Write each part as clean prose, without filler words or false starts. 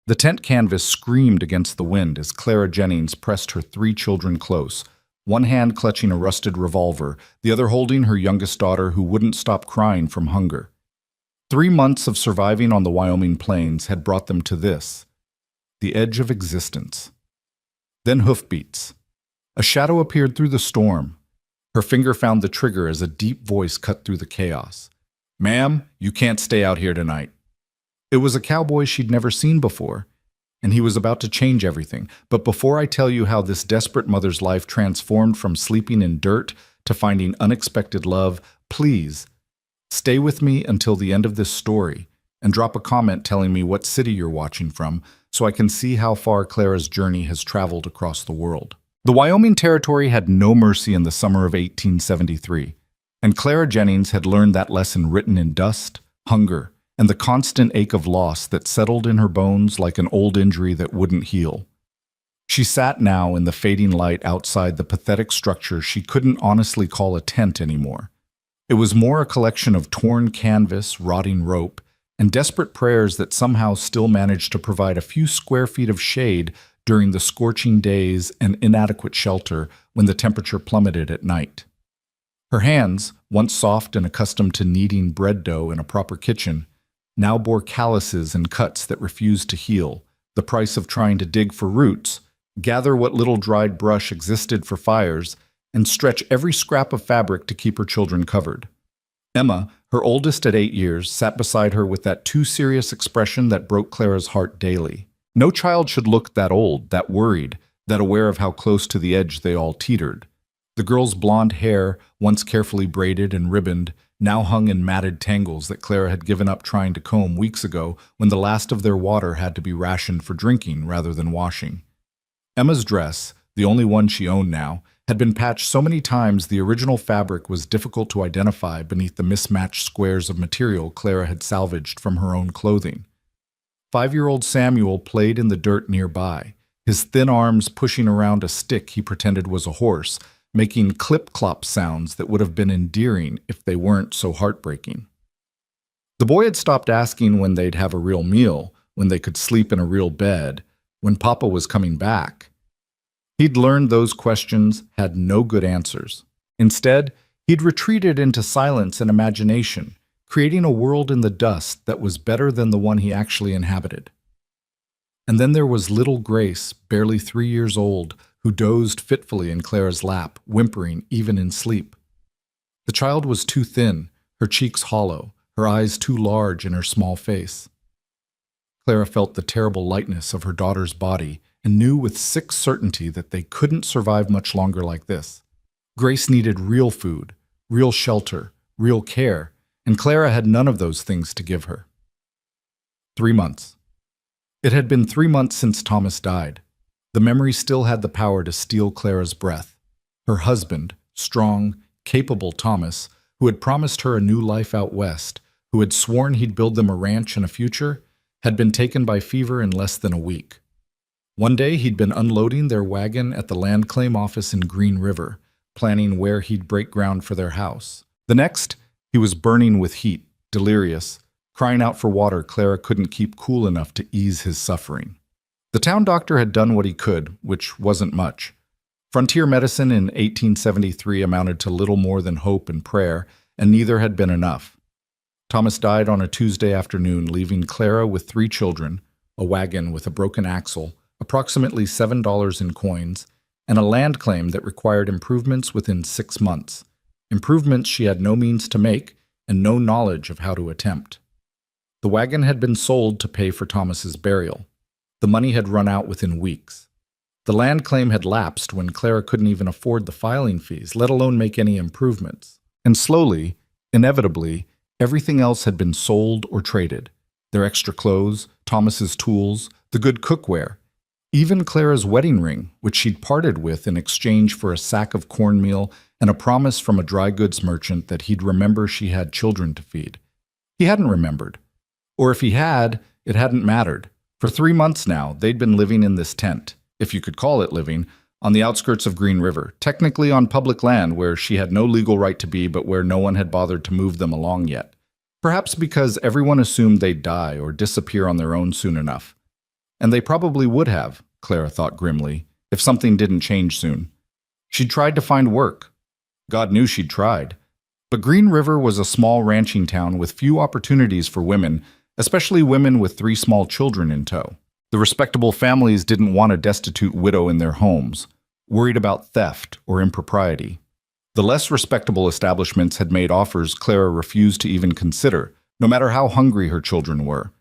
The tent canvas screamed against the wind as Clara Jennings pressed her three children close, one hand clutching a rusted revolver, the other holding her youngest daughter who wouldn't stop crying from hunger. 3 months of surviving on the Wyoming plains had brought them to this, the edge of existence. Then hoofbeats. A shadow appeared through the storm. Her finger found the trigger as a deep voice cut through the chaos. "Ma'am, you can't stay out here tonight." It was a cowboy she'd never seen before, and he was about to change everything. But before I tell you how this desperate mother's life transformed from sleeping in dirt to finding unexpected love, please stay with me until the end of this story and drop a comment telling me what city you're watching from so I can see how far Clara's journey has traveled across the world. The Wyoming Territory had no mercy in the summer of 1873, and Clara Jennings had learned that lesson written in dust, hunger, and the constant ache of loss that settled in her bones like an old injury that wouldn't heal. She sat now in the fading light outside the pathetic structure she couldn't honestly call a tent anymore. It was more a collection of torn canvas, rotting rope, and desperate prayers that somehow still managed to provide a few square feet of shade during the scorching days and inadequate shelter when the temperature plummeted at night. Her hands, once soft and accustomed to kneading bread dough in a proper kitchen, now bore calluses and cuts that refused to heal, the price of trying to dig for roots, gather what little dried brush existed for fires, and stretch every scrap of fabric to keep her children covered. Emma, her oldest at 8 years, sat beside her with that too serious expression that broke Clara's heart daily. No child should look that old, that worried, that aware of how close to the edge they all teetered. The girl's blonde hair, once carefully braided and ribboned, now hung in matted tangles that Clara had given up trying to comb weeks ago when the last of their water had to be rationed for drinking rather than washing. Emma's dress, the only one she owned now, had been patched so many times the original fabric was difficult to identify beneath the mismatched squares of material Clara had salvaged from her own clothing. 5-year-old Samuel played in the dirt nearby, his thin arms pushing around a stick he pretended was a horse, making clip-clop sounds that would have been endearing if they weren't so heartbreaking. The boy had stopped asking when they'd have a real meal, when they could sleep in a real bed, when Papa was coming back. He'd learned those questions had no good answers. Instead, he'd retreated into silence and imagination, creating a world in the dust that was better than the one he actually inhabited. And then there was little Grace, barely 3 years old, who dozed fitfully in Clara's lap, whimpering even in sleep. The child was too thin, her cheeks hollow, her eyes too large in her small face. Clara felt the terrible lightness of her daughter's body and knew with sick certainty that they couldn't survive much longer like this. Grace needed real food, real shelter, real care, and Clara had none of those things to give her. 3 months. It had been 3 months since Thomas died. The memory still had the power to steal Clara's breath. Her husband, strong, capable Thomas, who had promised her a new life out west, who had sworn he'd build them a ranch and a future, had been taken by fever in less than a week. One day he'd been unloading their wagon at the land claim office in Green River, planning where he'd break ground for their house. The next, he was burning with heat, delirious, crying out for water Clara couldn't keep cool enough to ease his suffering. The town doctor had done what he could, which wasn't much. Frontier medicine in 1873 amounted to little more than hope and prayer, and neither had been enough. Thomas died on a Tuesday afternoon, leaving Clara with 3 children, a wagon with a broken axle, approximately $7 in coins, and a land claim that required improvements within 6 months, improvements she had no means to make and no knowledge of how to attempt. The wagon had been sold to pay for Thomas's burial. The money had run out within weeks. The land claim had lapsed when Clara couldn't even afford the filing fees, let alone make any improvements. And slowly, inevitably, everything else had been sold or traded. Their extra clothes, Thomas's tools, the good cookware, even Clara's wedding ring, which she'd parted with in exchange for a sack of cornmeal and a promise from a dry goods merchant that he'd remember she had children to feed. He hadn't remembered. Or if he had, it hadn't mattered. For 3 months now, they'd been living in this tent, if you could call it living, on the outskirts of Green River, technically on public land where she had no legal right to be but where no one had bothered to move them along yet. Perhaps because everyone assumed they'd die or disappear on their own soon enough. And they probably would have, Clara thought grimly, if something didn't change soon. She'd tried to find work. God knew she'd tried. But Green River was a small ranching town with few opportunities for women, especially women with 3 small children in tow. The respectable families didn't want a destitute widow in their homes, worried about theft or impropriety. The less respectable establishments had made offers Clara refused to even consider, no matter how hungry her children were.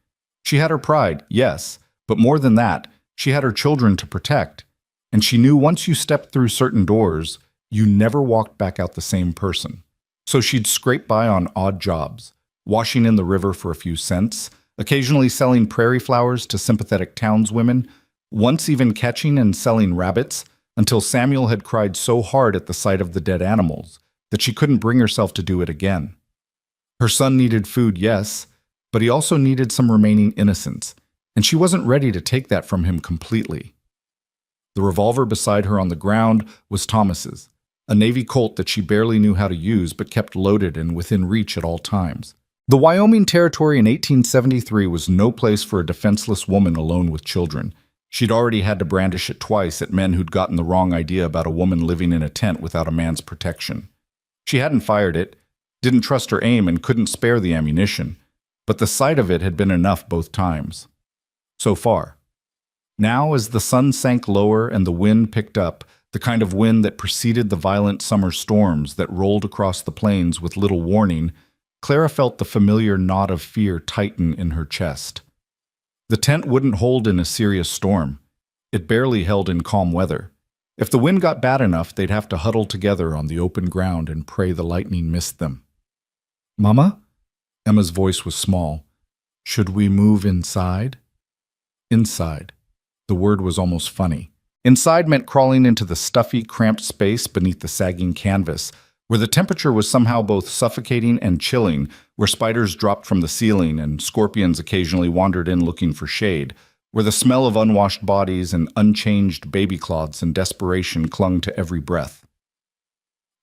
She had her pride, yes, but more than that, she had her children to protect. And she knew once you stepped through certain doors, you never walked back out the same person. So she'd scrape by on odd jobs, washing in the river for a few cents, occasionally selling prairie flowers to sympathetic townswomen, once even catching and selling rabbits, until Samuel had cried so hard at the sight of the dead animals that she couldn't bring herself to do it again. Her son needed food, yes, but he also needed some remaining innocence, and she wasn't ready to take that from him completely. The revolver beside her on the ground was Thomas's, a Navy Colt that she barely knew how to use but kept loaded and within reach at all times. The Wyoming Territory in 1873 was no place for a defenseless woman alone with children. She'd already had to brandish it twice at men who'd gotten the wrong idea about a woman living in a tent without a man's protection. She hadn't fired it, didn't trust her aim, and couldn't spare the ammunition, but the sight of it had been enough both times. So far. Now, as the sun sank lower and the wind picked up, the kind of wind that preceded the violent summer storms that rolled across the plains with little warning, Clara felt the familiar knot of fear tighten in her chest. The tent wouldn't hold in a serious storm. It barely held in calm weather. If the wind got bad enough, they'd have to huddle together on the open ground and pray the lightning missed them. "Mama?" Emma's voice was small. "Should we move inside?" Inside. The word was almost funny. Inside meant crawling into the stuffy, cramped space beneath the sagging canvas, where the temperature was somehow both suffocating and chilling, where spiders dropped from the ceiling and scorpions occasionally wandered in looking for shade, where the smell of unwashed bodies and unchanged baby cloths and desperation clung to every breath.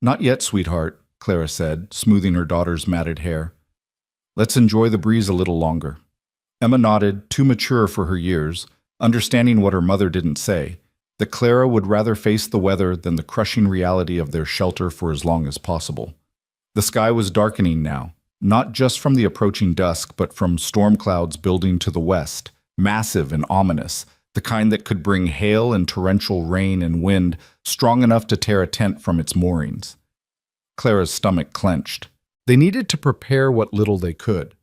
"Not yet, sweetheart," Clara said, smoothing her daughter's matted hair. "Let's enjoy the breeze a little longer." Emma nodded, too mature for her years, understanding what her mother didn't say, that Clara would rather face the weather than the crushing reality of their shelter for as long as possible. The sky was darkening now, not just from the approaching dusk, but from storm clouds building to the west, massive and ominous, the kind that could bring hail and torrential rain and wind strong enough to tear a tent from its moorings. Clara's stomach clenched. They needed to prepare what little they could.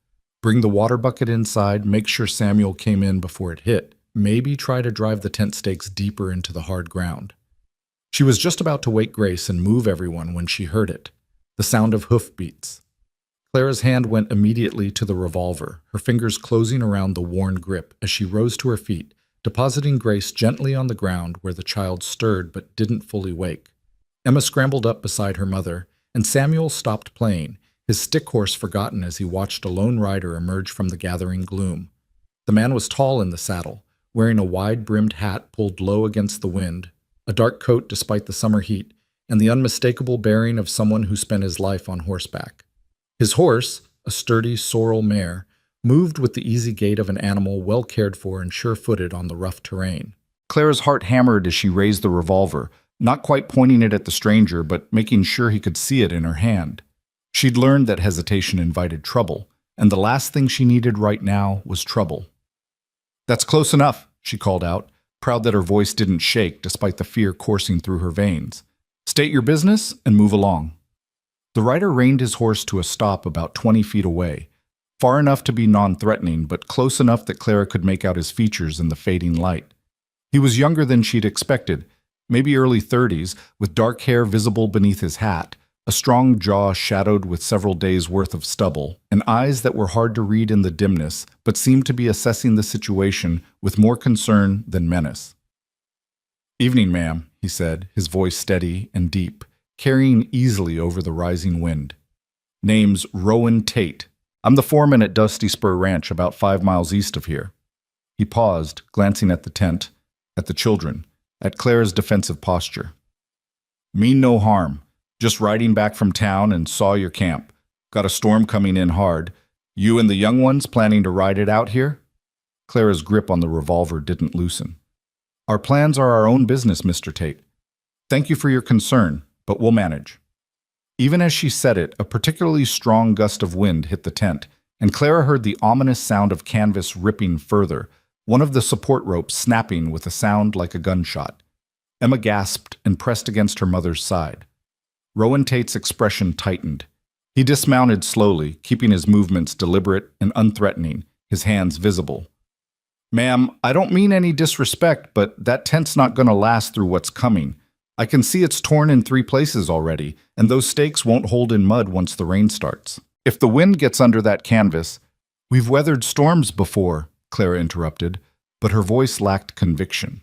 Bring the water bucket inside, make sure Samuel came in before it hit, maybe try to drive the tent stakes deeper into the hard ground. She was just about to wake Grace and move everyone when she heard it, the sound of hoofbeats. Clara's hand went immediately to the revolver, her fingers closing around the worn grip as she rose to her feet, depositing Grace gently on the ground where the child stirred but didn't fully wake. Emma scrambled up beside her mother, and Samuel stopped playing, his stick horse forgotten as he watched a lone rider emerge from the gathering gloom. The man was tall in the saddle, wearing a wide-brimmed hat pulled low against the wind, a dark coat despite the summer heat, and the unmistakable bearing of someone who spent his life on horseback. His horse, a sturdy sorrel mare, moved with the easy gait of an animal well cared for and sure-footed on the rough terrain. Clara's heart hammered as she raised the revolver, not quite pointing it at the stranger, but making sure he could see it in her hand. She'd learned that hesitation invited trouble, and the last thing she needed right now was trouble. "That's close enough," she called out, proud that her voice didn't shake despite the fear coursing through her veins. "State your business and move along." The rider reined his horse to a stop about 20 feet away, far enough to be non-threatening, but close enough that Clara could make out his features in the fading light. He was younger than she'd expected, maybe early 30s, with dark hair visible beneath his hat, a strong jaw shadowed with several days' worth of stubble, and eyes that were hard to read in the dimness, but seemed to be assessing the situation with more concern than menace. "Evening, ma'am," he said, his voice steady and deep, carrying easily over the rising wind. "Name's Rowan Tate. I'm the foreman at Dusty Spur Ranch about 5 miles east of here." He paused, glancing at the tent, at the children, at Clara's defensive posture. "Mean no harm. Just riding back from town and saw your camp. Got a storm coming in hard. You and the young ones planning to ride it out here?" Clara's grip on the revolver didn't loosen. Our plans are our own business, Mr. Tate. Thank you for your concern, but we'll manage. Even as she said it, a particularly strong gust of wind hit the tent, and Clara heard the ominous sound of canvas ripping further, one of the support ropes snapping with a sound like a gunshot. Emma gasped and pressed against her mother's side. Rowan Tate's expression tightened. He dismounted slowly, keeping his movements deliberate and unthreatening, his hands visible. Ma'am, I don't mean any disrespect, but that tent's not going to last through what's coming. I can see it's torn in 3 places already, and those stakes won't hold in mud once the rain starts. If the wind gets under that canvas— We've weathered storms before, Clara interrupted, but her voice lacked conviction.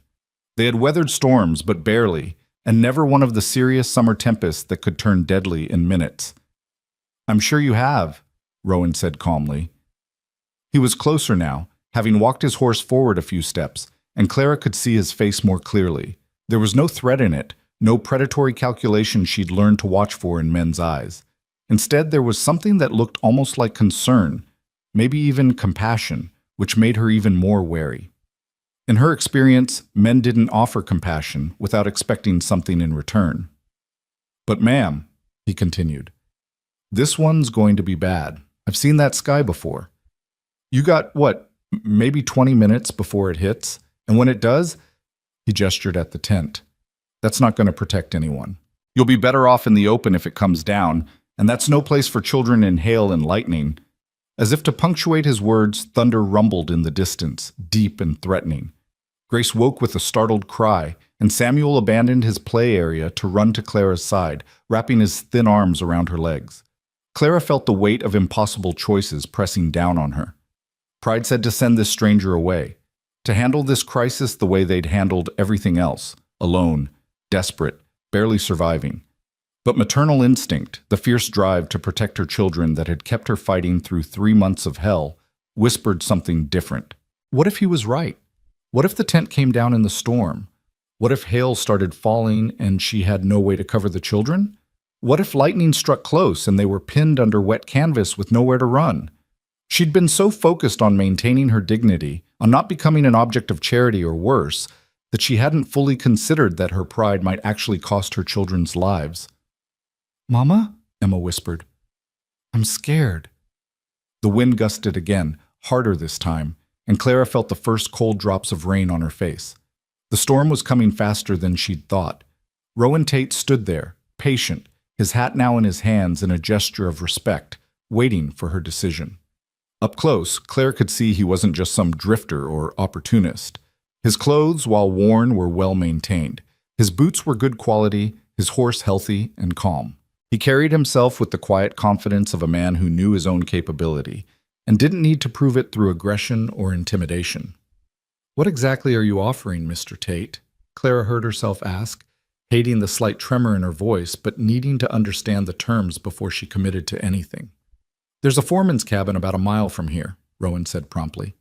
They had weathered storms, but barely, and never one of the serious summer tempests that could turn deadly in minutes. I'm sure you have, Rowan said calmly. He was closer now, having walked his horse forward a few steps, and Clara could see his face more clearly. There was no threat in it, no predatory calculation she'd learned to watch for in men's eyes. Instead, there was something that looked almost like concern, maybe even compassion, which made her even more wary. In her experience, men didn't offer compassion without expecting something in return. But ma'am, he continued, this one's going to be bad. I've seen that sky before. You got, maybe 20 minutes before it hits, and when it does, he gestured at the tent. That's not going to protect anyone. You'll be better off in the open if it comes down, and that's no place for children in hail and lightning. As if to punctuate his words, thunder rumbled in the distance, deep and threatening. Grace woke with a startled cry, and Samuel abandoned his play area to run to Clara's side, wrapping his thin arms around her legs. Clara felt the weight of impossible choices pressing down on her. Pride said to send this stranger away, to handle this crisis the way they'd handled everything else, alone, desperate, barely surviving. But maternal instinct, the fierce drive to protect her children that had kept her fighting through 3 months of hell, whispered something different. What if he was right? What if the tent came down in the storm? What if hail started falling and she had no way to cover the children? What if lightning struck close and they were pinned under wet canvas with nowhere to run? She'd been so focused on maintaining her dignity, on not becoming an object of charity or worse, that she hadn't fully considered that her pride might actually cost her children's lives. Mama? Emma whispered. I'm scared. The wind gusted again, harder this time, and Clara felt the first cold drops of rain on her face. The storm was coming faster than she'd thought. Rowan Tate stood there, patient, his hat now in his hands in a gesture of respect, waiting for her decision. Up close, Claire could see he wasn't just some drifter or opportunist. His clothes, while worn, were well maintained. His boots were good quality, his horse healthy and calm. He carried himself with the quiet confidence of a man who knew his own capability, and didn't need to prove it through aggression or intimidation. What exactly are you offering, Mr. Tate? Clara heard herself ask, hating the slight tremor in her voice, but needing to understand the terms before she committed to anything. There's a foreman's cabin about a mile from here, Rowan said promptly.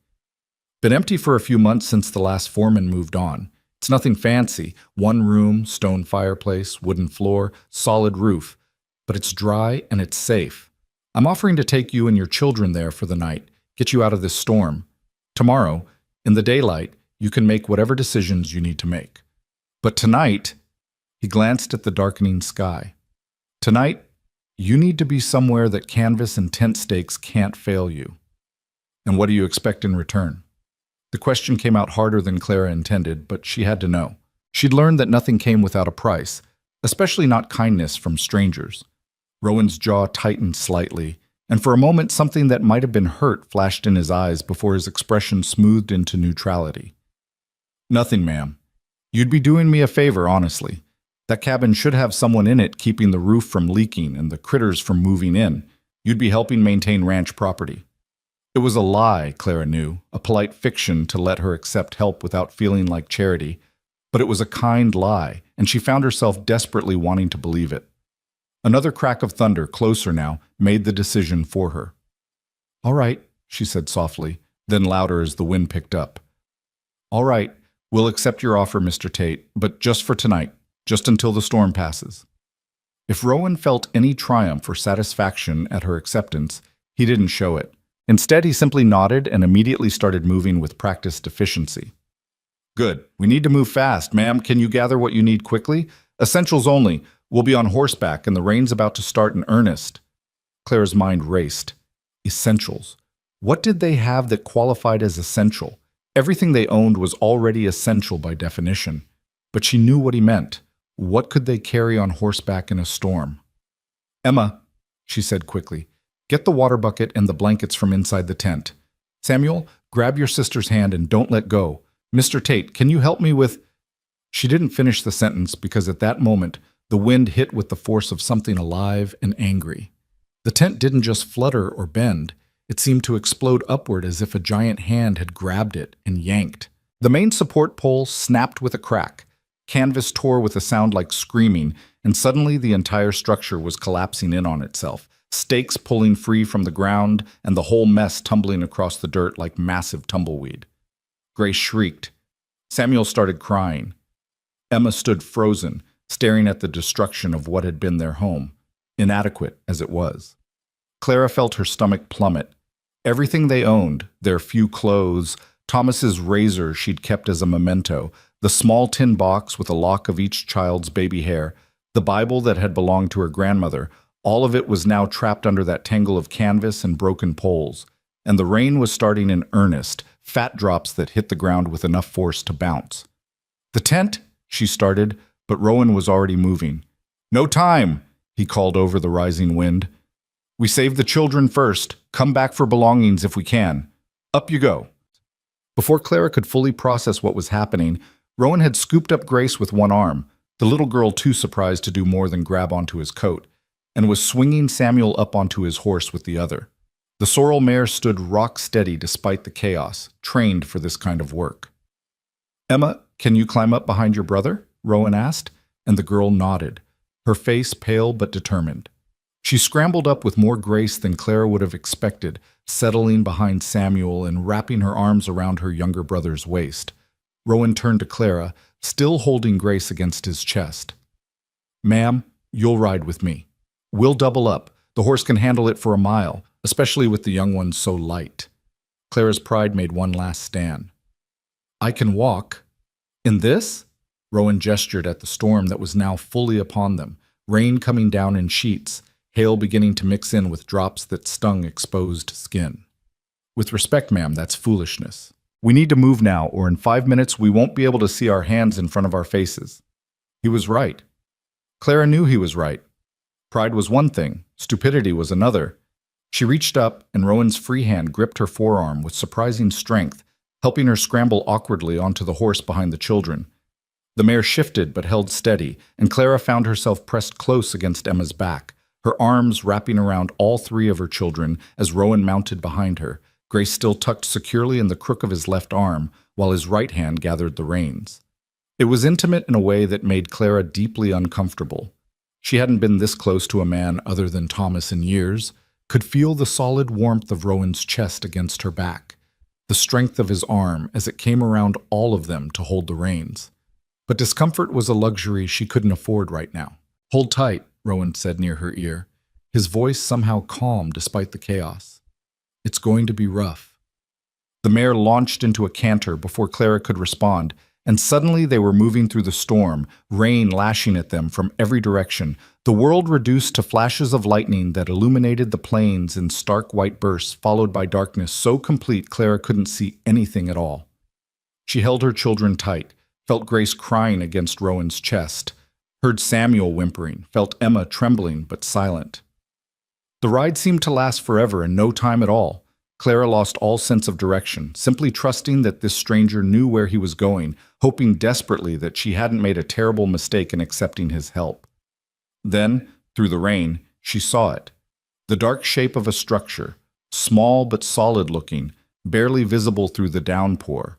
Been empty for a few months since the last foreman moved on. It's nothing fancy, 1 room, stone fireplace, wooden floor, solid roof, but it's dry and it's safe. I'm offering to take you and your children there for the night, get you out of this storm. Tomorrow, in the daylight, you can make whatever decisions you need to make. But tonight, he glanced at the darkening sky. Tonight, you need to be somewhere that canvas and tent stakes can't fail you. And what do you expect in return? The question came out harder than Clara intended, but she had to know. She'd learned that nothing came without a price, especially not kindness from strangers. Rowan's jaw tightened slightly, and for a moment something that might have been hurt flashed in his eyes before his expression smoothed into neutrality. Nothing, ma'am. You'd be doing me a favor, honestly. That cabin should have someone in it keeping the roof from leaking and the critters from moving in. You'd be helping maintain ranch property. It was a lie, Clara knew, a polite fiction to let her accept help without feeling like charity, but it was a kind lie, and she found herself desperately wanting to believe it. Another crack of thunder, closer now, made the decision for her. All right, she said softly, then louder as the wind picked up. All right, we'll accept your offer, Mr. Tate, but just for tonight, just until the storm passes. If Rowan felt any triumph or satisfaction at her acceptance, he didn't show it. Instead, he simply nodded and immediately started moving with practiced efficiency. Good. We need to move fast. Ma'am, can you gather what you need quickly? Essentials only. We'll be on horseback and the rain's about to start in earnest. Clara's mind raced. Essentials. What did they have that qualified as essential? Everything they owned was already essential by definition. But she knew what he meant. What could they carry on horseback in a storm? Emma, she said quickly, get the water bucket and the blankets from inside the tent. Samuel, grab your sister's hand and don't let go. Mr. Tate, can you help me with… She didn't finish the sentence because at that moment, the wind hit with the force of something alive and angry. The tent didn't just flutter or bend. It seemed to explode upward as if a giant hand had grabbed it and yanked. The main support pole snapped with a crack. Canvas tore with a sound like screaming, and suddenly the entire structure was collapsing in on itself, stakes pulling free from the ground and the whole mess tumbling across the dirt like massive tumbleweed. Grace shrieked. Samuel started crying. Emma stood frozen, staring at the destruction of what had been their home, inadequate as it was. Clara felt her stomach plummet. Everything they owned, their few clothes, Thomas's razor she'd kept as a memento, the small tin box with a lock of each child's baby hair, the Bible that had belonged to her grandmother, all of it was now trapped under that tangle of canvas and broken poles. And the rain was starting in earnest, fat drops that hit the ground with enough force to bounce. The tent, she started, but Rowan was already moving. No time, he called over the rising wind. We saved the children first. Come back for belongings if we can. Up you go. Before Clara could fully process what was happening, Rowan had scooped up Grace with one arm, the little girl too surprised to do more than grab onto his coat, and was swinging Samuel up onto his horse with the other. The sorrel mare stood rock steady despite the chaos, trained for this kind of work. Emma, can you climb up behind your brother? Rowan asked, and the girl nodded, her face pale but determined. She scrambled up with more grace than Clara would have expected, settling behind Samuel and wrapping her arms around her younger brother's waist. Rowan turned to Clara, still holding Grace against his chest. Ma'am, you'll ride with me. We'll double up. The horse can handle it for a mile, especially with the young ones so light. Clara's pride made one last stand. I can walk. In this? Rowan gestured at the storm that was now fully upon them, rain coming down in sheets, hail beginning to mix in with drops that stung exposed skin. With respect, ma'am, that's foolishness. We need to move now, or in 5 minutes we won't be able to see our hands in front of our faces. He was right. Clara knew he was right. Pride was one thing, stupidity was another. She reached up, and Rowan's free hand gripped her forearm with surprising strength, helping her scramble awkwardly onto the horse behind the children. The mare shifted but held steady, and Clara found herself pressed close against Emma's back, her arms wrapping around all three of her children as Rowan mounted behind her, Grace still tucked securely in the crook of his left arm, while his right hand gathered the reins. It was intimate in a way that made Clara deeply uncomfortable. She hadn't been this close to a man other than Thomas in years, could feel the solid warmth of Rowan's chest against her back, the strength of his arm as it came around all of them to hold the reins. But discomfort was a luxury she couldn't afford right now. Hold tight, Rowan said near her ear, his voice somehow calm despite the chaos. It's going to be rough. The mare launched into a canter before Clara could respond, and suddenly they were moving through the storm, rain lashing at them from every direction, the world reduced to flashes of lightning that illuminated the plains in stark white bursts, followed by darkness so complete Clara couldn't see anything at all. She held her children tight, felt Grace crying against Rowan's chest, heard Samuel whimpering, felt Emma trembling but silent. The ride seemed to last forever and no time at all. Clara lost all sense of direction, simply trusting that this stranger knew where he was going, hoping desperately that she hadn't made a terrible mistake in accepting his help. Then, through the rain, she saw it. The dark shape of a structure, small but solid-looking, barely visible through the downpour.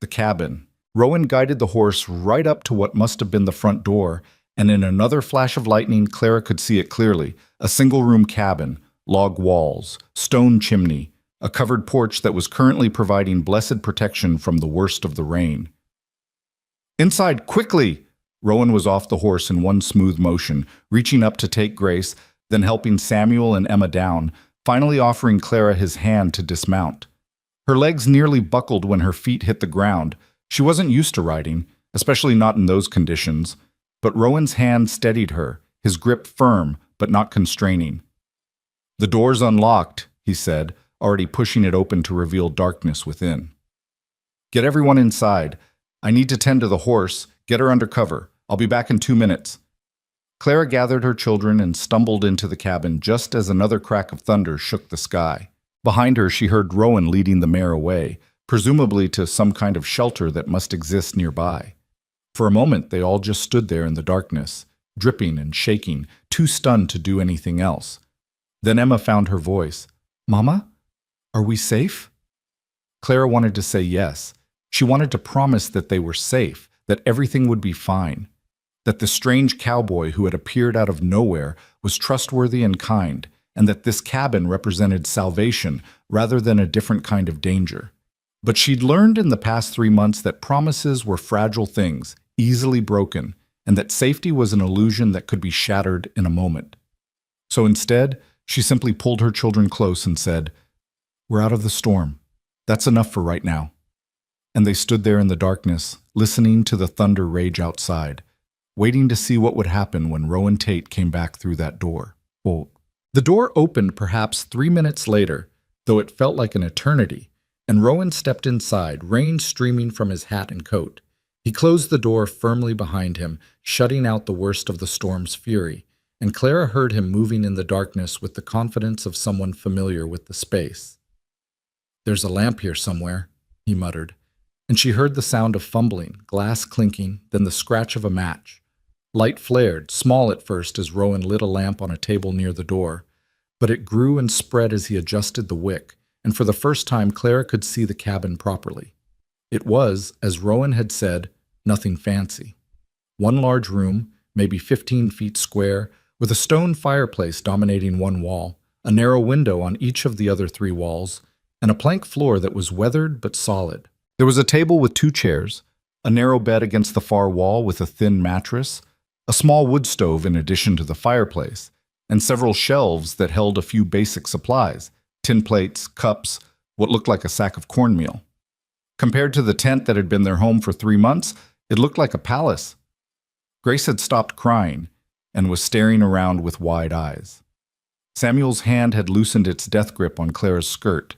The cabin. Rowan guided the horse right up to what must have been the front door, and in another flash of lightning, Clara could see it clearly. A single-room cabin, log walls, stone chimney, a covered porch that was currently providing blessed protection from the worst of the rain. Inside, quickly! Rowan was off the horse in one smooth motion, reaching up to take Grace, then helping Samuel and Emma down, finally offering Clara his hand to dismount. Her legs nearly buckled when her feet hit the ground. She wasn't used to riding, especially not in those conditions, but Rowan's hand steadied her, his grip firm but not constraining. "The door's unlocked," he said, already pushing it open to reveal darkness within. "Get everyone inside. I need to tend to the horse. Get her under cover. I'll be back in 2 minutes." Clara gathered her children and stumbled into the cabin just as another crack of thunder shook the sky. Behind her, she heard Rowan leading the mare away, presumably to some kind of shelter that must exist nearby. For a moment, they all just stood there in the darkness, dripping and shaking, too stunned to do anything else. Then Emma found her voice. "Mama, are we safe?" Clara wanted to say yes. She wanted to promise that they were safe, that everything would be fine, that the strange cowboy who had appeared out of nowhere was trustworthy and kind, and that this cabin represented salvation rather than a different kind of danger. But she'd learned in the past 3 months that promises were fragile things, easily broken, and that safety was an illusion that could be shattered in a moment. So instead, she simply pulled her children close and said, "We're out of the storm. That's enough for right now." And they stood there in the darkness, listening to the thunder rage outside, waiting to see what would happen when Rowan Tate came back through that door. Well, the door opened perhaps 3 minutes later, though it felt like an eternity, and Rowan stepped inside, rain streaming from his hat and coat. He closed the door firmly behind him, shutting out the worst of the storm's fury, and Clara heard him moving in the darkness with the confidence of someone familiar with the space. "There's a lamp here somewhere," he muttered, and she heard the sound of fumbling, glass clinking, then the scratch of a match. Light flared, small at first as Rowan lit a lamp on a table near the door, but it grew and spread as he adjusted the wick, and for the first time Clara could see the cabin properly. It was, as Rowan had said, nothing fancy. One large room, maybe 15 feet square, with a stone fireplace dominating one wall, a narrow window on each of the other 3 walls, and a plank floor that was weathered but solid. There was a table with 2 chairs, a narrow bed against the far wall with a thin mattress, a small wood stove in addition to the fireplace, and several shelves that held a few basic supplies, tin plates, cups, what looked like a sack of cornmeal. Compared to the tent that had been their home for 3 months, it looked like a palace. Grace had stopped crying and was staring around with wide eyes. Samuel's hand had loosened its death grip on Clara's skirt.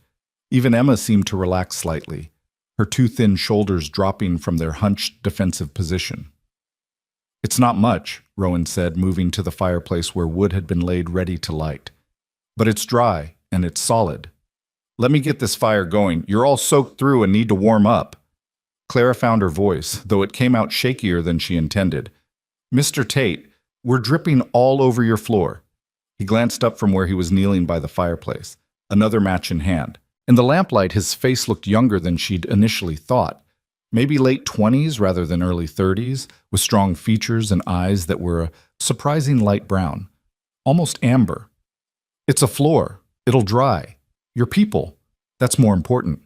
Even Emma seemed to relax slightly, her 2 thin shoulders dropping from their hunched defensive position. "It's not much," Rowan said, moving to the fireplace where wood had been laid ready to light. "But it's dry, and it's solid. Let me get this fire going. You're all soaked through and need to warm up." Clara found her voice, though it came out shakier than she intended. "Mr. Tate, we're dripping all over your floor." He glanced up from where he was kneeling by the fireplace, another match in hand. In the lamplight, his face looked younger than she'd initially thought. Maybe late 20s rather than early 30s, with strong features and eyes that were a surprising light brown, almost amber. "It's a floor. It'll dry. Your people. That's more important."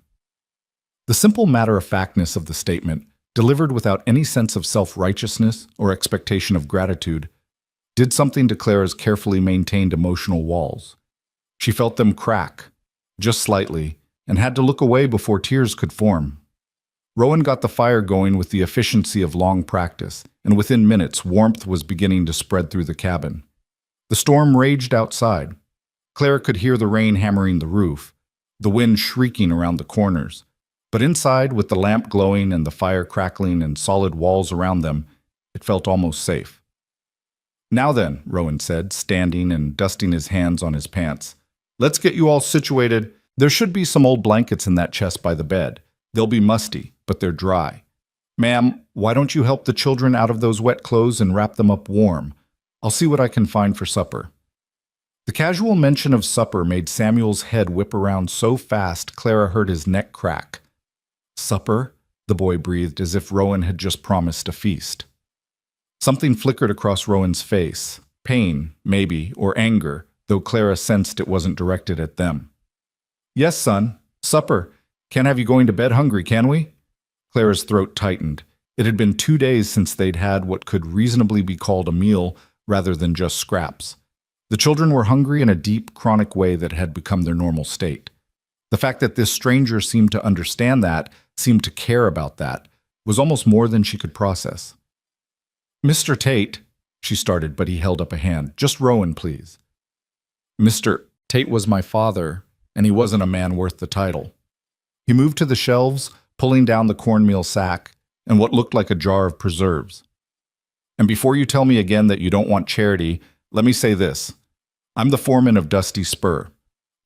The simple matter-of-factness of the statement, delivered without any sense of self-righteousness or expectation of gratitude, did something to Clara's carefully maintained emotional walls. She felt them crack, just slightly, and had to look away before tears could form. Rowan got the fire going with the efficiency of long practice, and within minutes warmth was beginning to spread through the cabin. The storm raged outside. Clara could hear the rain hammering the roof, the wind shrieking around the corners. But inside, with the lamp glowing and the fire crackling and solid walls around them, it felt almost safe. "Now then," Rowan said, standing and dusting his hands on his pants. "Let's get you all situated. There should be some old blankets in that chest by the bed. They'll be musty, but they're dry. Ma'am, why don't you help the children out of those wet clothes and wrap them up warm? I'll see what I can find for supper." The casual mention of supper made Samuel's head whip around so fast Clara heard his neck crack. "Supper?" the boy breathed as if Rowan had just promised a feast. Something flickered across Rowan's face. Pain, maybe, or anger, though Clara sensed it wasn't directed at them. "Yes, son. Supper. Can't have you going to bed hungry, can we?" Clara's throat tightened. It had been 2 days since they'd had what could reasonably be called a meal rather than just scraps. The children were hungry in a deep, chronic way that had become their normal state. The fact that this stranger seemed to understand that, seemed to care about that, was almost more than she could process. "Mr. Tate," she started, but he held up a hand. "Just Rowan, please." Mr. Tate was my father, and he wasn't a man worth the title. He moved to the shelves, pulling down the cornmeal sack and what looked like a jar of preserves. "And before you tell me again that you don't want charity, let me say this. I'm the foreman of Dusty Spur.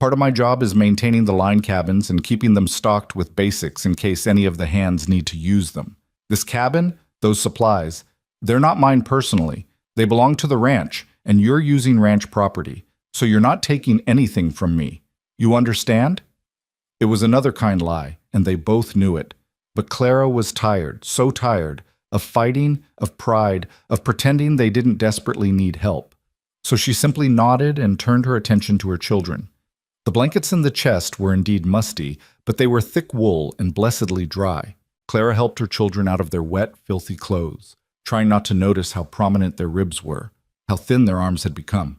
Part of my job is maintaining the line cabins and keeping them stocked with basics in case any of the hands need to use them. This cabin, those supplies, they're not mine personally. They belong to the ranch, and you're using ranch property, so you're not taking anything from me. You understand?" It was another kind lie, and they both knew it. But Clara was tired, so tired, of fighting, of pride, of pretending they didn't desperately need help. So she simply nodded and turned her attention to her children. The blankets in the chest were indeed musty, but they were thick wool and blessedly dry. Clara helped her children out of their wet, filthy clothes, trying not to notice how prominent their ribs were, how thin their arms had become.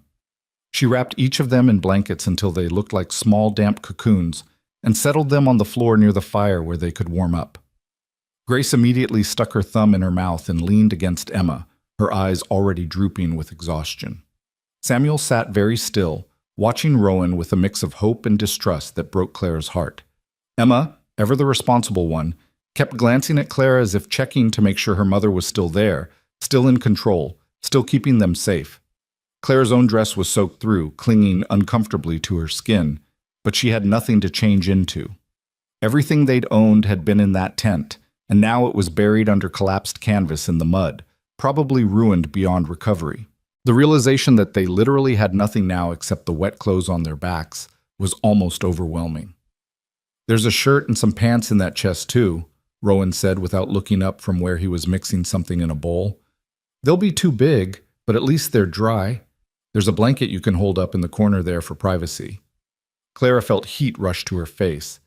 She wrapped each of them in blankets until they looked like small, damp cocoons and settled them on the floor near the fire where they could warm up. Grace immediately stuck her thumb in her mouth and leaned against Emma, her eyes already drooping with exhaustion. Samuel sat very still, watching Rowan with a mix of hope and distrust that broke Clara's heart. Emma, ever the responsible one, kept glancing at Clara as if checking to make sure her mother was still there, still in control, still keeping them safe. Clara's own dress was soaked through, clinging uncomfortably to her skin, but she had nothing to change into. Everything they'd owned had been in that tent, and now it was buried under collapsed canvas in the mud, probably ruined beyond recovery. The realization that they literally had nothing now except the wet clothes on their backs was almost overwhelming. "There's a shirt and some pants in that chest too," Rowan said without looking up from where he was mixing something in a bowl. "They'll be too big, but at least they're dry. There's a blanket you can hold up in the corner there for privacy." Clara felt heat rush to her face.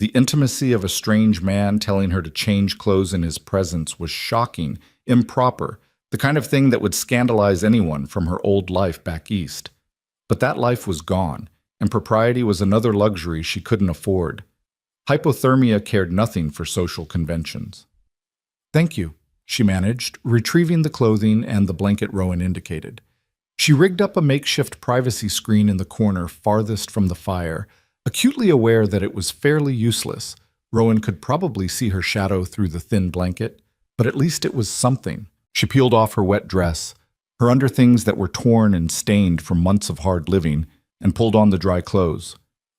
The intimacy of a strange man telling her to change clothes in his presence was shocking, improper, the kind of thing that would scandalize anyone from her old life back east. But that life was gone, and propriety was another luxury she couldn't afford. Hypothermia cared nothing for social conventions. "Thank you," she managed, retrieving the clothing and the blanket Rowan indicated. She rigged up a makeshift privacy screen in the corner farthest from the fire, acutely aware that it was fairly useless. Rowan could probably see her shadow through the thin blanket, but at least it was something. She peeled off her wet dress, her underthings that were torn and stained from months of hard living, and pulled on the dry clothes.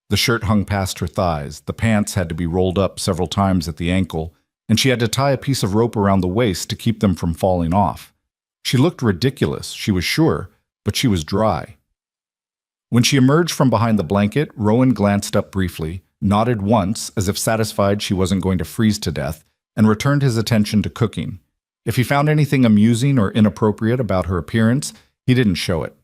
The shirt hung past her thighs, the pants had to be rolled up several times at the ankle, and she had to tie a piece of rope around the waist to keep them from falling off. She looked ridiculous, she was sure, but she was dry. When she emerged from behind the blanket, Rowan glanced up briefly, nodded once as if satisfied she wasn't going to freeze to death, and returned his attention to cooking. If he found anything amusing or inappropriate about her appearance, he didn't show it.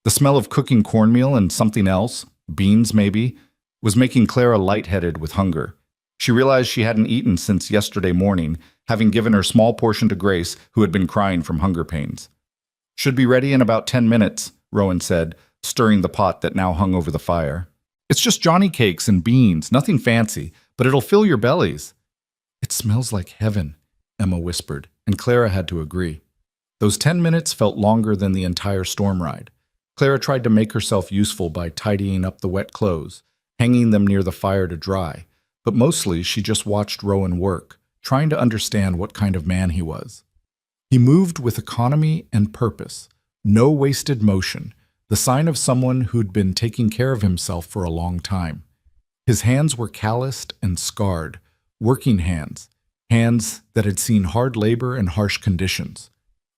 The smell of cooking cornmeal and something else, beans maybe, was making Clara lightheaded with hunger. She realized she hadn't eaten since yesterday morning, having given her small portion to Grace, who had been crying from hunger pains. "Should be ready in about 10 minutes, Rowan said, stirring the pot that now hung over the fire. "It's just Johnny cakes and beans, nothing fancy, but it'll fill your bellies." "It smells like heaven," Emma whispered, and Clara had to agree. Those 10 minutes felt longer than the entire storm ride. Clara tried to make herself useful by tidying up the wet clothes, hanging them near the fire to dry, but mostly she just watched Rowan work, trying to understand what kind of man he was. He moved with economy and purpose, no wasted motion, the sign of someone who'd been taking care of himself for a long time. His hands were calloused and scarred, working hands, hands that had seen hard labor and harsh conditions.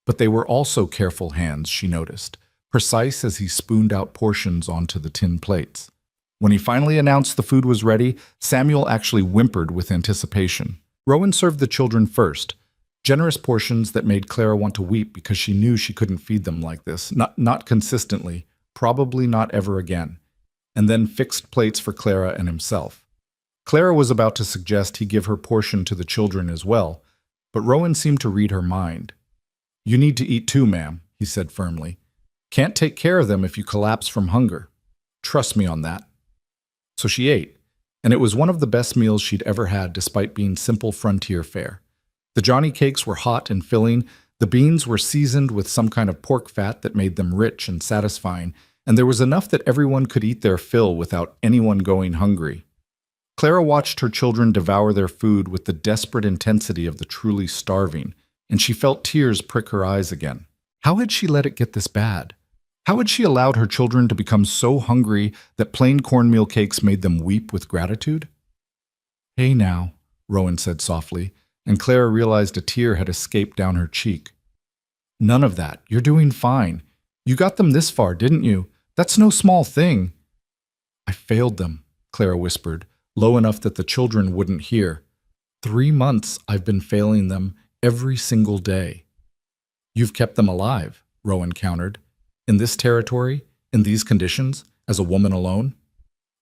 But they were also careful hands, she noticed, precise as he spooned out portions onto the tin plates. When he finally announced the food was ready, Samuel actually whimpered with anticipation. Rowan served the children first, generous portions that made Clara want to weep because she knew she couldn't feed them like this, not consistently, probably not ever again, and then fixed plates for Clara and himself. Clara was about to suggest he give her portion to the children as well, but Rowan seemed to read her mind. "You need to eat too, ma'am," he said firmly. Can't take care of them if you collapse from hunger. Trust me on that. So she ate, and it was one of the best meals she'd ever had despite being simple frontier fare. The Johnny cakes were hot and filling, the beans were seasoned with some kind of pork fat that made them rich and satisfying, and there was enough that everyone could eat their fill without anyone going hungry. Clara watched her children devour their food with the desperate intensity of the truly starving, and she felt tears prick her eyes again. How had she let it get this bad? How had she allowed her children to become so hungry that plain cornmeal cakes made them weep with gratitude? "Hey now," Rowan said softly, and Clara realized a tear had escaped down her cheek. "None of that. You're doing fine. You got them this far, didn't you? That's no small thing." "I failed them," Clara whispered, low enough that the children wouldn't hear. 3 months I've been failing them every single day." "You've kept them alive," Rowan countered. "In this territory, in these conditions, as a woman alone?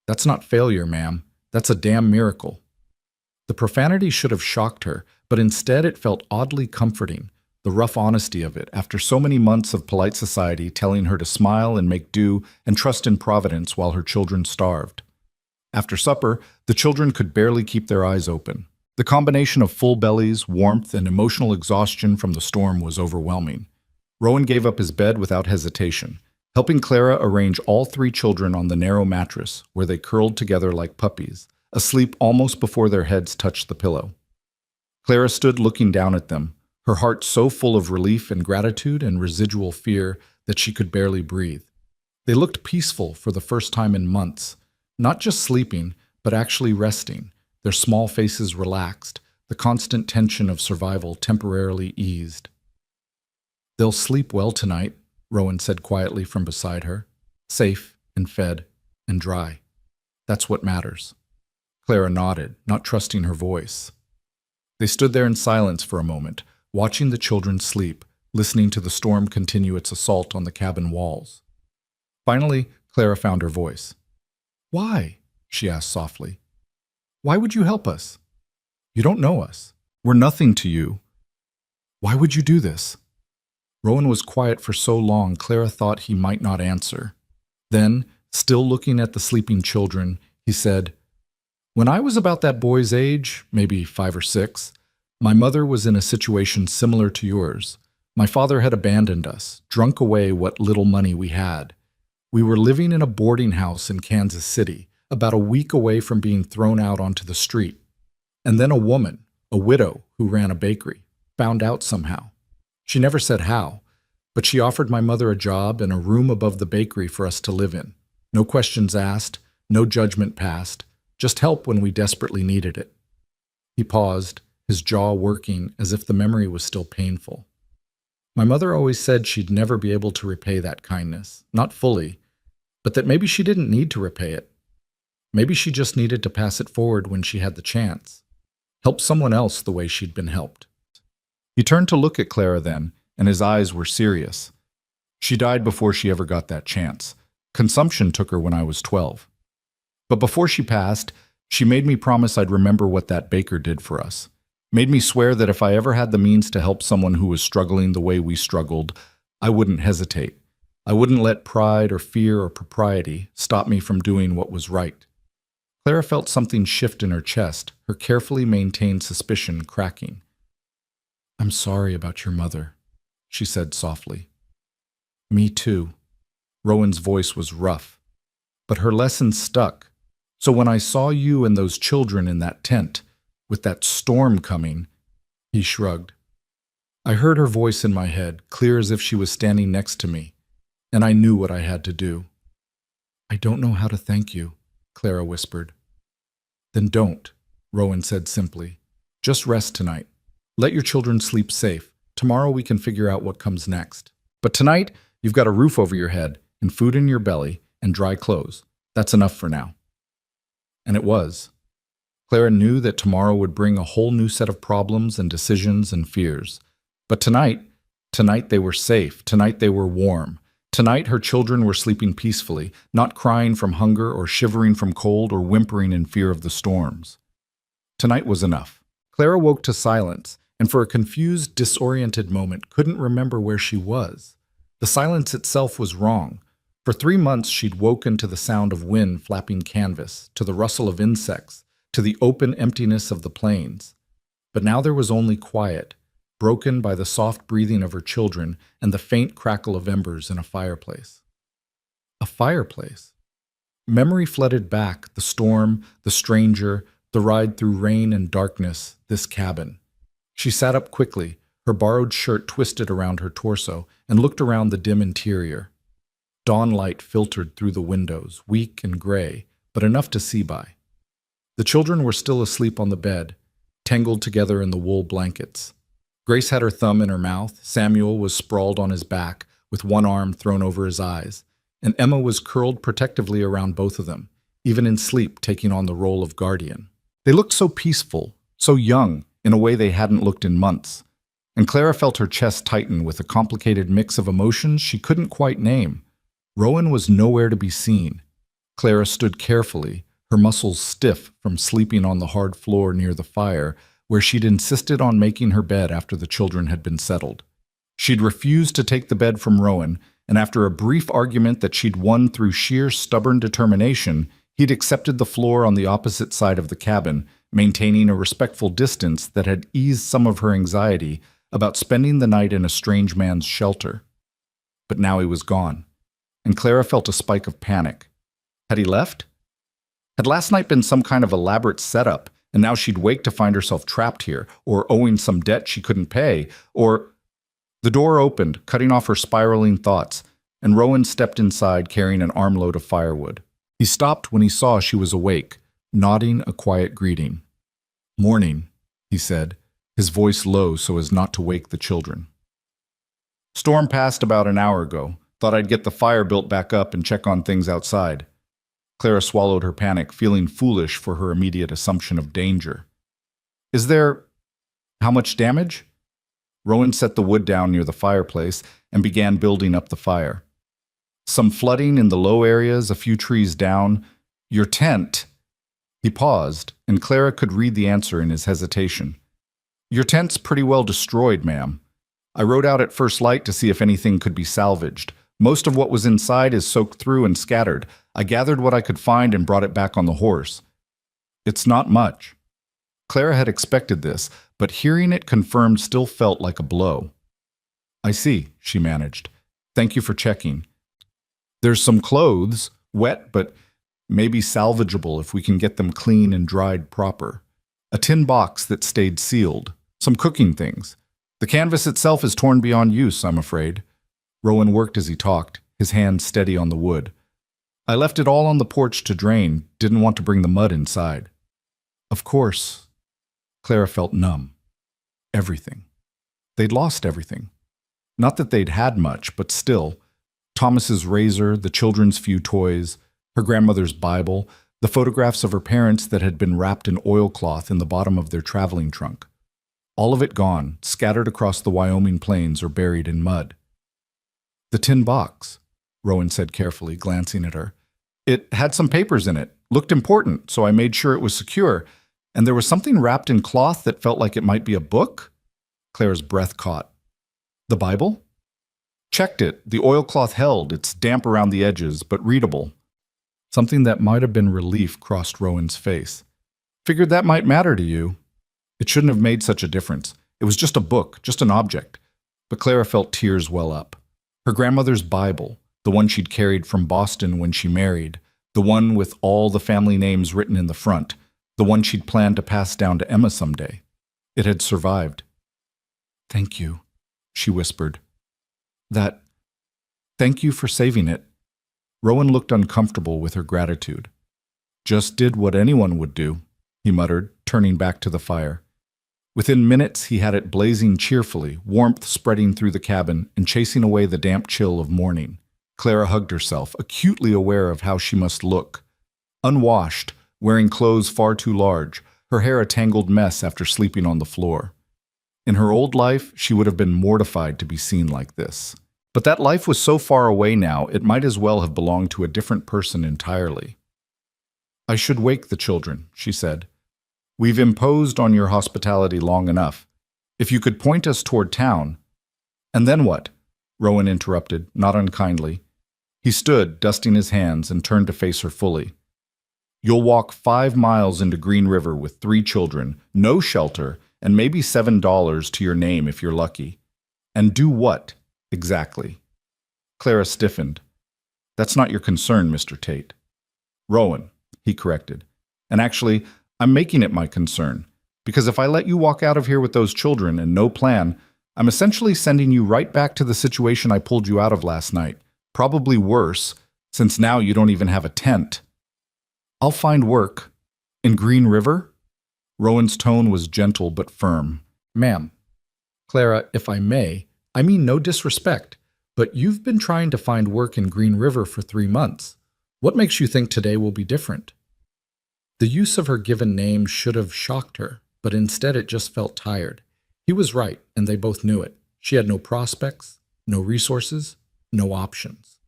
That's not failure, ma'am. That's a damn miracle." The profanity should have shocked her, but instead it felt oddly comforting, the rough honesty of it, after so many months of polite society telling her to smile and make do and trust in Providence while her children starved. After supper, the children could barely keep their eyes open. The combination of full bellies, warmth, and emotional exhaustion from the storm was overwhelming. Rowan gave up his bed without hesitation, helping Clara arrange all 3 children on the narrow mattress, where they curled together like puppies, asleep almost before their heads touched the pillow. Clara stood looking down at them, her heart so full of relief and gratitude and residual fear that she could barely breathe. They looked peaceful for the first time in months, not just sleeping, but actually resting, their small faces relaxed, the constant tension of survival temporarily eased. "They'll sleep well tonight," Rowan said quietly from beside her. "Safe and fed and dry. That's what matters." Clara nodded, not trusting her voice. They stood there in silence for a moment, watching the children sleep, listening to the storm continue its assault on the cabin walls. Finally, Clara found her voice. "Why?" she asked softly. "Why would you help us? You don't know us. We're nothing to you. Why would you do this?" Rowan was quiet for so long Clara thought he might not answer. Then, still looking at the sleeping children, he said, "When I was about that boy's age, maybe 5 or 6, my mother was in a situation similar to yours. My father had abandoned us, drunk away what little money we had. We were living in a boarding house in Kansas City, about a week away from being thrown out onto the street. And then a woman, a widow who ran a bakery, found out somehow. She never said how, but she offered my mother a job and a room above the bakery for us to live in. No questions asked, no judgment passed, just help when we desperately needed it." He paused, his jaw working as if the memory was still painful. "My mother always said she'd never be able to repay that kindness, not fully, but that maybe she didn't need to repay it. Maybe she just needed to pass it forward when she had the chance. Help someone else the way she'd been helped." He turned to look at Clara then, and his eyes were serious. "She died before she ever got that chance. Consumption took her when I was 12. But before she passed, she made me promise I'd remember what that baker did for us. Made me swear that if I ever had the means to help someone who was struggling the way we struggled, I wouldn't hesitate. I wouldn't let pride or fear or propriety stop me from doing what was right." Clara felt something shift in her chest, her carefully maintained suspicion cracking. "I'm sorry about your mother," she said softly. "Me too." Rowan's voice was rough. "But her lesson stuck. So when I saw you and those children in that tent, with that storm coming," he shrugged. "I heard her voice in my head, clear as if she was standing next to me, and I knew what I had to do." "I don't know how to thank you," Clara whispered. "Then don't," Rowan said simply. "Just rest tonight. Let your children sleep safe. Tomorrow we can figure out what comes next. But tonight, you've got a roof over your head, and food in your belly, and dry clothes. That's enough for now." And it was. Clara knew that tomorrow would bring a whole new set of problems and decisions and fears. But tonight they were safe. Tonight they were warm. Tonight her children were sleeping peacefully, not crying from hunger or shivering from cold or whimpering in fear of the storms. Tonight was enough. Clara woke to silence, and for a confused, disoriented moment couldn't remember where she was. The silence itself was wrong. For 3 months she'd woken to the sound of wind flapping canvas, to the rustle of insects, to the open emptiness of the plains. But now there was only quiet, broken by the soft breathing of her children and the faint crackle of embers in a fireplace. A fireplace. Memory flooded back, the storm, the stranger, the ride through rain and darkness, this cabin. She sat up quickly, her borrowed shirt twisted around her torso, and looked around the dim interior. Dawn light filtered through the windows, weak and gray, but enough to see by. The children were still asleep on the bed, tangled together in the wool blankets. Grace had her thumb in her mouth, Samuel was sprawled on his back, with one arm thrown over his eyes, and Emma was curled protectively around both of them, even in sleep taking on the role of guardian. They looked so peaceful, so young, in a way they hadn't looked in months, and Clara felt her chest tighten with a complicated mix of emotions she couldn't quite name. Rowan was nowhere to be seen. Clara stood carefully, her muscles stiff from sleeping on the hard floor near the fire, where she'd insisted on making her bed after the children had been settled. She'd refused to take the bed from Rowan, and after a brief argument that she'd won through sheer stubborn determination, he'd accepted the floor on the opposite side of the cabin, maintaining a respectful distance that had eased some of her anxiety about spending the night in a strange man's shelter. But now he was gone, and Clara felt a spike of panic. Had he left? Had last night been some kind of elaborate setup, and now she'd wake to find herself trapped here, or owing some debt she couldn't pay, or... The door opened, cutting off her spiraling thoughts, and Rowan stepped inside carrying an armload of firewood. He stopped when he saw she was awake, nodding a quiet greeting. "Morning," he said, his voice low so as not to wake the children. "Storm passed about an hour ago. Thought I'd get the fire built back up and check on things outside." Clara swallowed her panic, feeling foolish for her immediate assumption of danger. "Is there... how much damage?" Rowan set the wood down near the fireplace and began building up the fire. "Some flooding in the low areas, a few trees down. Your tent..." He paused, and Clara could read the answer in his hesitation. "Your tent's pretty well destroyed, ma'am. I rode out at first light to see if anything could be salvaged. Most of what was inside is soaked through and scattered. I gathered what I could find and brought it back on the horse. It's not much." Clara had expected this, but hearing it confirmed still felt like a blow. "I see," she managed. "Thank you for checking. There's some clothes, wet but maybe salvageable if we can get them clean and dried proper. A tin box that stayed sealed. Some cooking things. The canvas itself is torn beyond use, I'm afraid." Rowan worked as he talked, his hand steady on the wood. "I left it all on the porch to drain, didn't want to bring the mud inside." "Of course." Clara felt numb. Everything. They'd lost everything. Not that they'd had much, but still. Thomas's razor, the children's few toys, her grandmother's Bible, the photographs of her parents that had been wrapped in oilcloth in the bottom of their traveling trunk. All of it gone, scattered across the Wyoming plains or buried in mud. "The tin box," Rowan said carefully, glancing at her. "It had some papers in it. Looked important, so I made sure it was secure. And there was something wrapped in cloth that felt like it might be a book?" Clara's breath caught. "The Bible?" "Checked it. The oilcloth held. It's damp around the edges, but readable." Something that might have been relief crossed Rowan's face. "Figured that might matter to you." It shouldn't have made such a difference. It was just a book, just an object. But Clara felt tears well up. Her grandmother's Bible, the one she'd carried from Boston when she married, the one with all the family names written in the front, the one she'd planned to pass down to Emma someday. It had survived. "Thank you," she whispered. Thank you for saving it." Rowan looked uncomfortable with her gratitude. "Just did what anyone would do," he muttered, turning back to the fire. Within minutes he had it blazing cheerfully, warmth spreading through the cabin and chasing away the damp chill of morning. Clara hugged herself, acutely aware of how she must look. Unwashed, wearing clothes far too large, her hair a tangled mess after sleeping on the floor. In her old life, she would have been mortified to be seen like this. But that life was so far away now, it might as well have belonged to a different person entirely. "I should wake the children," she said. "We've imposed on your hospitality long enough. If you could point us toward town..." "And then what?" Rowan interrupted, not unkindly. He stood, dusting his hands, and turned to face her fully. You'll walk 5 miles into Green River with 3 children, no shelter, and maybe $7 to your name if you're lucky. And do what, exactly? Clara stiffened. That's not your concern, Mr. Tate. Rowan, he corrected. And actually, I'm making it my concern. Because if I let you walk out of here with those children and no plan, I'm essentially sending you right back to the situation I pulled you out of last night. Probably worse, since now you don't even have a tent. I'll find work. In Green River? Rowan's tone was gentle but firm. Ma'am. Clara, if I may, I mean no disrespect, but you've been trying to find work in Green River for 3 months. What makes you think today will be different? The use of her given name should have shocked her, but instead it just felt tired. He was right, and they both knew it. She had no prospects, no resources, no options.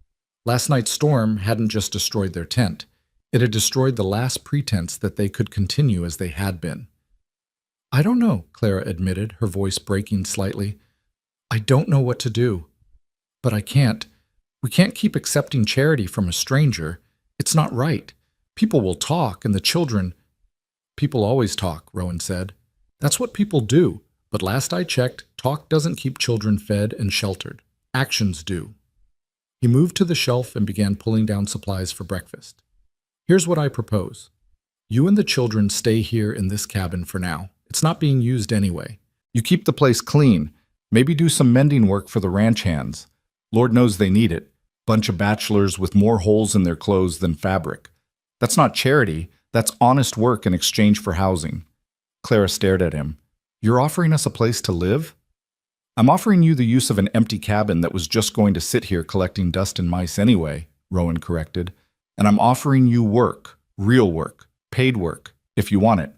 Last night's storm hadn't just destroyed their tent. It had destroyed the last pretense that they could continue as they had been. I don't know, Clara admitted, her voice breaking slightly. I don't know what to do. But I can't. We can't keep accepting charity from a stranger. It's not right. People will talk, and the children... People always talk, Rowan said. That's what people do. But last I checked, talk doesn't keep children fed and sheltered. Actions do. He moved to the shelf and began pulling down supplies for breakfast. Here's what I propose. You and the children stay here in this cabin for now. It's not being used anyway. You keep the place clean. Maybe do some mending work for the ranch hands. Lord knows they need it. Bunch of bachelors with more holes in their clothes than fabric. That's not charity. That's honest work in exchange for housing. Clara stared at him. You're offering us a place to live? I'm offering you the use of an empty cabin that was just going to sit here collecting dust and mice anyway, Rowan corrected. And I'm offering you work, real work, paid work, if you want it.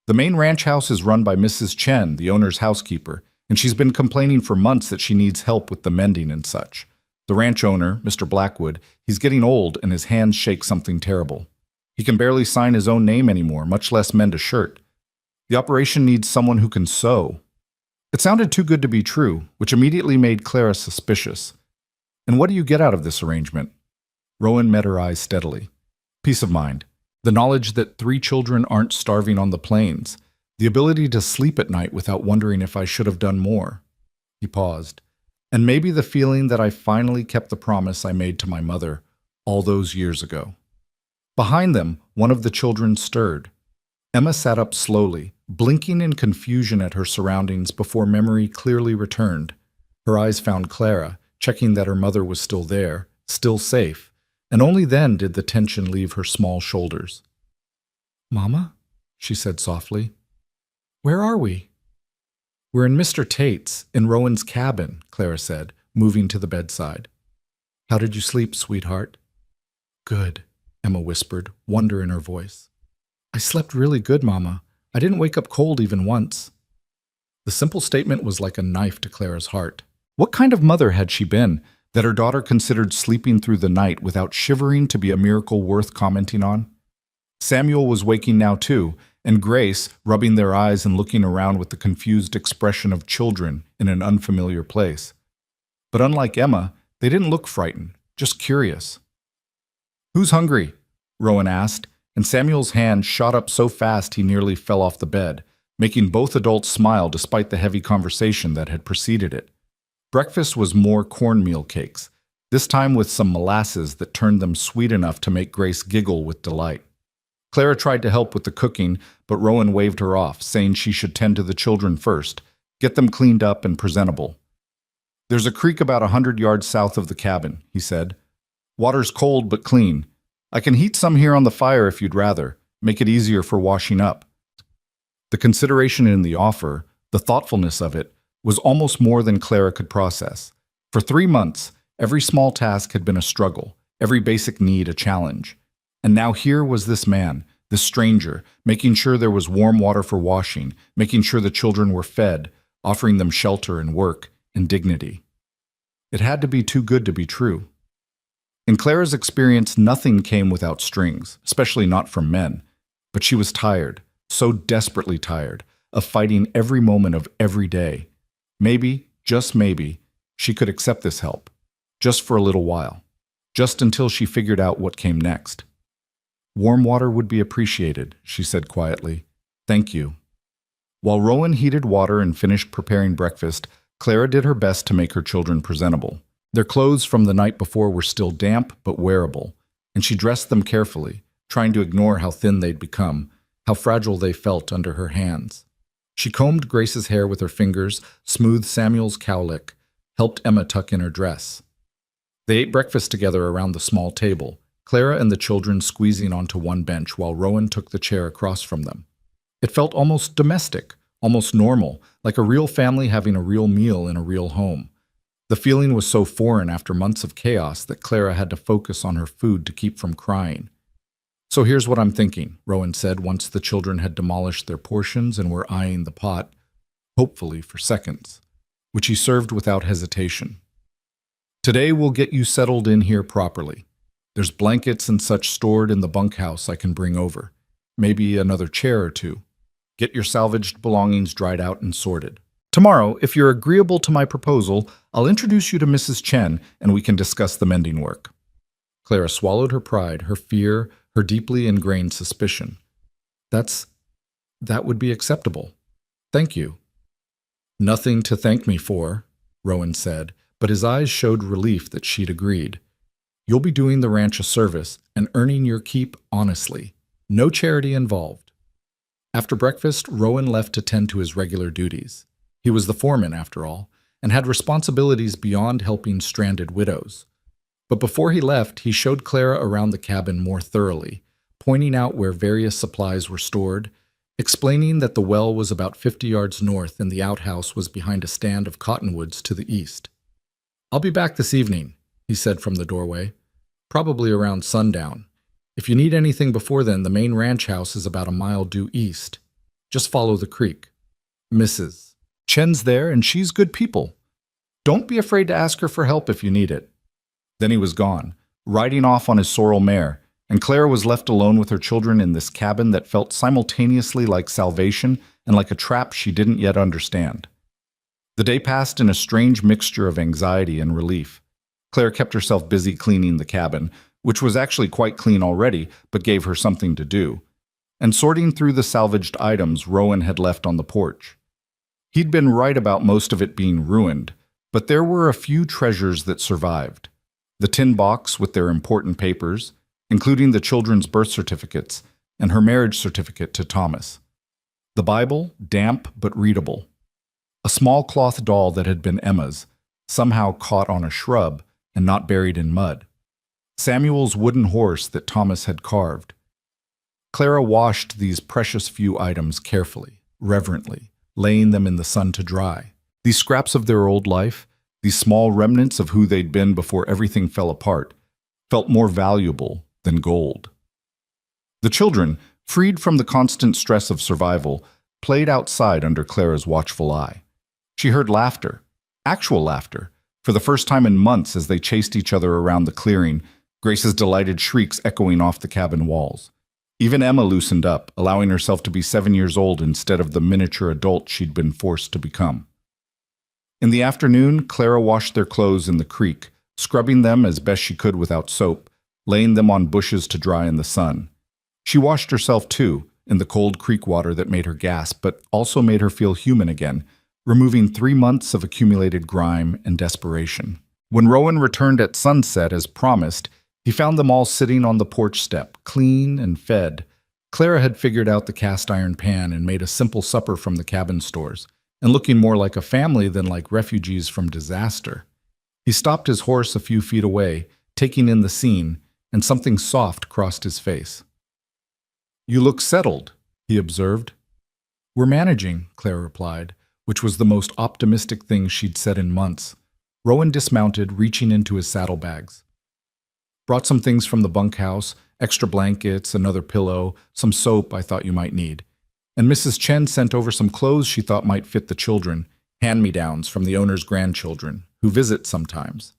The main ranch house is run by Mrs. Chen, the owner's housekeeper, and she's been complaining for months that she needs help with the mending and such. The ranch owner, Mr. Blackwood, he's getting old and his hands shake something terrible. He can barely sign his own name anymore, much less mend a shirt. The operation needs someone who can sew. It sounded too good to be true, which immediately made Clara suspicious. And what do you get out of this arrangement? Rowan met her eyes steadily. Peace of mind. The knowledge that 3 children aren't starving on the plains. The ability to sleep at night without wondering if I should have done more. He paused. And maybe the feeling that I finally kept the promise I made to my mother all those years ago. Behind them, one of the children stirred. Emma sat up slowly, blinking in confusion at her surroundings before memory clearly returned. Her eyes found Clara, checking that her mother was still there, still safe, and only then did the tension leave her small shoulders. Mama? She said softly. Where are we? We're in Mr. Tate's, in Rowan's cabin, Clara said, moving to the bedside. How did you sleep, sweetheart? Good, Emma whispered, wonder in her voice. I slept really good, Mama. I didn't wake up cold even once. The simple statement was like a knife to Clara's heart. What kind of mother had she been that her daughter considered sleeping through the night without shivering to be a miracle worth commenting on? Samuel was waking now too, and Grace, rubbing their eyes and looking around with the confused expression of children in an unfamiliar place. But unlike Emma, they didn't look frightened, just curious. Who's hungry? Rowan asked, and Samuel's hand shot up so fast he nearly fell off the bed, making both adults smile despite the heavy conversation that had preceded it. Breakfast was more cornmeal cakes, this time with some molasses that turned them sweet enough to make Grace giggle with delight. Clara tried to help with the cooking, but Rowan waved her off, saying she should tend to the children first, get them cleaned up and presentable. There's a creek about 100 yards south of the cabin, he said. Water's cold but clean. I can heat some here on the fire if you'd rather, make it easier for washing up. The consideration in the offer, the thoughtfulness of it, was almost more than Clara could process. For 3 months, every small task had been a struggle, every basic need a challenge. And now here was this man, this stranger, making sure there was warm water for washing, making sure the children were fed, offering them shelter and work and dignity. It had to be too good to be true. In Clara's experience, nothing came without strings, especially not from men. But she was tired, so desperately tired, of fighting every moment of every day. Maybe, just maybe, She could accept this help, just for a little while, just until she figured out what came next. Warm water would be appreciated, she said quietly. Thank you. While Rowan heated water and finished preparing breakfast, Clara did her best to make her children presentable. Their clothes from the night before were still damp but wearable, and she dressed them carefully, trying to ignore how thin they'd become, how fragile they felt under her hands. She combed Grace's hair with her fingers, smoothed Samuel's cowlick, helped Emma tuck in her dress. They ate breakfast together around the small table, Clara and the children squeezing onto one bench while Rowan took the chair across from them. It felt almost domestic, almost normal, like a real family having a real meal in a real home. The feeling was so foreign after months of chaos that Clara had to focus on her food to keep from crying. So here's what I'm thinking, Rowan said once the children had demolished their portions and were eyeing the pot, hopefully for seconds, which he served without hesitation. Today we'll get you settled in here properly. There's blankets and such stored in the bunkhouse I can bring over. Maybe another chair or two. Get your salvaged belongings dried out and sorted. Tomorrow, if you're agreeable to my proposal, I'll introduce you to Mrs. Chen and we can discuss the mending work. Clara swallowed her pride, her fear, her deeply ingrained suspicion. That would be acceptable. Thank you. Nothing to thank me for, Rowan said, but his eyes showed relief that she'd agreed. You'll be doing the ranch a service and earning your keep honestly. No charity involved. After breakfast, Rowan left to tend to his regular duties. He was the foreman, after all, and had responsibilities beyond helping stranded widows. But before he left, he showed Clara around the cabin more thoroughly, pointing out where various supplies were stored, explaining that the well was about 50 yards north and the outhouse was behind a stand of cottonwoods to the east. I'll be back this evening, he said from the doorway, probably around sundown. If you need anything before then, the main ranch house is about a mile due east. Just follow the creek. Mrs. Chen's there and she's good people. Don't be afraid to ask her for help if you need it. Then he was gone, riding off on his sorrel mare, and Clara was left alone with her children in this cabin that felt simultaneously like salvation and like a trap she didn't yet understand. The day passed in a strange mixture of anxiety and relief. Claire kept herself busy cleaning the cabin, which was actually quite clean already, but gave her something to do, and sorting through the salvaged items Rowan had left on the porch. He'd been right about most of it being ruined, but there were a few treasures that survived. The tin box with their important papers, including the children's birth certificates and her marriage certificate to Thomas. The Bible, damp but readable. A small cloth doll that had been Emma's, somehow caught on a shrub and not buried in mud. Samuel's wooden horse that Thomas had carved. Clara washed these precious few items carefully, reverently, laying them in the sun to dry. These scraps of their old life, these small remnants of who they'd been before everything fell apart, felt more valuable than gold. The children, freed from the constant stress of survival, played outside under Clara's watchful eye. She heard laughter, actual laughter, for the first time in months as they chased each other around the clearing, Grace's delighted shrieks echoing off the cabin walls. Even Emma loosened up, allowing herself to be 7 years old instead of the miniature adult she'd been forced to become. In the afternoon, Clara washed their clothes in the creek, scrubbing them as best she could without soap, laying them on bushes to dry in the sun. She washed herself too, in the cold creek water that made her gasp, but also made her feel human again, removing 3 months of accumulated grime and desperation. When Rowan returned at sunset as promised, he found them all sitting on the porch step, clean and fed. Clara had figured out the cast iron pan and made a simple supper from the cabin stores, and looking more like a family than like refugees from disaster. He stopped his horse a few feet away, taking in the scene, and something soft crossed his face. "You look settled," he observed. "We're managing," Clara replied, which was the most optimistic thing she'd said in months. Rowan dismounted, reaching into his saddlebags. "Brought some things from the bunkhouse, extra blankets, another pillow, some soap I thought you might need. And Mrs. Chen sent over some clothes she thought might fit the children, hand-me-downs from the owner's grandchildren, who visit sometimes."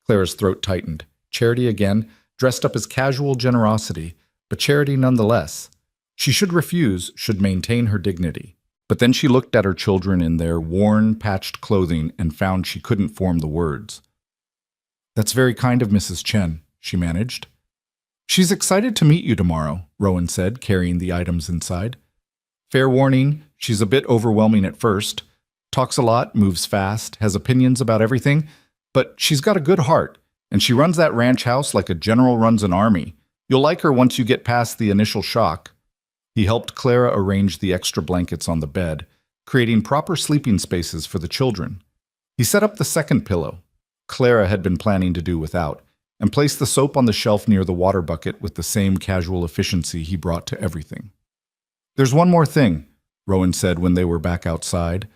Clara's throat tightened. Charity again, dressed up as casual generosity, but charity nonetheless. She should refuse, should maintain her dignity. But then she looked at her children in their worn, patched clothing and found she couldn't form the words. "That's very kind of Mrs. Chen," she managed. "She's excited to meet you tomorrow," Rowan said, carrying the items inside. "Fair warning, she's a bit overwhelming at first. Talks a lot, moves fast, has opinions about everything, but she's got a good heart, and she runs that ranch house like a general runs an army. You'll like her once you get past the initial shock." He helped Clara arrange the extra blankets on the bed, creating proper sleeping spaces for the children. He set up the second pillow, Clara had been planning to do without, and placed the soap on the shelf near the water bucket with the same casual efficiency he brought to everything. "There's one more thing," Rowan said when they were back outside,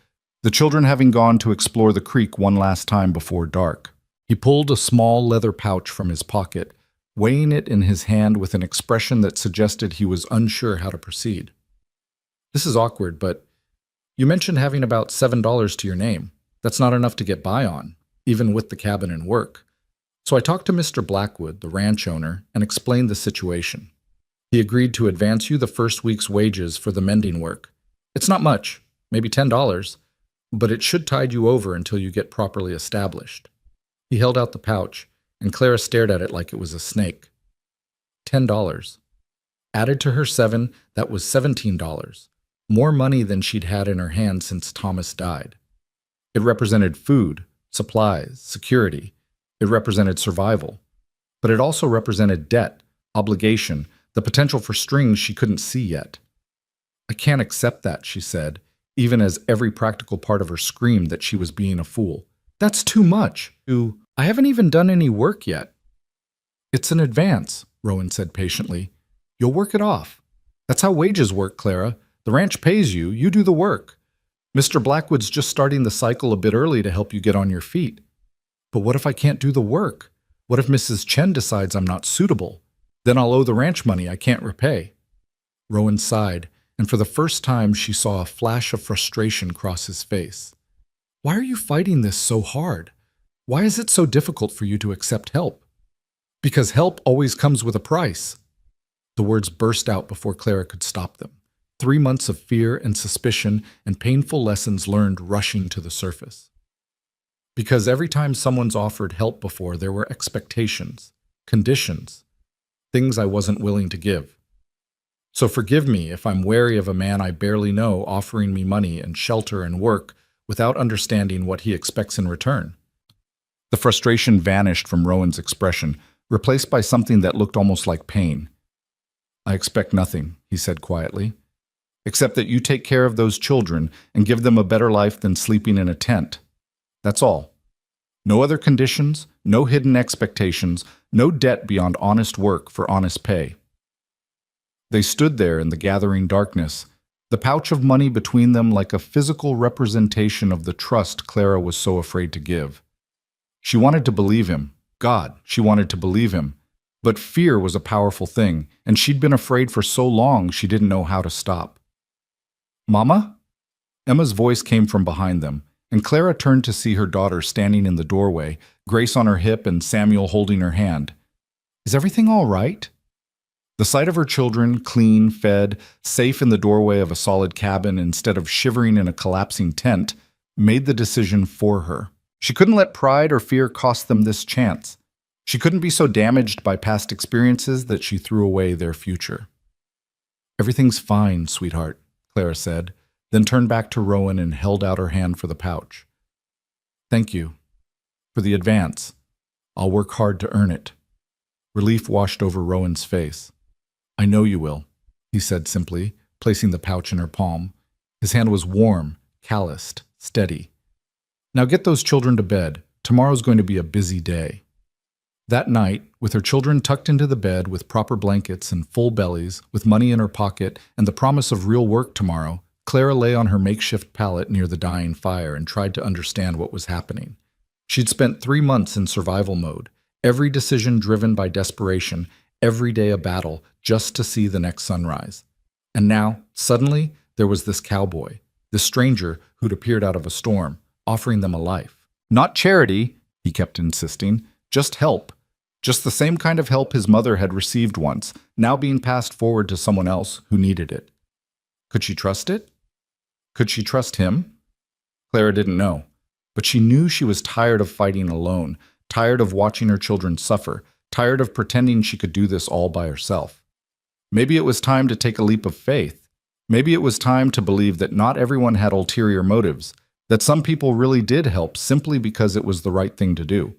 the children having gone to explore the creek one last time before dark. He pulled a small leather pouch from his pocket, weighing it in his hand with an expression that suggested he was unsure how to proceed. "This is awkward, but you mentioned having about $7 to your name. That's not enough to get by on, even with the cabin and work. So I talked to Mr. Blackwood, the ranch owner, and explained the situation. He agreed to advance you the first week's wages for the mending work. It's not much, maybe $10, but it should tide you over until you get properly established." He held out the pouch, and Clara stared at it like it was a snake. $10. Added to her 7, that was $17. More money than she'd had in her hand since Thomas died. It represented food, supplies, security. It represented survival. But it also represented debt, obligation, the potential for strings she couldn't see yet. "I can't accept that," she said, even as every practical part of her screamed that she was being a fool. "That's too much. I haven't even done any work yet." "It's an advance," Rowan said patiently. "You'll work it off. That's how wages work, Clara. The ranch pays you, you do the work. Mr. Blackwood's just starting the cycle a bit early to help you get on your feet." "But what if I can't do the work? What if Mrs. Chen decides I'm not suitable? Then I'll owe the ranch money I can't repay." Rowan sighed, and for the first time she saw a flash of frustration cross his face. "Why are you fighting this so hard? Why is it so difficult for you to accept help?" "Because help always comes with a price." The words burst out before Clara could stop them. 3 months of fear and suspicion and painful lessons learned rushing to the surface. "Because every time someone's offered help before, there were expectations, conditions, things I wasn't willing to give. So forgive me if I'm wary of a man I barely know offering me money and shelter and work without understanding what he expects in return." The frustration vanished from Rowan's expression, replaced by something that looked almost like pain. "I expect nothing," he said quietly, "except that you take care of those children and give them a better life than sleeping in a tent. That's all. No other conditions, no hidden expectations, no debt beyond honest work for honest pay." They stood there in the gathering darkness, the pouch of money between them like a physical representation of the trust Clara was so afraid to give. She wanted to believe him. God, she wanted to believe him. But fear was a powerful thing, and she'd been afraid for so long she didn't know how to stop. "Mama?" Emma's voice came from behind them, and Clara turned to see her daughter standing in the doorway, Grace on her hip and Samuel holding her hand. "Is everything all right?" The sight of her children, clean, fed, safe in the doorway of a solid cabin instead of shivering in a collapsing tent, made the decision for her. She couldn't let pride or fear cost them this chance. She couldn't be so damaged by past experiences that she threw away their future. "Everything's fine, sweetheart," Clara said, then turned back to Rowan and held out her hand for the pouch. "Thank you. For the advance. I'll work hard to earn it." Relief washed over Rowan's face. "I know you will," he said simply, placing the pouch in her palm. His hand was warm, calloused, steady. "Now get those children to bed. Tomorrow's going to be a busy day." That night, with her children tucked into the bed with proper blankets and full bellies, with money in her pocket and the promise of real work tomorrow, Clara lay on her makeshift pallet near the dying fire and tried to understand what was happening. She'd spent 3 months in survival mode, every decision driven by desperation, every day a battle, just to see the next sunrise. And now, suddenly, there was this cowboy, this stranger who'd appeared out of a storm, offering them a life. Not charity, he kept insisting, just help. Just the same kind of help his mother had received once, now being passed forward to someone else who needed it. Could she trust it? Could she trust him? Clara didn't know, but she knew she was tired of fighting alone, tired of watching her children suffer, tired of pretending she could do this all by herself. Maybe it was time to take a leap of faith. Maybe it was time to believe that not everyone had ulterior motives, that some people really did help simply because it was the right thing to do.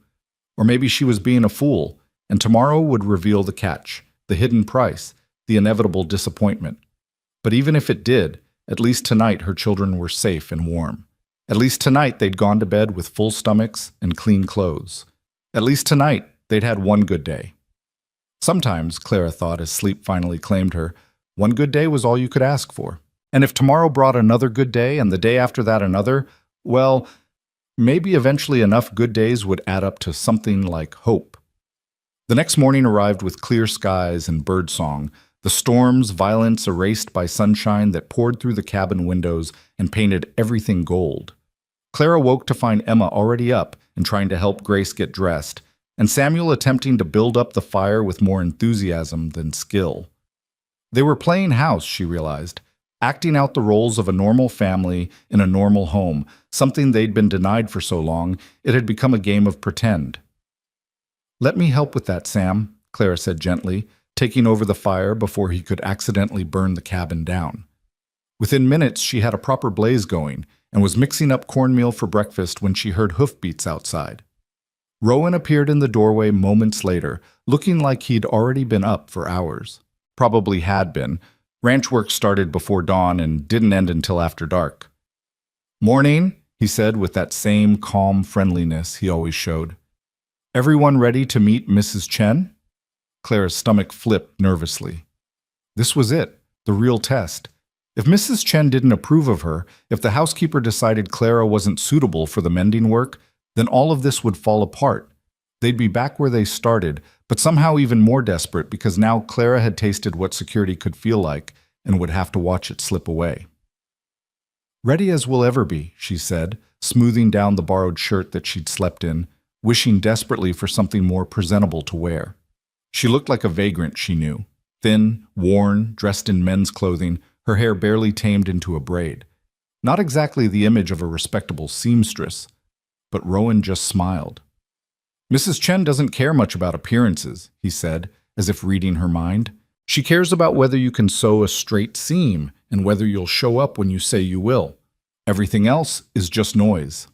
Or maybe she was being a fool, and tomorrow would reveal the catch, the hidden price, the inevitable disappointment. But even if it did, at least tonight her children were safe and warm. At least tonight they'd gone to bed with full stomachs and clean clothes. At least tonight they'd had one good day. Sometimes, Clara thought as sleep finally claimed her, one good day was all you could ask for. And if tomorrow brought another good day and the day after that another, well, maybe eventually enough good days would add up to something like hope. The next morning arrived with clear skies and birdsong, the storm's violence erased by sunshine that poured through the cabin windows and painted everything gold. Clara woke to find Emma already up and trying to help Grace get dressed, and Samuel attempting to build up the fire with more enthusiasm than skill. They were playing house, she realized, acting out the roles of a normal family in a normal home, something they'd been denied for so long, it had become a game of pretend. "Let me help with that, Sam," Clara said gently, taking over the fire before he could accidentally burn the cabin down. Within minutes, she had a proper blaze going and was mixing up cornmeal for breakfast when she heard hoofbeats outside. Rowan appeared in the doorway moments later, looking like he'd already been up for hours. Probably had been. Ranch work started before dawn and didn't end until after dark. "Morning," he said with that same calm friendliness he always showed. "Everyone ready to meet Mrs. Chen?" Clara's stomach flipped nervously. This was it, the real test. If Mrs. Chen didn't approve of her, if the housekeeper decided Clara wasn't suitable for the mending work, then all of this would fall apart. They'd be back where they started, but somehow even more desperate because now Clara had tasted what security could feel like and would have to watch it slip away. "Ready as we'll ever be," she said, smoothing down the borrowed shirt that she'd slept in, wishing desperately for something more presentable to wear. She looked like a vagrant, she knew. Thin, worn, dressed in men's clothing, her hair barely tamed into a braid. Not exactly the image of a respectable seamstress. But Rowan just smiled. "Mrs. Chen doesn't care much about appearances," he said, as if reading her mind. "She cares about whether you can sew a straight seam and whether you'll show up when you say you will. Everything else is just noise."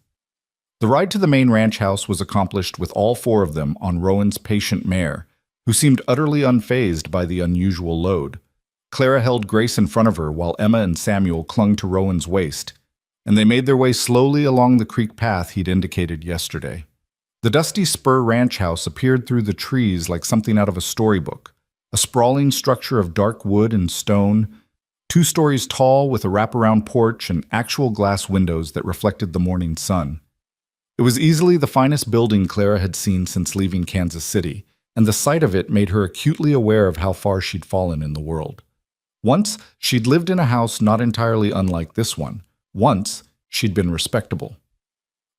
The ride to the main ranch house was accomplished with all four of them on Rowan's patient mare, who seemed utterly unfazed by the unusual load. Clara held Grace in front of her while Emma and Samuel clung to Rowan's waist, and they made their way slowly along the creek path he'd indicated yesterday. The dusty spur ranch house appeared through the trees like something out of a storybook, a sprawling structure of dark wood and stone, 2 stories tall with a wraparound porch and actual glass windows that reflected the morning sun. It was easily the finest building Clara had seen since leaving Kansas City, and the sight of it made her acutely aware of how far she'd fallen in the world. Once, she'd lived in a house not entirely unlike this one. Once, she'd been respectable.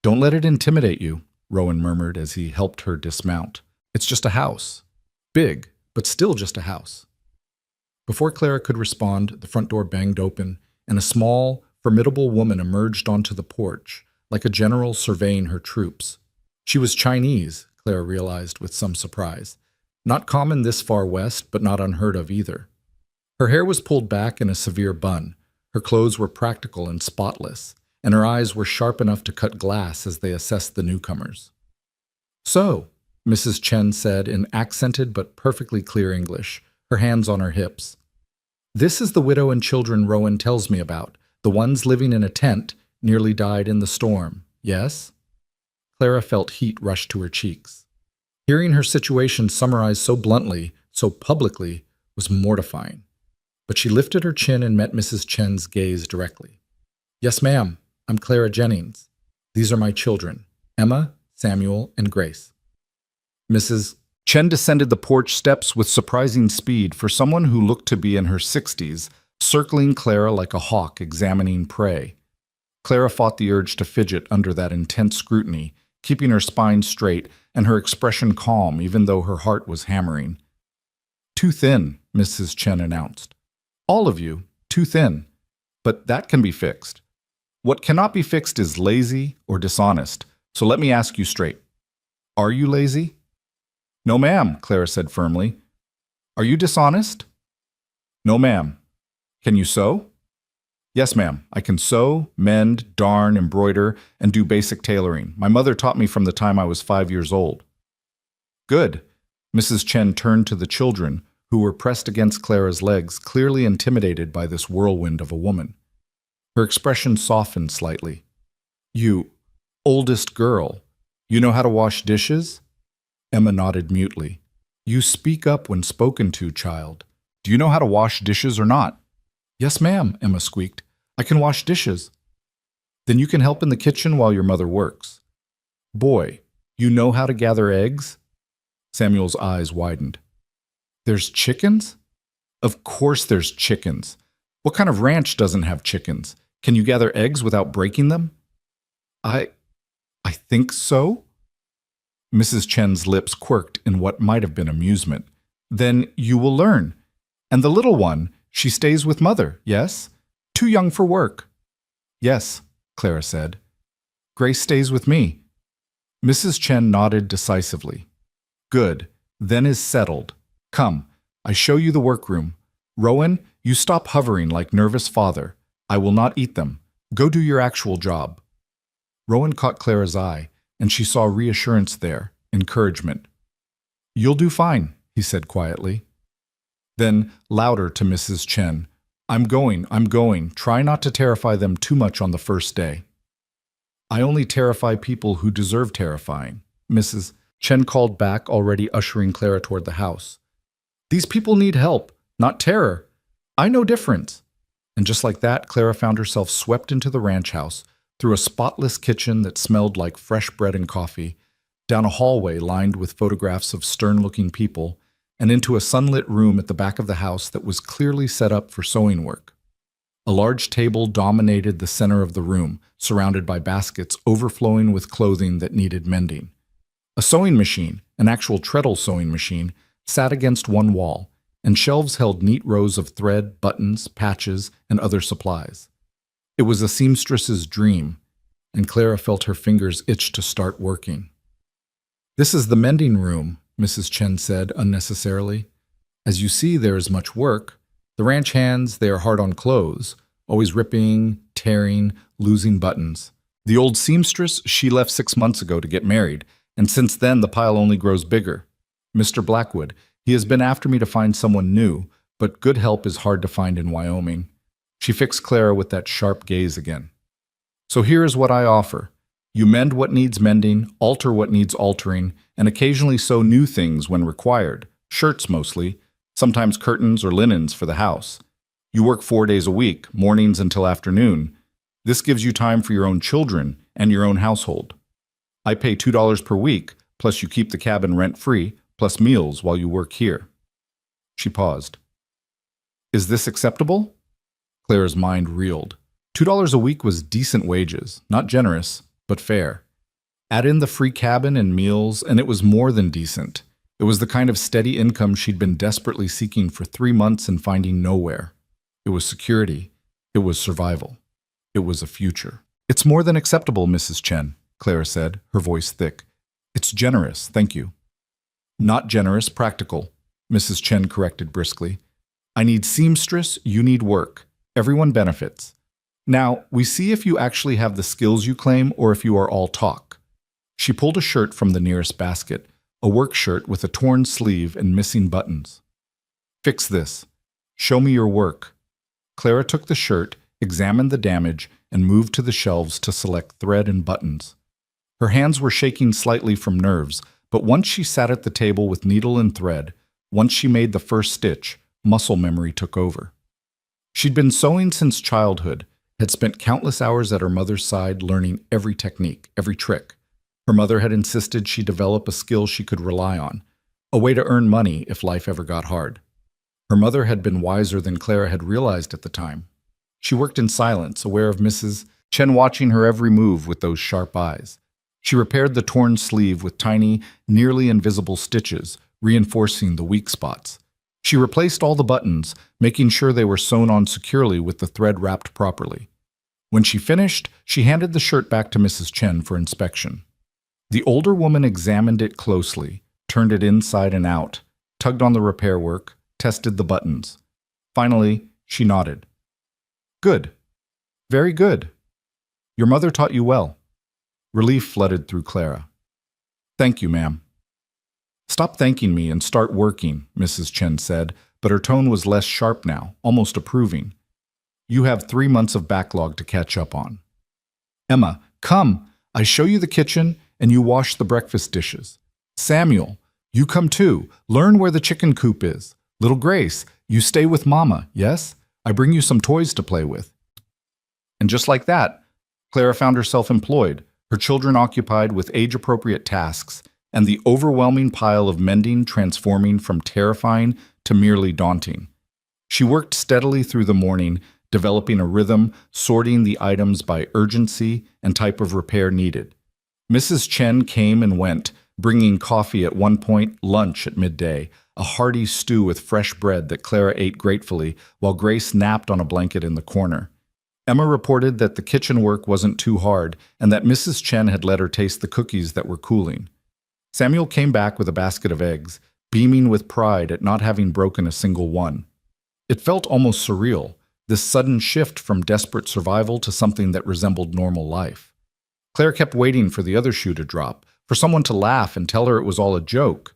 "Don't let it intimidate you," Rowan murmured as he helped her dismount. "It's just a house. Big, but still just a house." Before Clara could respond, the front door banged open, and a small, formidable woman emerged onto the porch, like a general surveying her troops. She was Chinese, Clara realized with some surprise. Not common this far west, but not unheard of either. Her hair was pulled back in a severe bun. Her clothes were practical and spotless, and her eyes were sharp enough to cut glass as they assessed the newcomers. "So," Mrs. Chen said in accented but perfectly clear English, her hands on her hips. "This is the widow and children Rowan tells me about, the ones living in a tent, nearly died in the storm, yes?" Clara felt heat rush to her cheeks. Hearing her situation summarized so bluntly, so publicly, was mortifying. But she lifted her chin and met Mrs. Chen's gaze directly. "Yes, ma'am. I'm Clara Jennings. These are my children, Emma, Samuel, and Grace." Mrs. Chen descended the porch steps with surprising speed for someone who looked to be in her 60s, circling Clara like a hawk examining prey. Clara fought the urge to fidget under that intense scrutiny, keeping her spine straight and her expression calm even though her heart was hammering. "Too thin," Mrs. Chen announced. "All of you, too thin. But that can be fixed. What cannot be fixed is lazy or dishonest. So let me ask you straight. Are you lazy? No, ma'am, Clara said firmly. Are you dishonest? No, ma'am. Can you sew? Yes, ma'am. I can sew, mend, darn, embroider, and do basic tailoring. My mother taught me from the time I was 5 years old. Good. Mrs. Chen turned to the children, who were pressed against Clara's legs, clearly intimidated by this whirlwind of a woman. Her expression softened slightly. You, oldest girl, you know how to wash dishes? Emma nodded mutely. You speak up when spoken to, child. Do you know how to wash dishes or not? Yes, ma'am, Emma squeaked. I can wash dishes. Then you can help in the kitchen while your mother works. Boy, you know how to gather eggs? Samuel's eyes widened. There's chickens? Of course there's chickens. What kind of ranch doesn't have chickens? Can you gather eggs without breaking them? I think so. Mrs. Chen's lips quirked in what might have been amusement. Then you will learn. And the little one, she stays with mother, yes? Too young for work. Yes, Clara said. Grace stays with me. Mrs. Chen nodded decisively. Good, then is settled. Come, I show you the workroom. Rowan, you stop hovering like nervous father. I will not eat them. Go do your actual job. Rowan caught Clara's eye, and she saw reassurance there, encouragement. You'll do fine, he said quietly. Then, louder to Mrs. Chen, I'm going. Try not to terrify them too much on the first day. I only terrify people who deserve terrifying, Mrs. Chen called back, already ushering Clara toward the house. These people need help, not terror. I know difference. And just like that, Clara found herself swept into the ranch house, through a spotless kitchen that smelled like fresh bread and coffee, down a hallway lined with photographs of stern-looking people, and into a sunlit room at the back of the house that was clearly set up for sewing work. A large table dominated the center of the room, surrounded by baskets overflowing with clothing that needed mending. A sewing machine, an actual treadle sewing machine, sat against one wall, and shelves held neat rows of thread, buttons, patches, and other supplies. It was a seamstress's dream, and Clara felt her fingers itch to start working. This is the mending room, Mrs. Chen said unnecessarily. As you see, there is much work. The ranch hands, they are hard on clothes, always ripping, tearing, losing buttons. The old seamstress, she left 6 months ago to get married, and since then the pile only grows bigger. Mr. Blackwood, he has been after me to find someone new, but good help is hard to find in Wyoming. She fixed Clara with that sharp gaze again. So here is what I offer. You mend what needs mending, alter what needs altering, and occasionally sew new things when required, shirts mostly, sometimes curtains or linens for the house. You work 4 days a week, mornings until afternoon. This gives you time for your own children and your own household. I pay $2 per week, plus you keep the cabin rent-free, plus meals while you work here. She paused. Is this acceptable? Clara's mind reeled. $2 a week was decent wages, not generous, but fair. Add in the free cabin and meals, and it was more than decent. It was the kind of steady income she'd been desperately seeking for 3 months and finding nowhere. It was security. It was survival. It was a future. It's more than acceptable, Mrs. Chen, Clara said, her voice thick. It's generous, thank you. Not generous, practical, Mrs. Chen corrected briskly. I need seamstress, you need work. Everyone benefits. Now, we see if you actually have the skills you claim or if you are all talk. She pulled a shirt from the nearest basket, a work shirt with a torn sleeve and missing buttons. Fix this. Show me your work. Clara took the shirt, examined the damage, and moved to the shelves to select thread and buttons. Her hands were shaking slightly from nerves, but once she sat at the table with needle and thread, once she made the first stitch, muscle memory took over. She'd been sewing since childhood, had spent countless hours at her mother's side learning every technique, every trick. Her mother had insisted she develop a skill she could rely on, a way to earn money if life ever got hard. Her mother had been wiser than Clara had realized at the time. She worked in silence, aware of Mrs. Chen watching her every move with those sharp eyes. She repaired the torn sleeve with tiny, nearly invisible stitches, reinforcing the weak spots. She replaced all the buttons, making sure they were sewn on securely with the thread wrapped properly. When she finished, she handed the shirt back to Mrs. Chen for inspection. The older woman examined it closely, turned it inside and out, tugged on the repair work, tested the buttons. Finally, she nodded. Good. Very good. Your mother taught you well. Relief flooded through Clara. Thank you, ma'am. Stop thanking me and start working, Mrs. Chen said, but her tone was less sharp now, almost approving. You have 3 months of backlog to catch up on. Emma, come. I show you the kitchen and you wash the breakfast dishes. Samuel, you come too. Learn where the chicken coop is. Little Grace, you stay with Mama, yes? I bring you some toys to play with. And just like that, Clara found herself employed, her children occupied with age-appropriate tasks, and the overwhelming pile of mending transforming from terrifying to merely daunting. She worked steadily through the morning, developing a rhythm, sorting the items by urgency and type of repair needed. Mrs. Chen came and went, bringing coffee at one point, lunch at midday, a hearty stew with fresh bread that Clara ate gratefully while Grace napped on a blanket in the corner. Emma reported that the kitchen work wasn't too hard and that Mrs. Chen had let her taste the cookies that were cooling. Samuel came back with a basket of eggs, beaming with pride at not having broken a single one. It felt almost surreal, this sudden shift from desperate survival to something that resembled normal life. Claire kept waiting for the other shoe to drop, for someone to laugh and tell her it was all a joke,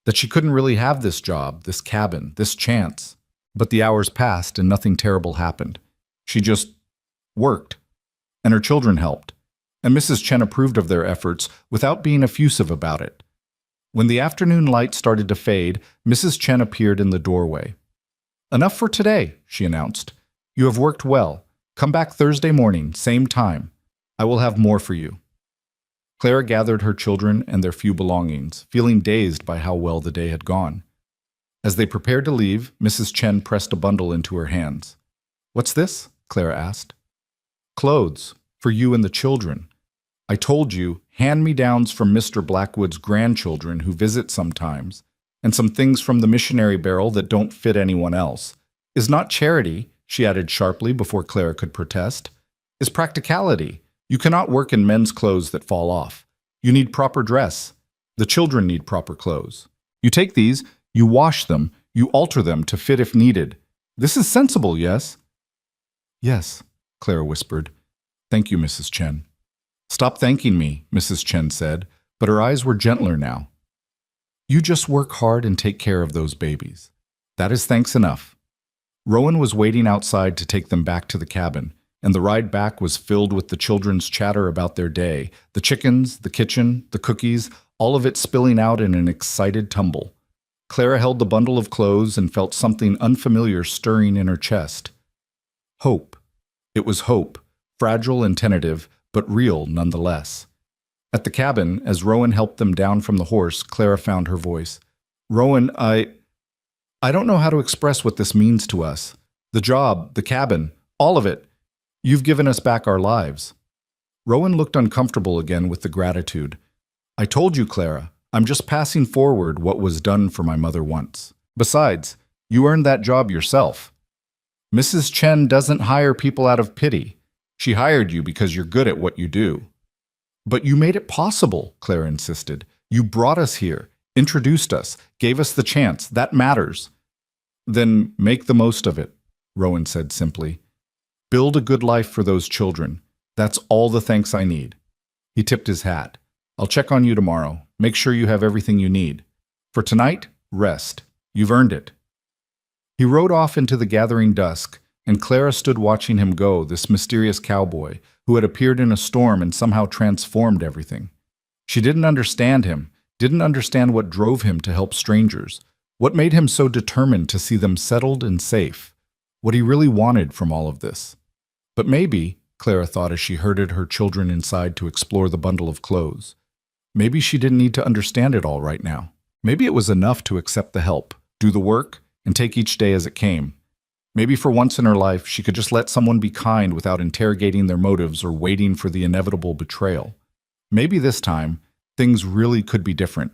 that she couldn't really have this job, this cabin, this chance. But the hours passed and nothing terrible happened. She just worked, and her children helped, and Mrs. Chen approved of their efforts without being effusive about it. When the afternoon light started to fade, Mrs. Chen appeared in the doorway. Enough for today, she announced. You have worked well. Come back Thursday morning, same time. I will have more for you. Clara gathered her children and their few belongings, feeling dazed by how well the day had gone. As they prepared to leave, Mrs. Chen pressed a bundle into her hands. What's this? Clara asked. Clothes, for you and the children. I told you, hand-me-downs from Mr. Blackwood's grandchildren who visit sometimes, and some things from the missionary barrel that don't fit anyone else. Is not charity, she added sharply before Clara could protest, is practicality. You cannot work in men's clothes that fall off. You need proper dress. The children need proper clothes. You take these, you wash them, you alter them to fit if needed. This is sensible, yes? Yes, Clara whispered. Thank you, Mrs. Chen. Stop thanking me, Mrs. Chen said, but her eyes were gentler now. You just work hard and take care of those babies. That is thanks enough. Rowan was waiting outside to take them back to the cabin, and the ride back was filled with the children's chatter about their day, the chickens, the kitchen, the cookies, all of it spilling out in an excited tumble. Clara held the bundle of clothes and felt something unfamiliar stirring in her chest. Hope. It was hope, fragile and tentative, but real nonetheless. At the cabin, as Rowan helped them down from the horse, Clara found her voice. Rowan, I don't know how to express what this means to us. The job, the cabin, all of it. You've given us back our lives. Rowan looked uncomfortable again with the gratitude. I told you, Clara, I'm just passing forward what was done for my mother once. Besides, you earned that job yourself. Mrs. Chen doesn't hire people out of pity. She hired you because you're good at what you do. But you made it possible, Clara insisted. You brought us here, introduced us, gave us the chance. That matters. Then make the most of it, Rowan said simply. Build a good life for those children. That's all the thanks I need. He tipped his hat. I'll check on you tomorrow. Make sure you have everything you need. For tonight, rest. You've earned it. He rode off into the gathering dusk, and Clara stood watching him go, this mysterious cowboy who had appeared in a storm and somehow transformed everything. She didn't understand him, didn't understand what drove him to help strangers, what made him so determined to see them settled and safe, what he really wanted from all of this. But maybe, Clara thought as she herded her children inside to explore the bundle of clothes, maybe she didn't need to understand it all right now. Maybe it was enough to accept the help, do the work, and take each day as it came. Maybe for once in her life, she could just let someone be kind without interrogating their motives or waiting for the inevitable betrayal. Maybe this time, things really could be different.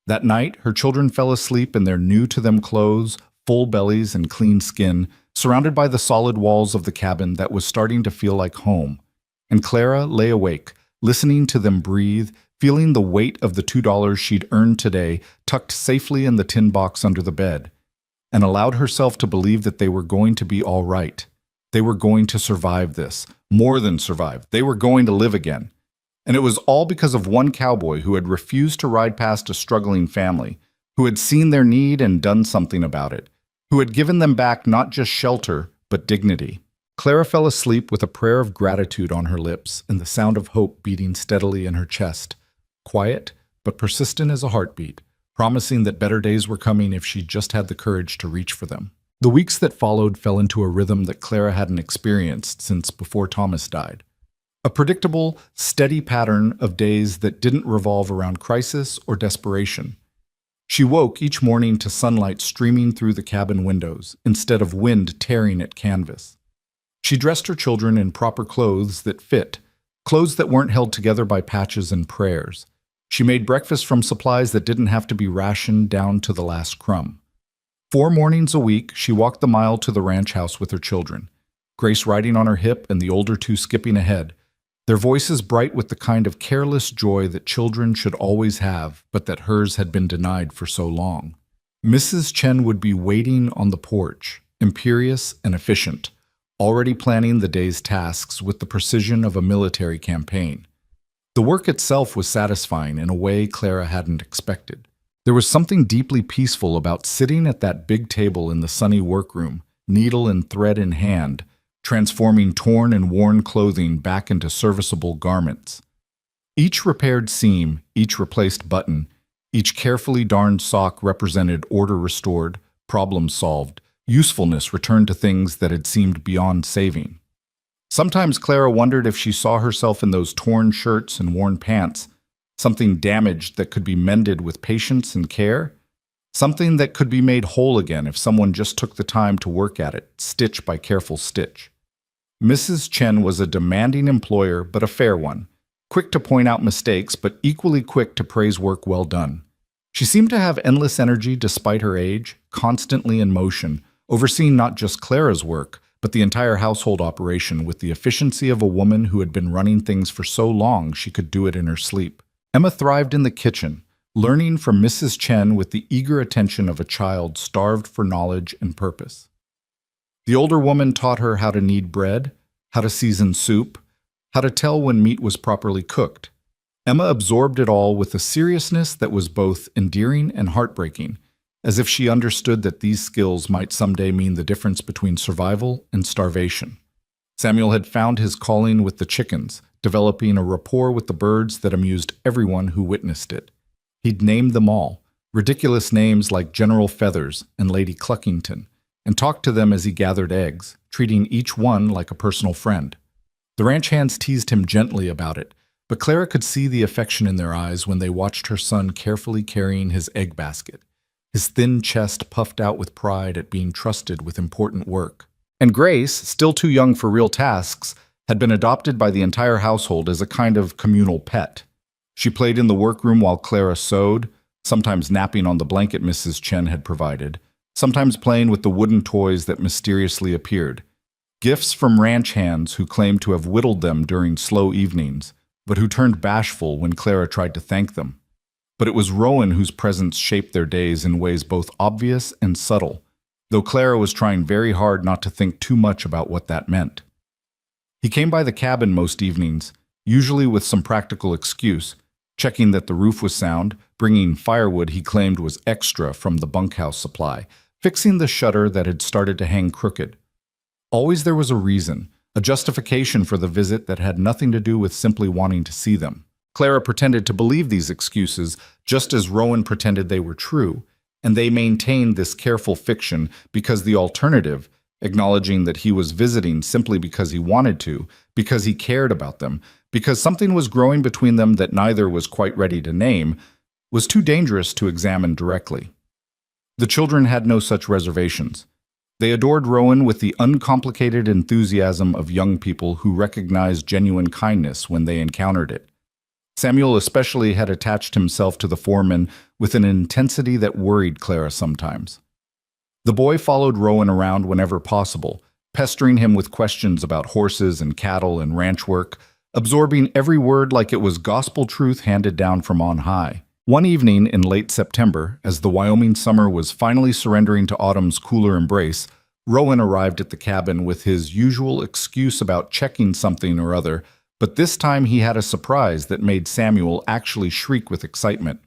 That night, her children fell asleep in their new-to-them clothes, full bellies and clean skin, surrounded by the solid walls of the cabin that was starting to feel like home. And Clara lay awake, listening to them breathe, feeling the weight of the $2 she'd earned today tucked safely in the tin box under the bed, and allowed herself to believe that they were going to be all right. They were going to survive this. More than survive. They were going to live again. And it was all because of one cowboy who had refused to ride past a struggling family, who had seen their need and done something about it, who had given them back not just shelter, but dignity. Clara fell asleep with a prayer of gratitude on her lips and the sound of hope beating steadily in her chest, quiet but persistent as a heartbeat, promising that better days were coming if she just had the courage to reach for them. The weeks that followed fell into a rhythm that Clara hadn't experienced since before Thomas died. A predictable, steady pattern of days that didn't revolve around crisis or desperation. She woke each morning to sunlight streaming through the cabin windows instead of wind tearing at canvas. She dressed her children in proper clothes that fit, clothes that weren't held together by patches and prayers. She made breakfast from supplies that didn't have to be rationed down to the last crumb. 4 mornings a week, she walked the mile to the ranch house with her children, Grace riding on her hip and the older two skipping ahead, their voices bright with the kind of careless joy that children should always have, but that hers had been denied for so long. Mrs. Chen would be waiting on the porch, imperious and efficient, already planning the day's tasks with the precision of a military campaign. The work itself was satisfying in a way Clara hadn't expected. There was something deeply peaceful about sitting at that big table in the sunny workroom, needle and thread in hand, transforming torn and worn clothing back into serviceable garments. Each repaired seam, each replaced button, each carefully darned sock represented order restored, problem solved, usefulness returned to things that had seemed beyond saving. Sometimes Clara wondered if she saw herself in those torn shirts and worn pants, something damaged that could be mended with patience and care, something that could be made whole again if someone just took the time to work at it, stitch by careful stitch. Mrs. Chen was a demanding employer, but a fair one, quick to point out mistakes, but equally quick to praise work well done. She seemed to have endless energy despite her age, constantly in motion, overseeing not just Clara's work, but the entire household operation with the efficiency of a woman who had been running things for so long she could do it in her sleep. Emma thrived in the kitchen, learning from Mrs. Chen with the eager attention of a child starved for knowledge and purpose. The older woman taught her how to knead bread, how to season soup, how to tell when meat was properly cooked. Emma absorbed it all with a seriousness that was both endearing and heartbreaking, as if she understood that these skills might someday mean the difference between survival and starvation. Samuel had found his calling with the chickens, developing a rapport with the birds that amused everyone who witnessed it. He'd named them all, ridiculous names like General Feathers and Lady Cluckington, and talked to them as he gathered eggs, treating each one like a personal friend. The ranch hands teased him gently about it, but Clara could see the affection in their eyes when they watched her son carefully carrying his egg basket, his thin chest puffed out with pride at being trusted with important work. And Grace, still too young for real tasks, had been adopted by the entire household as a kind of communal pet. She played in the workroom while Clara sewed, sometimes napping on the blanket Mrs. Chen had provided, sometimes playing with the wooden toys that mysteriously appeared. Gifts from ranch hands who claimed to have whittled them during slow evenings, but who turned bashful when Clara tried to thank them. But it was Rowan whose presence shaped their days in ways both obvious and subtle, though Clara was trying very hard not to think too much about what that meant. He came by the cabin most evenings, usually with some practical excuse, checking that the roof was sound, bringing firewood he claimed was extra from the bunkhouse supply, fixing the shutter that had started to hang crooked. Always there was a reason, a justification for the visit that had nothing to do with simply wanting to see them. Clara pretended to believe these excuses just as Rowan pretended they were true, and they maintained this careful fiction because the alternative, acknowledging that he was visiting simply because he wanted to, because he cared about them, because something was growing between them that neither was quite ready to name, was too dangerous to examine directly. The children had no such reservations. They adored Rowan with the uncomplicated enthusiasm of young people who recognize genuine kindness when they encountered it. Samuel especially had attached himself to the foreman with an intensity that worried Clara sometimes. The boy followed Rowan around whenever possible, pestering him with questions about horses and cattle and ranch work, absorbing every word like it was gospel truth handed down from on high. One evening in late September, as the Wyoming summer was finally surrendering to autumn's cooler embrace, Rowan arrived at the cabin with his usual excuse about checking something or other, but this time he had a surprise that made Samuel actually shriek with excitement.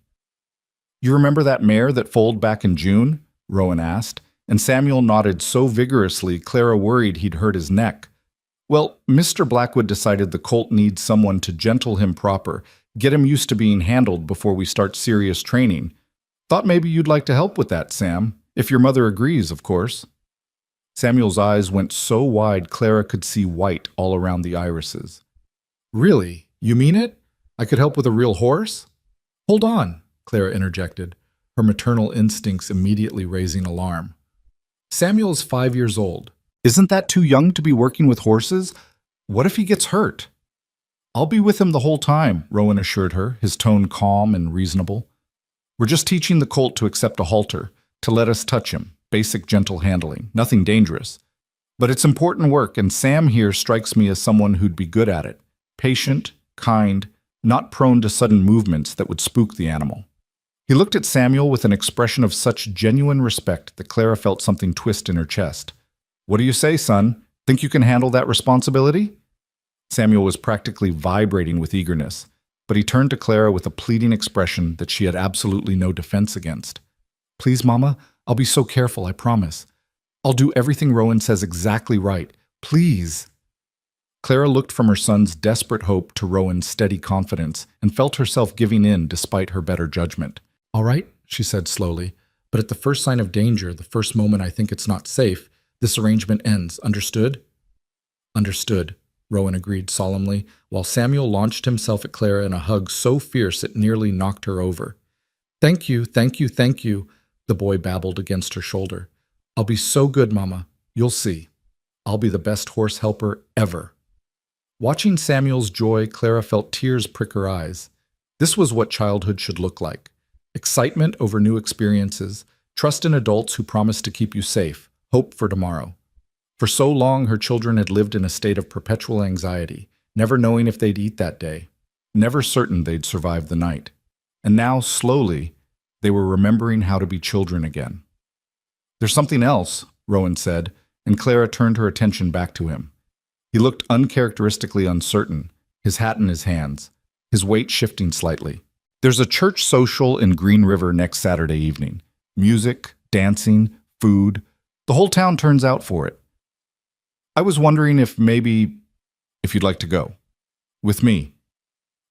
"You remember that mare that foaled back in June?" Rowan asked, and Samuel nodded so vigorously Clara worried he'd hurt his neck. "Well, Mr. Blackwood decided the colt needs someone to gentle him proper, get him used to being handled before we start serious training. Thought maybe you'd like to help with that, Sam, if your mother agrees, of course." Samuel's eyes went so wide Clara could see white all around the irises. "Really? You mean it? I could help with a real horse?" "Hold on," Clara interjected, her maternal instincts immediately raising alarm. "Samuel's 5 years old. Isn't that too young to be working with horses? What if he gets hurt?" "I'll be with him the whole time," Rowan assured her, his tone calm and reasonable. "We're just teaching the colt to accept a halter, to let us touch him, basic gentle handling, nothing dangerous. But it's important work, and Sam here strikes me as someone who'd be good at it. Patient, kind, not prone to sudden movements that would spook the animal." He looked at Samuel with an expression of such genuine respect that Clara felt something twist in her chest. "What do you say, son? Think you can handle that responsibility?" Samuel was practically vibrating with eagerness, but he turned to Clara with a pleading expression that she had absolutely no defense against. "Please, Mama, I'll be so careful, I promise. I'll do everything Rowan says exactly right. Please." Clara looked from her son's desperate hope to Rowan's steady confidence and felt herself giving in despite her better judgment. "All right," she said slowly, "but at the first sign of danger, the first moment I think it's not safe, this arrangement ends. Understood?" "Understood," Rowan agreed solemnly, while Samuel launched himself at Clara in a hug so fierce it nearly knocked her over. "Thank you, thank you, thank you," the boy babbled against her shoulder. "I'll be so good, Mama. You'll see. I'll be the best horse helper ever." Watching Samuel's joy, Clara felt tears prick her eyes. This was what childhood should look like. Excitement over new experiences, trust in adults who promise to keep you safe, hope for tomorrow. For so long, her children had lived in a state of perpetual anxiety, never knowing if they'd eat that day, never certain they'd survive the night. And now, slowly, they were remembering how to be children again. "There's something else," Rowan said, and Clara turned her attention back to him. He looked uncharacteristically uncertain, his hat in his hands, his weight shifting slightly. "There's a church social in Green River next Saturday evening. Music, dancing, food. The whole town turns out for it. I was wondering if you'd like to go. With me.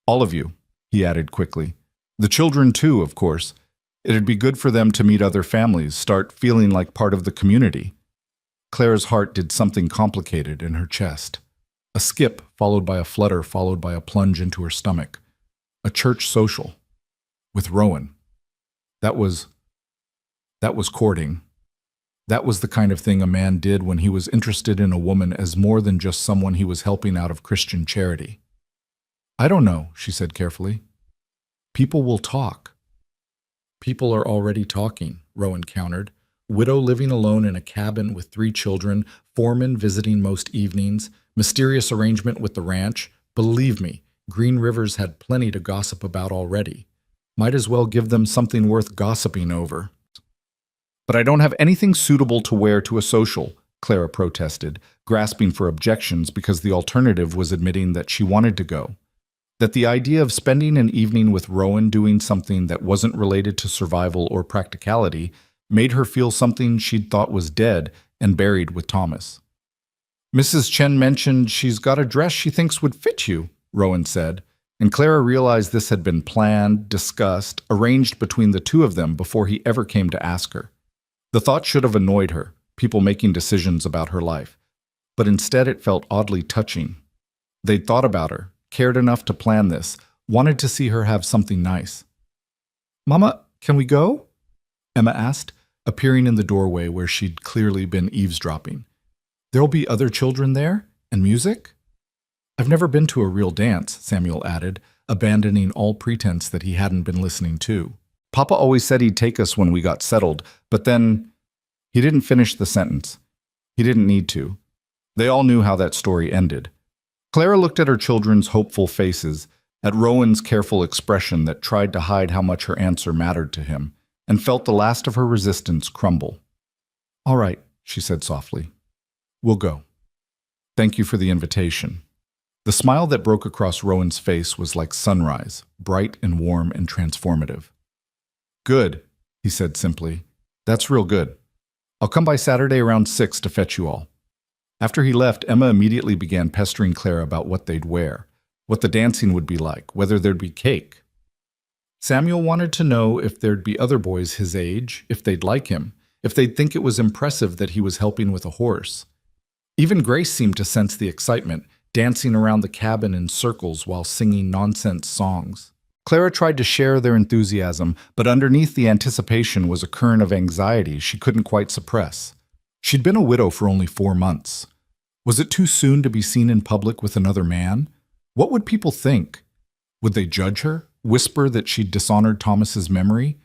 All of you," he added quickly. "The children too, of course. It'd be good for them to meet other families, start feeling like part of the community." Clara's heart did something complicated in her chest. A skip, followed by a flutter, followed by a plunge into her stomach. A church social. With Rowan. That was courting. That was the kind of thing a man did when he was interested in a woman as more than just someone he was helping out of Christian charity. "I don't know," she said carefully. "People will talk." "People are already talking," Rowan countered. "Widow living alone in a cabin with 3 children, foreman visiting most evenings, mysterious arrangement with the ranch. Believe me, Green River's had plenty to gossip about already. Might as well give them something worth gossiping over." "But I don't have anything suitable to wear to a social," Clara protested, grasping for objections because the alternative was admitting that she wanted to go. That the idea of spending an evening with Rowan doing something that wasn't related to survival or practicality made her feel something she'd thought was dead and buried with Thomas. "Mrs. Chen mentioned she's got a dress she thinks would fit you," Rowan said, and Clara realized this had been planned, discussed, arranged between the two of them before he ever came to ask her. The thought should have annoyed her, people making decisions about her life, but instead it felt oddly touching. They'd thought about her, cared enough to plan this, wanted to see her have something nice. "Mama, can we go?" Emma asked, appearing in the doorway where she'd clearly been eavesdropping. "There'll be other children there? And music?" "I've never been to a real dance," Samuel added, abandoning all pretense that he hadn't been listening to. "Papa always said he'd take us when we got settled, but then..." He didn't finish the sentence. He didn't need to. They all knew how that story ended. Clara looked at her children's hopeful faces, at Rowan's careful expression that tried to hide how much her answer mattered to him, and felt the last of her resistance crumble. "All right," she said softly. "We'll go. Thank you for the invitation." The smile that broke across Rowan's face was like sunrise, bright and warm and transformative. "Good," he said simply. "That's real good. I'll come by Saturday around 6 to fetch you all." After he left, Emma immediately began pestering Clara about what they'd wear, what the dancing would be like, whether there'd be cake. Samuel wanted to know if there'd be other boys his age, if they'd like him, if they'd think it was impressive that he was helping with a horse. Even Grace seemed to sense the excitement, dancing around the cabin in circles while singing nonsense songs. Clara tried to share their enthusiasm, but underneath the anticipation was a current of anxiety she couldn't quite suppress. She'd been a widow for only 4 months. Was it too soon to be seen in public with another man? What would people think? Would they judge her, whisper that she'd dishonored Thomas's memory,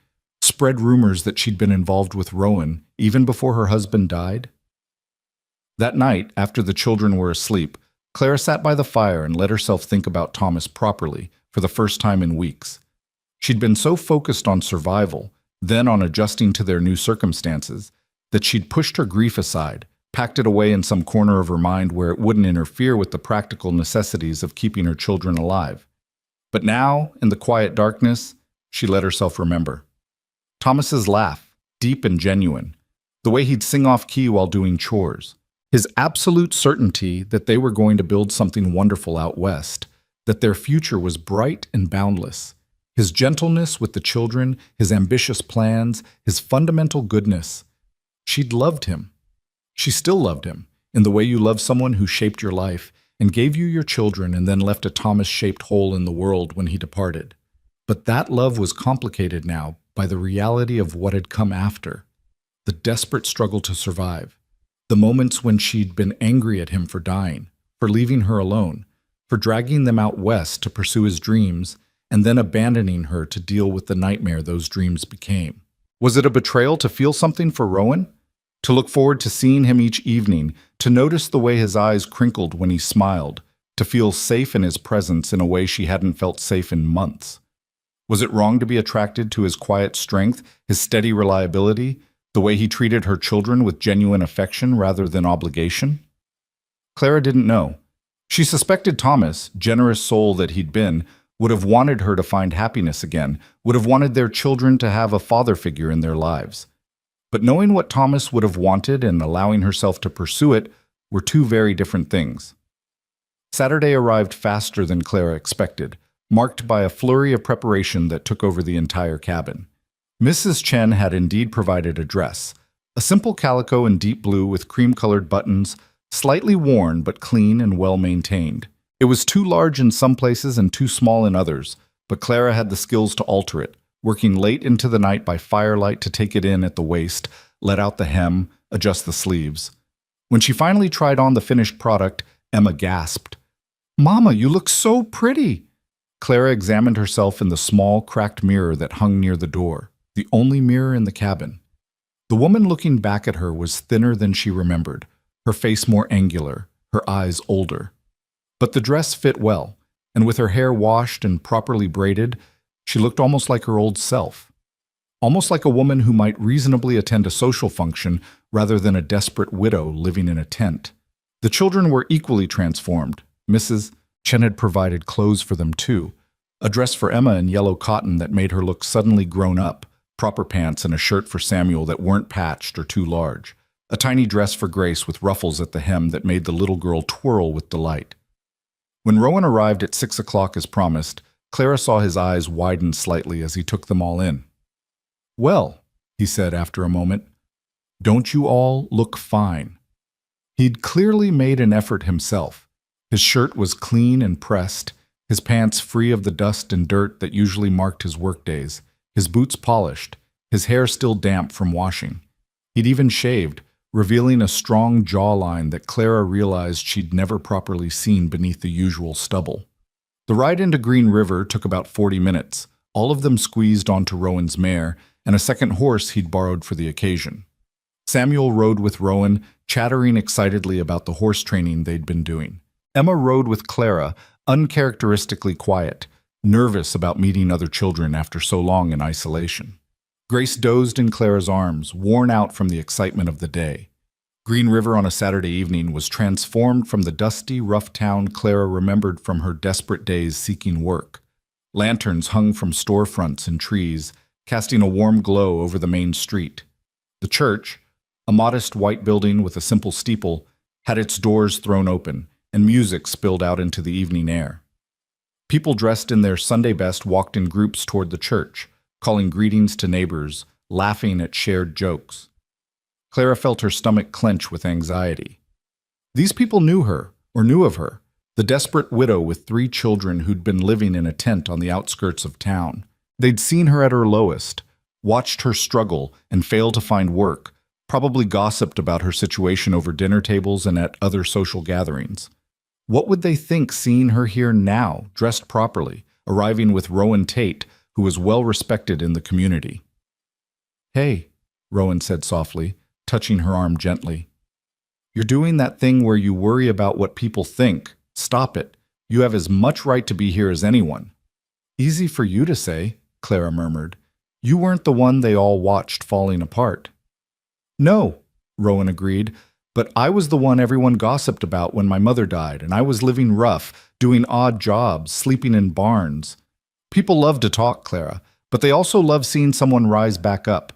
spread rumors that she'd been involved with Rowan even before her husband died? That night, after the children were asleep, Clara sat by the fire and let herself think about Thomas properly for the first time in weeks. She'd been so focused on survival, then on adjusting to their new circumstances, that she'd pushed her grief aside, packed it away in some corner of her mind where it wouldn't interfere with the practical necessities of keeping her children alive. But now, in the quiet darkness, she let herself remember. Thomas's laugh, deep and genuine, the way he'd sing off key while doing chores, his absolute certainty that they were going to build something wonderful out west, that their future was bright and boundless, his gentleness with the children, his ambitious plans, his fundamental goodness. She'd loved him. She still loved him, in the way you love someone who shaped your life and gave you your children and then left a Thomas-shaped hole in the world when he departed. But that love was complicated now by the reality of what had come after, the desperate struggle to survive, the moments when she'd been angry at him for dying, for leaving her alone, for dragging them out west to pursue his dreams, and then abandoning her to deal with the nightmare those dreams became. Was it a betrayal to feel something for Rowan? To look forward to seeing him each evening, to notice the way his eyes crinkled when he smiled, to feel safe in his presence in a way she hadn't felt safe in months? Was it wrong to be attracted to his quiet strength, his steady reliability, the way he treated her children with genuine affection rather than obligation? Clara didn't know. She suspected Thomas, generous soul that he'd been, would have wanted her to find happiness again, would have wanted their children to have a father figure in their lives. But knowing what Thomas would have wanted and allowing herself to pursue it were two very different things. Saturday arrived faster than Clara expected, marked by a flurry of preparation that took over the entire cabin. Mrs. Chen had indeed provided a dress, a simple calico in deep blue with cream-colored buttons, slightly worn but clean and well-maintained. It was too large in some places and too small in others, but Clara had the skills to alter it, working late into the night by firelight to take it in at the waist, let out the hem, adjust the sleeves. When she finally tried on the finished product, Emma gasped. "Mama, you look so pretty!" Clara examined herself in the small, cracked mirror that hung near the door, the only mirror in the cabin. The woman looking back at her was thinner than she remembered, her face more angular, her eyes older. But the dress fit well, and with her hair washed and properly braided, she looked almost like her old self. Almost like a woman who might reasonably attend a social function rather than a desperate widow living in a tent. The children were equally transformed. Mrs. Chen had provided clothes for them too, a dress for Emma in yellow cotton that made her look suddenly grown up, proper pants and a shirt for Samuel that weren't patched or too large, a tiny dress for Grace with ruffles at the hem that made the little girl twirl with delight. When Rowan arrived at 6 o'clock as promised, Clara saw his eyes widen slightly as he took them all in. "Well," he said after a moment, "don't you all look fine?" He'd clearly made an effort himself. His shirt was clean and pressed, his pants free of the dust and dirt that usually marked his workdays, his boots polished, his hair still damp from washing. He'd even shaved, revealing a strong jawline that Clara realized she'd never properly seen beneath the usual stubble. The ride into Green River took about 40 minutes, all of them squeezed onto Rowan's mare and a second horse he'd borrowed for the occasion. Samuel rode with Rowan, chattering excitedly about the horse training they'd been doing. Emma rode with Clara, uncharacteristically quiet, nervous about meeting other children after so long in isolation. Grace dozed in Clara's arms, worn out from the excitement of the day. Green River on a Saturday evening was transformed from the dusty, rough town Clara remembered from her desperate days seeking work. Lanterns hung from storefronts and trees, casting a warm glow over the main street. The church, a modest white building with a simple steeple, had its doors thrown open, and music spilled out into the evening air. People dressed in their Sunday best walked in groups toward the church, calling greetings to neighbors, laughing at shared jokes. Clara felt her stomach clench with anxiety. These people knew her, or knew of her, the desperate widow with 3 children who'd been living in a tent on the outskirts of town. They'd seen her at her lowest, watched her struggle and fail to find work, probably gossiped about her situation over dinner tables and at other social gatherings. What would they think seeing her here now, dressed properly, arriving with Rowan Tate, who was well respected in the community? "Hey," Rowan said softly, touching her arm gently. "You're doing that thing where you worry about what people think. Stop it. You have as much right to be here as anyone." "Easy for you to say," Clara murmured. "You weren't the one they all watched falling apart." "No," Rowan agreed, "but I was the one everyone gossiped about when my mother died, and I was living rough, doing odd jobs, sleeping in barns. People love to talk, Clara, but they also love seeing someone rise back up.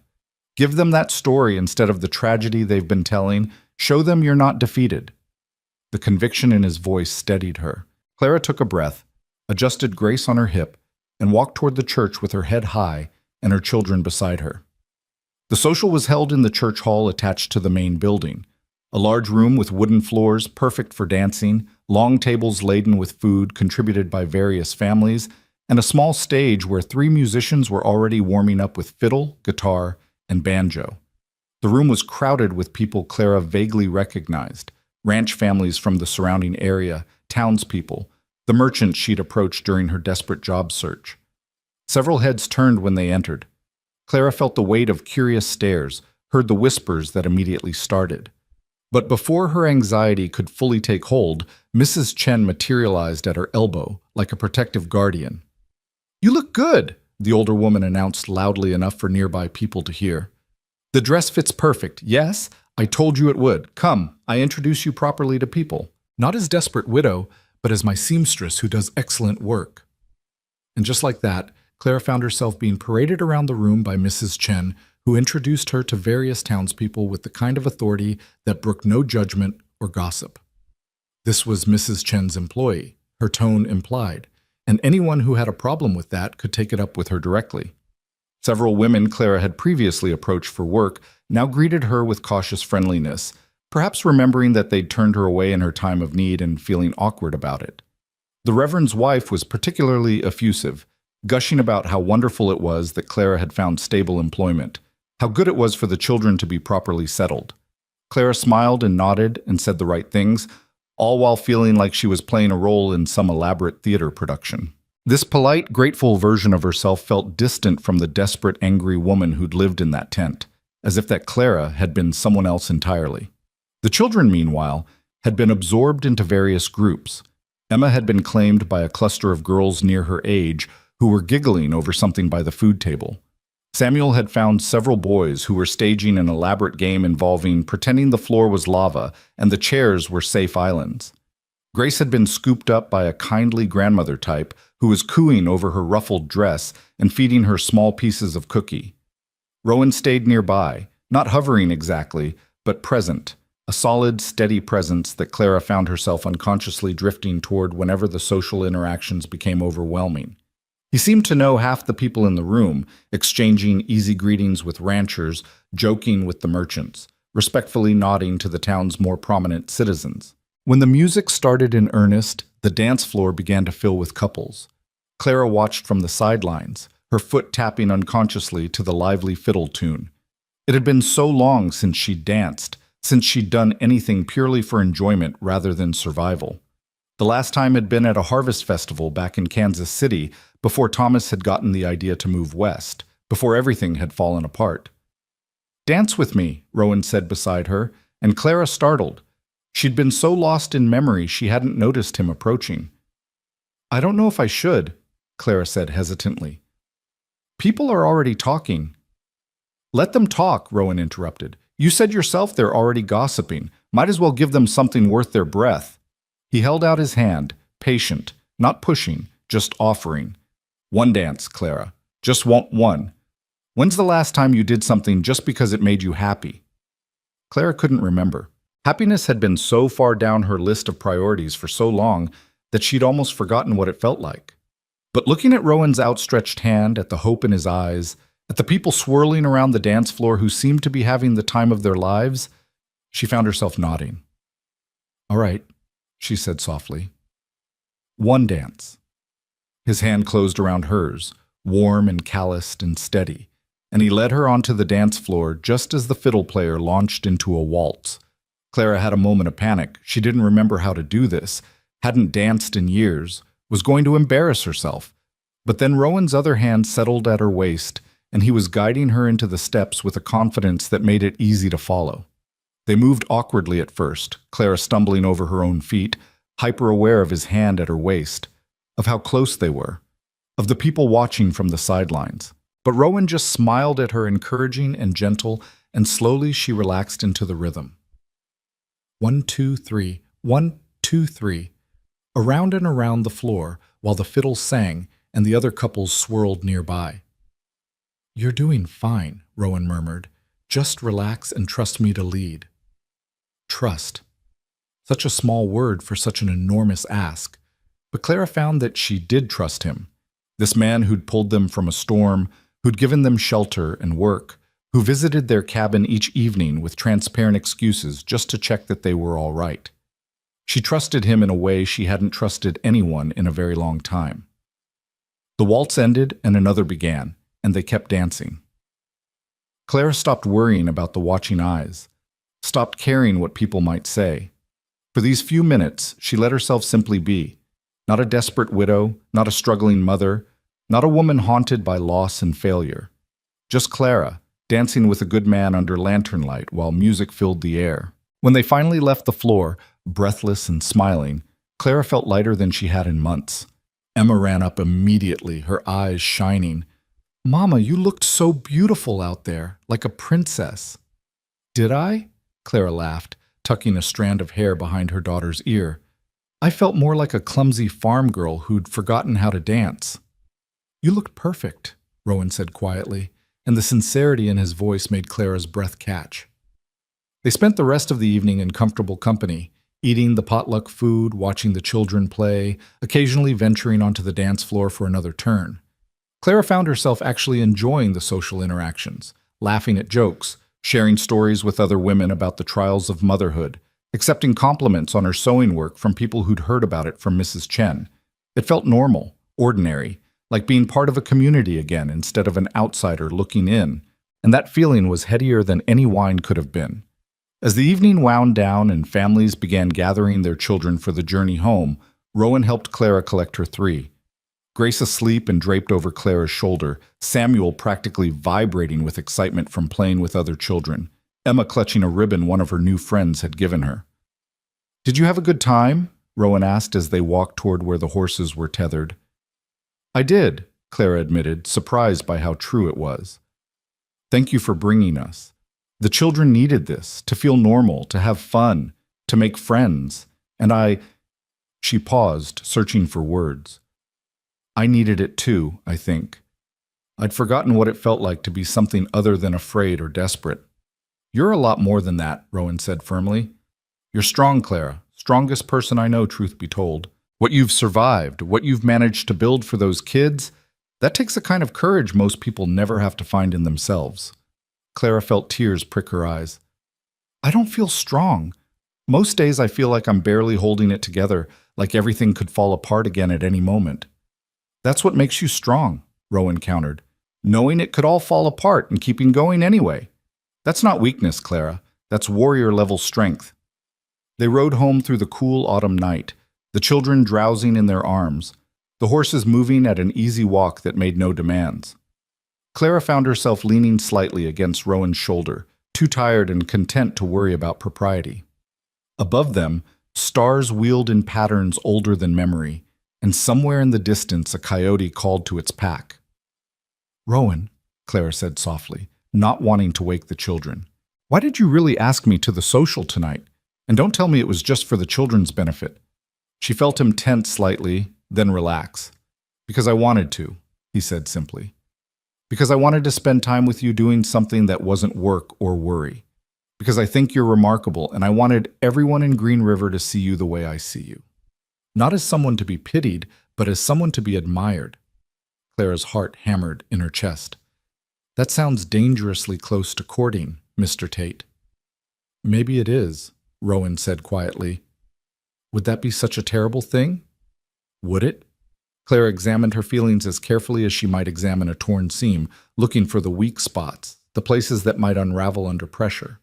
Give them that story instead of the tragedy they've been telling. Show them you're not defeated." The conviction in his voice steadied her. Clara took a breath, adjusted Grace on her hip, and walked toward the church with her head high and her children beside her. The social was held in the church hall attached to the main building, a large room with wooden floors perfect for dancing, long tables laden with food contributed by various families, and a small stage where 3 musicians were already warming up with fiddle, guitar, and banjo. The room was crowded with people Clara vaguely recognized, ranch families from the surrounding area, townspeople, the merchants she'd approached during her desperate job search. Several heads turned when they entered. Clara felt the weight of curious stares, heard the whispers that immediately started. But before her anxiety could fully take hold, Mrs. Chen materialized at her elbow, like a protective guardian. "You look good," the older woman announced loudly enough for nearby people to hear. "The dress fits perfect. Yes, I told you it would. Come, I introduce you properly to people. Not as desperate widow, but as my seamstress who does excellent work." And just like that, Clara found herself being paraded around the room by Mrs. Chen, who introduced her to various townspeople with the kind of authority that brooked no judgment or gossip. This was Mrs. Chen's employee, her tone implied, and anyone who had a problem with that could take it up with her directly. Several women Clara had previously approached for work now greeted her with cautious friendliness, perhaps remembering that they'd turned her away in her time of need and feeling awkward about it. The Reverend's wife was particularly effusive, gushing about how wonderful it was that Clara had found stable employment, how good it was for the children to be properly settled. Clara smiled and nodded and said the right things, all while feeling like she was playing a role in some elaborate theater production. This polite, grateful version of herself felt distant from the desperate, angry woman who'd lived in that tent, as if that Clara had been someone else entirely. The children, meanwhile, had been absorbed into various groups. Emma had been claimed by a cluster of girls near her age who were giggling over something by the food table. Samuel had found several boys who were staging an elaborate game involving pretending the floor was lava and the chairs were safe islands. Grace had been scooped up by a kindly grandmother type who was cooing over her ruffled dress and feeding her small pieces of cookie. Rowan stayed nearby, not hovering exactly, but present, a solid, steady presence that Clara found herself unconsciously drifting toward whenever the social interactions became overwhelming. He seemed to know half the people in the room, exchanging easy greetings with ranchers, joking with the merchants, respectfully nodding to the town's more prominent citizens. When the music started in earnest, the dance floor began to fill with couples. Clara watched from the sidelines, her foot tapping unconsciously to the lively fiddle tune. It had been so long since she'd danced, since she'd done anything purely for enjoyment rather than survival. The last time had been at a harvest festival back in Kansas City, before Thomas had gotten the idea to move west, before everything had fallen apart. Dance with me, Rowan said beside her, and Clara startled. She'd been so lost in memory she hadn't noticed him approaching. I don't know if I should, Clara said hesitantly. People are already talking. Let them talk, Rowan interrupted. You said yourself they're already gossiping. Might as well give them something worth their breath. He held out his hand, patient, not pushing, just offering. One dance, Clara. Just want one. When's the last time you did something just because it made you happy? Clara couldn't remember. Happiness had been so far down her list of priorities for so long that she'd almost forgotten what it felt like. But looking at Rowan's outstretched hand, at the hope in his eyes, at the people swirling around the dance floor who seemed to be having the time of their lives, she found herself nodding. All right, she said softly. One dance. His hand closed around hers, warm and calloused and steady, and he led her onto the dance floor just as the fiddle player launched into a waltz. Clara had a moment of panic. She didn't remember how to do this, hadn't danced in years, was going to embarrass herself. But then Rowan's other hand settled at her waist, and he was guiding her into the steps with a confidence that made it easy to follow. They moved awkwardly at first, Clara stumbling over her own feet, hyper-aware of his hand at her waist, of how close they were, of the people watching from the sidelines. But Rowan just smiled at her, encouraging and gentle, and slowly she relaxed into the rhythm. 1, 2, 3, 1, 2, 3. Around and around the floor, while the fiddle sang and the other couples swirled nearby. You're doing fine, Rowan murmured. Just relax and trust me to lead. Trust. Such a small word for such an enormous ask. But Clara found that she did trust him. This man who'd pulled them from a storm, who'd given them shelter and work, who visited their cabin each evening with transparent excuses just to check that they were all right. She trusted him in a way she hadn't trusted anyone in a very long time. The waltz ended and another began, and they kept dancing. Clara stopped worrying about the watching eyes, stopped caring what people might say. For these few minutes, she let herself simply be, not a desperate widow, not a struggling mother, not a woman haunted by loss and failure. Just Clara, dancing with a good man under lantern light while music filled the air. When they finally left the floor, breathless and smiling, Clara felt lighter than she had in months. Emma ran up immediately, her eyes shining. Mama, you looked so beautiful out there, like a princess. Did I? Clara laughed, tucking a strand of hair behind her daughter's ear. I felt more like a clumsy farm girl who'd forgotten how to dance. You looked perfect, Rowan said quietly, and the sincerity in his voice made Clara's breath catch. They spent the rest of the evening in comfortable company, eating the potluck food, watching the children play, occasionally venturing onto the dance floor for another turn. Clara found herself actually enjoying the social interactions, laughing at jokes, sharing stories with other women about the trials of motherhood, accepting compliments on her sewing work from people who'd heard about it from Mrs. Chen. It felt normal, ordinary, like being part of a community again instead of an outsider looking in, and that feeling was headier than any wine could have been. As the evening wound down and families began gathering their children for the journey home, Rowan helped Clara collect her 3. Grace asleep and draped over Clara's shoulder, Samuel practically vibrating with excitement from playing with other children, Emma clutching a ribbon one of her new friends had given her. Did you have a good time? Rowan asked as they walked toward where the horses were tethered. I did, Clara admitted, surprised by how true it was. Thank you for bringing us. The children needed this, to feel normal, to have fun, to make friends, and She paused, searching for words. I needed it too, I think. I'd forgotten what it felt like to be something other than afraid or desperate. You're a lot more than that, Rowan said firmly. You're strong, Clara, strongest person I know, truth be told. What you've survived, what you've managed to build for those kids, that takes a kind of courage most people never have to find in themselves. Clara felt tears prick her eyes. I don't feel strong. Most days I feel like I'm barely holding it together, like everything could fall apart again at any moment. That's what makes you strong, Rowan countered, knowing it could all fall apart and keeping going anyway. That's not weakness, Clara. That's warrior-level strength. They rode home through the cool autumn night, the children drowsing in their arms, the horses moving at an easy walk that made no demands. Clara found herself leaning slightly against Rowan's shoulder, too tired and content to worry about propriety. Above them, stars wheeled in patterns older than memory, and somewhere in the distance a coyote called to its pack. "Rowan," Clara said softly, not wanting to wake the children, "why did you really ask me to the social tonight? And don't tell me it was just for the children's benefit." She felt him tense slightly, then relax. "Because I wanted to," he said simply. "Because I wanted to spend time with you doing something that wasn't work or worry. Because I think you're remarkable, and I wanted everyone in Green River to see you the way I see you. Not as someone to be pitied, but as someone to be admired." Clara's heart hammered in her chest. "That sounds dangerously close to courting, Mr. Tate." "Maybe it is," Rowan said quietly. "Would that be such a terrible thing?" "Would it?" Clara examined her feelings as carefully as she might examine a torn seam, looking for the weak spots, the places that might unravel under pressure.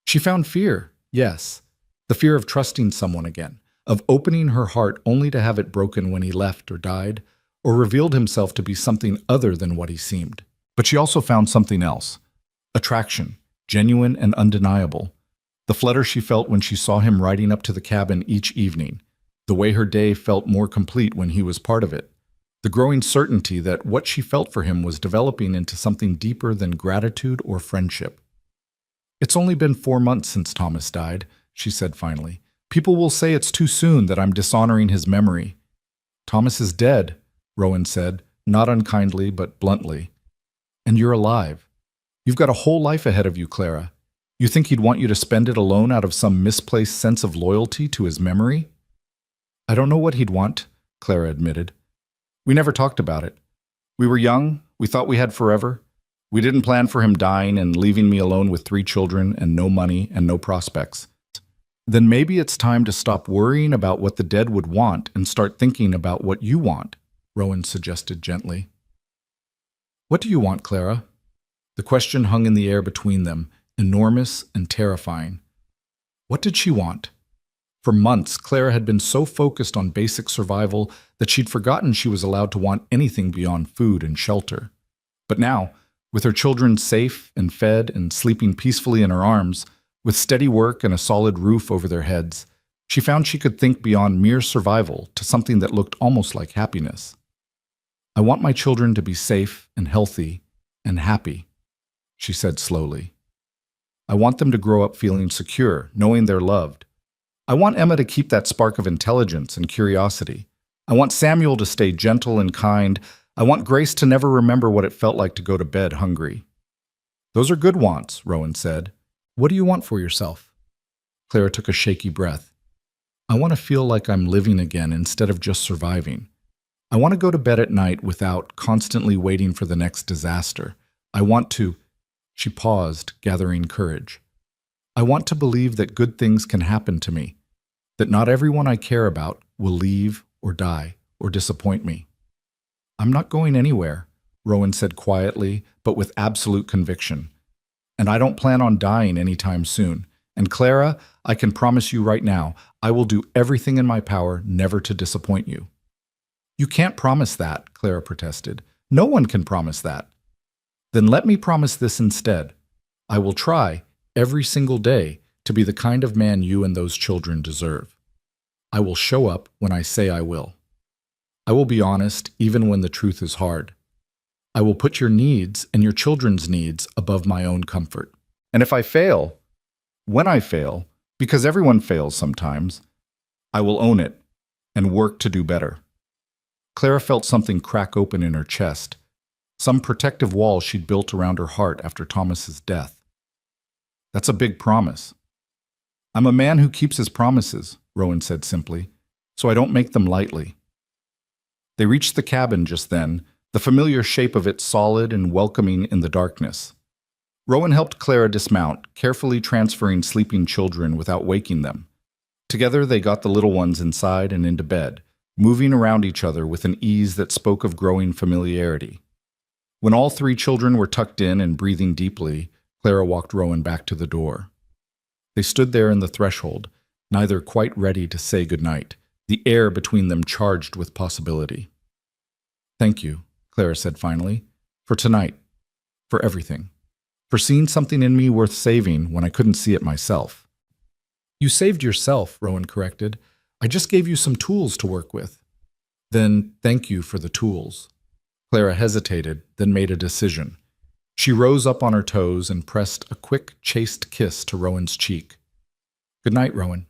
She found fear, yes, the fear of trusting someone again, of opening her heart only to have it broken when he left or died, or revealed himself to be something other than what he seemed. But she also found something else: attraction, genuine and undeniable. The flutter she felt when she saw him riding up to the cabin each evening, the way her day felt more complete when he was part of it, the growing certainty that what she felt for him was developing into something deeper than gratitude or friendship. "It's only been 4 months since Thomas died," she said finally. "People will say it's too soon, that I'm dishonoring his memory." "Thomas is dead," Rowan said, not unkindly but bluntly. "And you're alive. You've got a whole life ahead of you, Clara. You think he'd want you to spend it alone out of some misplaced sense of loyalty to his memory?" "I don't know what he'd want," Clara admitted. "We never talked about it. We were young, we thought we had forever. We didn't plan for him dying and leaving me alone with 3 children and no money and no prospects." "Then maybe it's time to stop worrying about what the dead would want and start thinking about what you want," Rowan suggested gently. "What do you want, Clara?" The question hung in the air between them, enormous and terrifying. What did she want? For months, Clara had been so focused on basic survival that she'd forgotten she was allowed to want anything beyond food and shelter. But now, with her children safe and fed and sleeping peacefully in her arms, with steady work and a solid roof over their heads, she found she could think beyond mere survival to something that looked almost like happiness. "I want my children to be safe and healthy and happy," she said slowly. "I want them to grow up feeling secure, knowing they're loved. I want Emma to keep that spark of intelligence and curiosity. I want Samuel to stay gentle and kind. I want Grace to never remember what it felt like to go to bed hungry." "Those are good wants," Rowan said. "What do you want for yourself?" Clara took a shaky breath. "I want to feel like I'm living again instead of just surviving. I want to go to bed at night without constantly waiting for the next disaster. I want to—" She paused, gathering courage. "I want to believe that good things can happen to me, that not everyone I care about will leave or die or disappoint me." "I'm not going anywhere," Rowan said quietly, but with absolute conviction. "And I don't plan on dying anytime soon. And Clara, I can promise you right now, I will do everything in my power never to disappoint you." "You can't promise that," Clara protested. "No one can promise that." "Then let me promise this instead. I will try, every single day, to be the kind of man you and those children deserve. I will show up when I say I will. I will be honest even when the truth is hard. I will put your needs and your children's needs above my own comfort. And if I fail, when I fail, because everyone fails sometimes, I will own it and work to do better." Clara felt something crack open in her chest, some protective wall she'd built around her heart after Thomas's death. "That's a big promise." "I'm a man who keeps his promises," Rowan said simply, "so I don't make them lightly." They reached the cabin just then, the familiar shape of it solid and welcoming in the darkness. Rowan helped Clara dismount, carefully transferring sleeping children without waking them. Together they got the little ones inside and into bed, moving around each other with an ease that spoke of growing familiarity. When all 3 children were tucked in and breathing deeply, Clara walked Rowan back to the door. They stood there in the threshold, neither quite ready to say goodnight, the air between them charged with possibility. "Thank you," Clara said finally, "for tonight, for everything." for seeing something in me worth saving when I couldn't see it myself. You saved yourself, Rowan corrected. I just gave you some tools to work with. Then thank you for the tools. Clara hesitated, then made a decision. She rose up on her toes and pressed a quick, chaste kiss to Rowan's cheek. Good night, Rowan.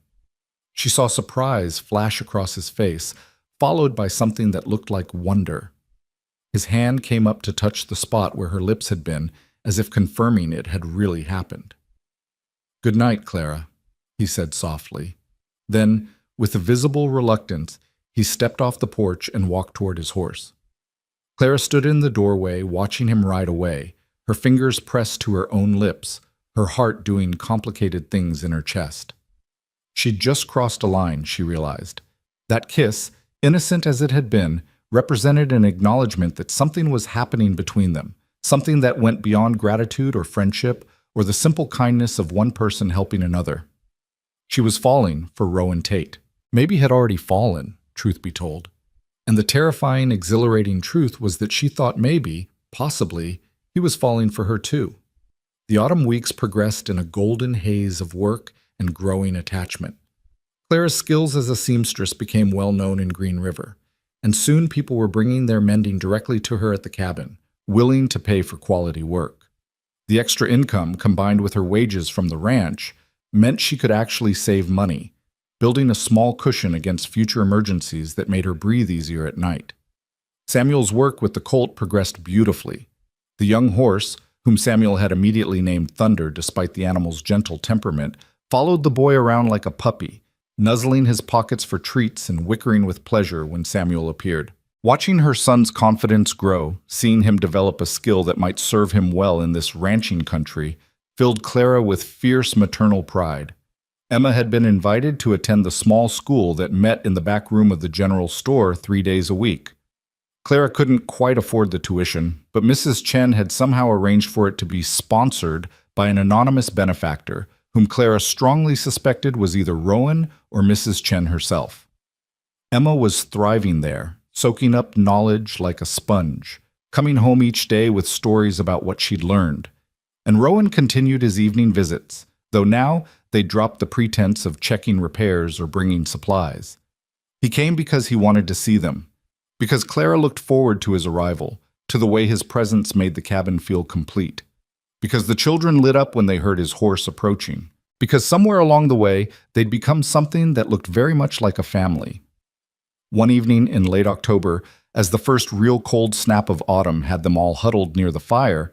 She saw surprise flash across his face, followed by something that looked like wonder. His hand came up to touch the spot where her lips had been, as if confirming it had really happened. Good night, Clara, he said softly. Then, with a visible reluctance, he stepped off the porch and walked toward his horse. Clara stood in the doorway, watching him ride away, her fingers pressed to her own lips, her heart doing complicated things in her chest. She'd just crossed a line, she realized. That kiss, innocent as it had been, represented an acknowledgement that something was happening between them, something that went beyond gratitude or friendship or the simple kindness of one person helping another. She was falling for Rowan Tate. Maybe had already fallen, truth be told. And the terrifying, exhilarating truth was that she thought maybe, possibly, he was falling for her too. The autumn weeks progressed in a golden haze of work and growing attachment. Clara's skills as a seamstress became well known in Green River, and soon people were bringing their mending directly to her at the cabin, willing to pay for quality work. The extra income, combined with her wages from the ranch, meant she could actually save money, building a small cushion against future emergencies that made her breathe easier at night. Samuel's work with the colt progressed beautifully. The young horse, whom Samuel had immediately named Thunder despite the animal's gentle temperament, followed the boy around like a puppy, nuzzling his pockets for treats and whickering with pleasure when Samuel appeared. Watching her son's confidence grow, seeing him develop a skill that might serve him well in this ranching country, filled Clara with fierce maternal pride. Emma had been invited to attend the small school that met in the back room of the general store 3 days a week. Clara couldn't quite afford the tuition, but Mrs. Chen had somehow arranged for it to be sponsored by an anonymous benefactor, whom Clara strongly suspected was either Rowan or Mrs. Chen herself. Emma was thriving there, soaking up knowledge like a sponge, coming home each day with stories about what she'd learned. And Rowan continued his evening visits, though now they dropped the pretense of checking repairs or bringing supplies. He came because he wanted to see them, because Clara looked forward to his arrival, to the way his presence made the cabin feel complete, because the children lit up when they heard his horse approaching, because somewhere along the way they'd become something that looked very much like a family. One evening in late October, as the first real cold snap of autumn had them all huddled near the fire,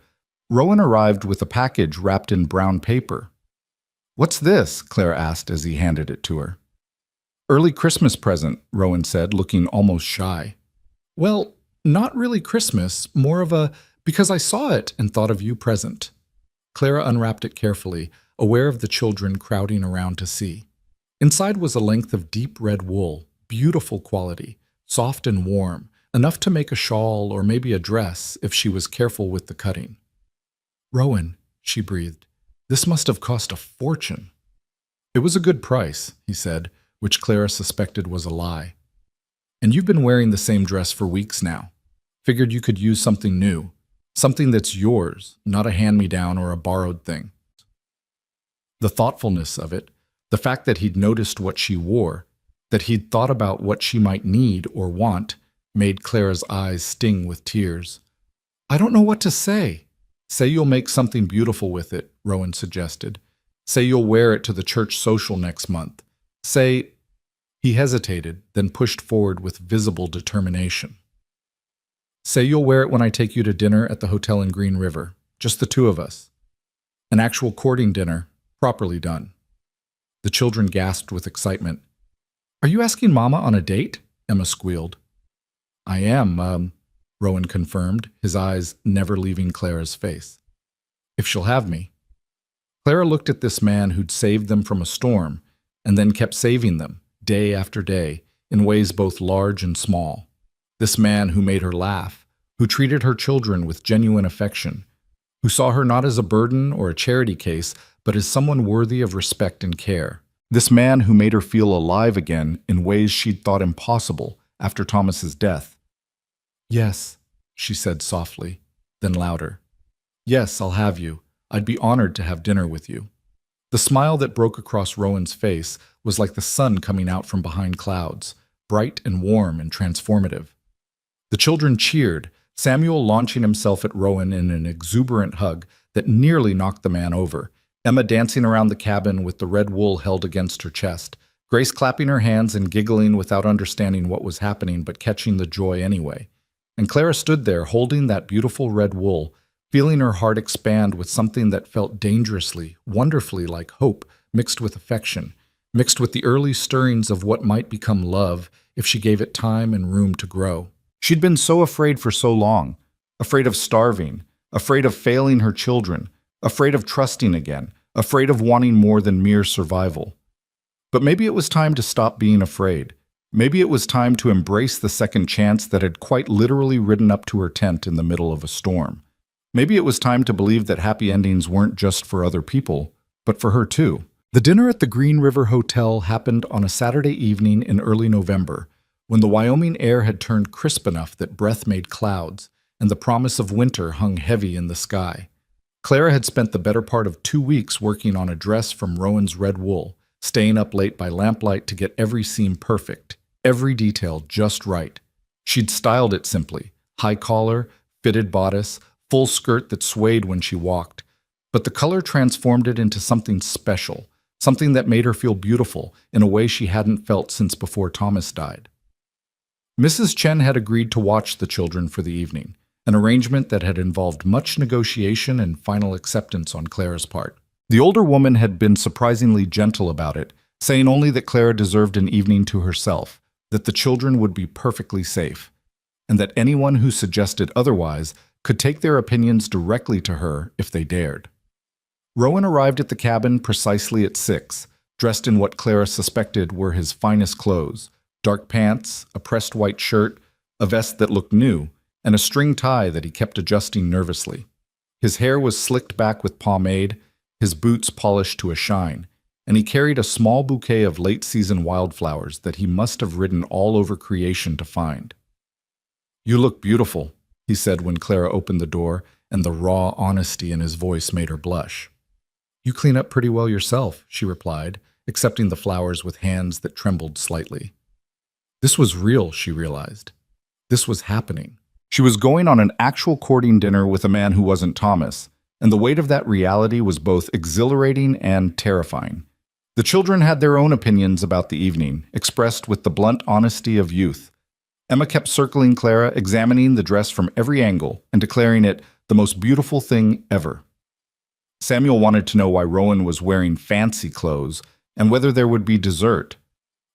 Rowan arrived with a package wrapped in brown paper. "What's this?" Clara asked as he handed it to her. "Early Christmas present," Rowan said, looking almost shy. "Well, not really Christmas, more of a because I saw it and thought of you present." Clara unwrapped it carefully, aware of the children crowding around to see. Inside was a length of deep red wool, beautiful quality, soft and warm, enough to make a shawl or maybe a dress if she was careful with the cutting. "Rowan," she breathed, "this must have cost a fortune." "It was a good price," he said, which Clara suspected was a lie. "And you've been wearing the same dress for weeks now. Figured you could use something new, something that's yours, not a hand-me-down or a borrowed thing." The thoughtfulness of it, the fact that he'd noticed what she wore, that he'd thought about what she might need or want, made Clara's eyes sting with tears. "I don't know what to say." "Say you'll make something beautiful with it," Rowan suggested. "Say you'll wear it to the church social next month. Say—" He hesitated, then pushed forward with visible determination. "Say you'll wear it when I take you to dinner at the hotel in Green River, just the two of us. An actual courting dinner, properly done." The children gasped with excitement. "Are you asking Mama on a date?" Emma squealed. "I am, Rowan confirmed, his eyes never leaving Clara's face. "If she'll have me." Clara looked at this man who'd saved them from a storm, and then kept saving them, day after day, in ways both large and small. This man who made her laugh, who treated her children with genuine affection, who saw her not as a burden or a charity case, but as someone worthy of respect and care. This man who made her feel alive again in ways she'd thought impossible after Thomas's death. "Yes," she said softly, then louder. "Yes, I'll have you. I'd be honored to have dinner with you." The smile that broke across Rowan's face was like the sun coming out from behind clouds, bright and warm and transformative. The children cheered, Samuel launching himself at Rowan in an exuberant hug that nearly knocked the man over, Emma dancing around the cabin with the red wool held against her chest, Grace clapping her hands and giggling without understanding what was happening but catching the joy anyway. And Clara stood there holding that beautiful red wool, feeling her heart expand with something that felt dangerously, wonderfully like hope, mixed with affection, mixed with the early stirrings of what might become love if she gave it time and room to grow. She'd been so afraid for so long, afraid of starving, afraid of failing her children, afraid of trusting again, afraid of wanting more than mere survival. But maybe it was time to stop being afraid. Maybe it was time to embrace the second chance that had quite literally ridden up to her tent in the middle of a storm. Maybe it was time to believe that happy endings weren't just for other people, but for her too. The dinner at the Green River Hotel happened on a Saturday evening in early November, when the Wyoming air had turned crisp enough that breath made clouds, and the promise of winter hung heavy in the sky. Clara had spent the better part of 2 weeks working on a dress from Rowan's red wool, staying up late by lamplight to get every seam perfect, every detail just right. She'd styled it simply, high collar, fitted bodice, full skirt that swayed when she walked. But the color transformed it into something special, something that made her feel beautiful in a way she hadn't felt since before Thomas died. Mrs. Chen had agreed to watch the children for the evening, an arrangement that had involved much negotiation and final acceptance on Clara's part. The older woman had been surprisingly gentle about it, saying only that Clara deserved an evening to herself, that the children would be perfectly safe, and that anyone who suggested otherwise could take their opinions directly to her if they dared. Rowan arrived at the cabin precisely at 6, dressed in what Clara suspected were his finest clothes, dark pants, a pressed white shirt, a vest that looked new, and a string tie that he kept adjusting nervously. His hair was slicked back with pomade, his boots polished to a shine, and he carried a small bouquet of late-season wildflowers that he must have ridden all over creation to find. "You look beautiful," he said when Clara opened the door, and the raw honesty in his voice made her blush. "You clean up pretty well yourself," she replied, accepting the flowers with hands that trembled slightly. This was real, she realized. This was happening. She was going on an actual courting dinner with a man who wasn't Thomas, and the weight of that reality was both exhilarating and terrifying. The children had their own opinions about the evening, expressed with the blunt honesty of youth. Emma kept circling Clara, examining the dress from every angle and declaring it the most beautiful thing ever. Samuel wanted to know why Rowan was wearing fancy clothes and whether there would be dessert.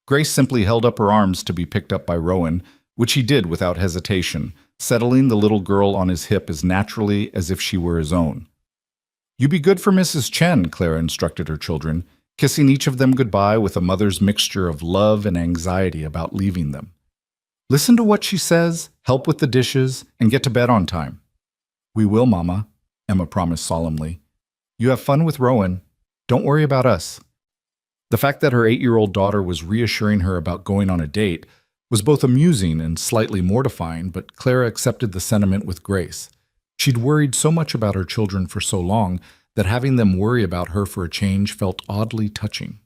Grace simply held up her arms to be picked up by Rowan, which he did without hesitation, settling the little girl on his hip as naturally as if she were his own. "You be good for Mrs. Chen," Clara instructed her children, kissing each of them goodbye with a mother's mixture of love and anxiety about leaving them. "Listen to what she says, help with the dishes, and get to bed on time." "We will, Mama," Emma promised solemnly. "You have fun with Rowan. Don't worry about us." The fact that her 8-year-old daughter was reassuring her about going on a date was both amusing and slightly mortifying, but Clara accepted the sentiment with grace. She'd worried so much about her children for so long that having them worry about her for a change felt oddly touching.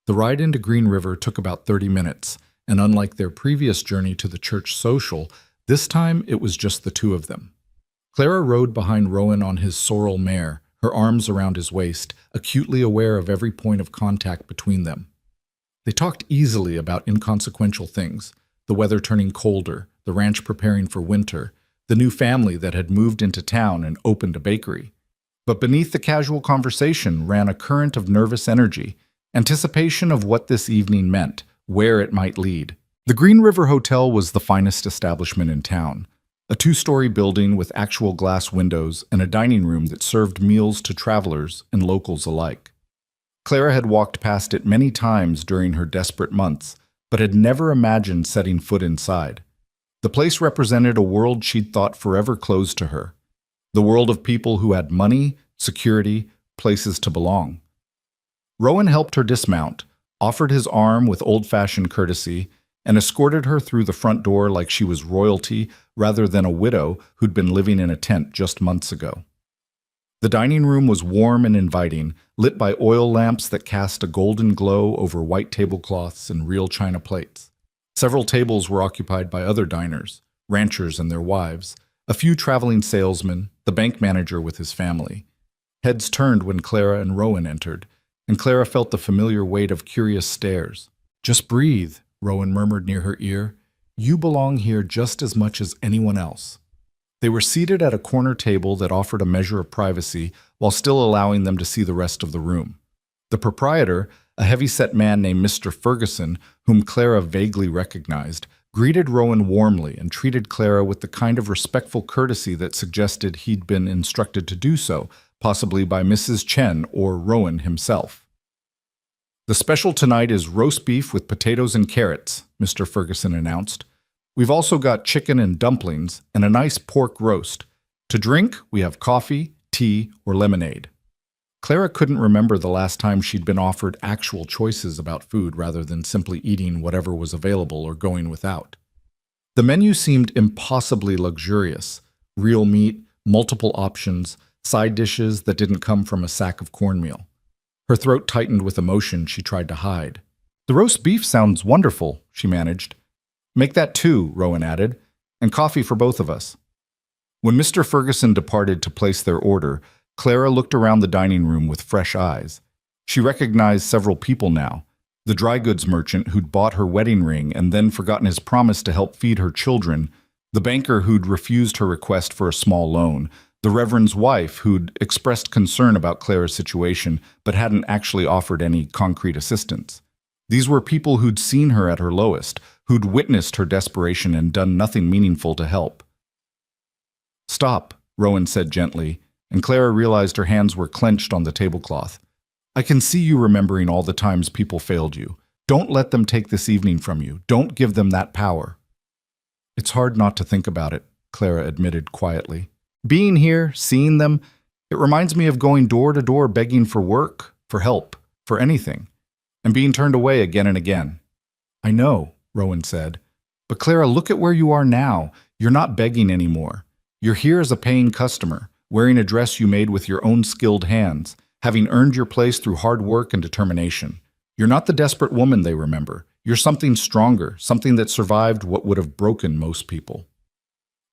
The ride into Green River took about 30 minutes, and unlike their previous journey to the church social, this time it was just the two of them. Clara rode behind Rowan on his sorrel mare, her arms around his waist, acutely aware of every point of contact between them. They talked easily about inconsequential things, the weather turning colder, the ranch preparing for winter, the new family that had moved into town and opened a bakery. But beneath the casual conversation ran a current of nervous energy, anticipation of what this evening meant, where it might lead. The Green River Hotel was the finest establishment in town, a 2-story building with actual glass windows and a dining room that served meals to travelers and locals alike. Clara had walked past it many times during her desperate months, but had never imagined setting foot inside. The place represented a world she'd thought forever closed to her, the world of people who had money, security, places to belong. Rowan helped her dismount, offered his arm with old-fashioned courtesy, and escorted her through the front door like she was royalty rather than a widow who'd been living in a tent just months ago. The dining room was warm and inviting, lit by oil lamps that cast a golden glow over white tablecloths and real china plates. Several tables were occupied by other diners, ranchers and their wives, a few traveling salesmen, the bank manager with his family. Heads turned when Clara and Rowan entered, and Clara felt the familiar weight of curious stares. "Just breathe," Rowan murmured near her ear. "You belong here just as much as anyone else." They were seated at a corner table that offered a measure of privacy while still allowing them to see the rest of the room. The proprietor, a heavy-set man named Mr. Ferguson, whom Clara vaguely recognized, greeted Rowan warmly and treated Clara with the kind of respectful courtesy that suggested he'd been instructed to do so, possibly by Mrs. Chen or Rowan himself. "The special tonight is roast beef with potatoes and carrots," Mr. Ferguson announced. "We've also got chicken and dumplings and a nice pork roast. To drink, we have coffee, tea, or lemonade." Clara couldn't remember the last time she'd been offered actual choices about food rather than simply eating whatever was available or going without. The menu seemed impossibly luxurious: real meat, multiple options, side dishes that didn't come from a sack of cornmeal. Her throat tightened with emotion she tried to hide. "The roast beef sounds wonderful," she managed. "Make that 2, Rowan added, "and coffee for both of us." When Mr. Ferguson departed to place their order, Clara looked around the dining room with fresh eyes. She recognized several people now: the dry goods merchant who'd bought her wedding ring and then forgotten his promise to help feed her children, the banker who'd refused her request for a small loan, the Reverend's wife who'd expressed concern about Clara's situation but hadn't actually offered any concrete assistance. These were people who'd seen her at her lowest, who'd witnessed her desperation and done nothing meaningful to help. "Stop," Rowan said gently, and Clara realized her hands were clenched on the tablecloth. "I can see you remembering all the times people failed you. Don't let them take this evening from you. Don't give them that power." "It's hard not to think about it," Clara admitted quietly. "Being here, seeing them, it reminds me of going door to door begging for work, for help, for anything, and being turned away again and again." "I know," Rowan said. "But Clara, look at where you are now. You're not begging anymore. You're here as a paying customer, wearing a dress you made with your own skilled hands, having earned your place through hard work and determination. You're not the desperate woman they remember. You're something stronger, something that survived what would have broken most people."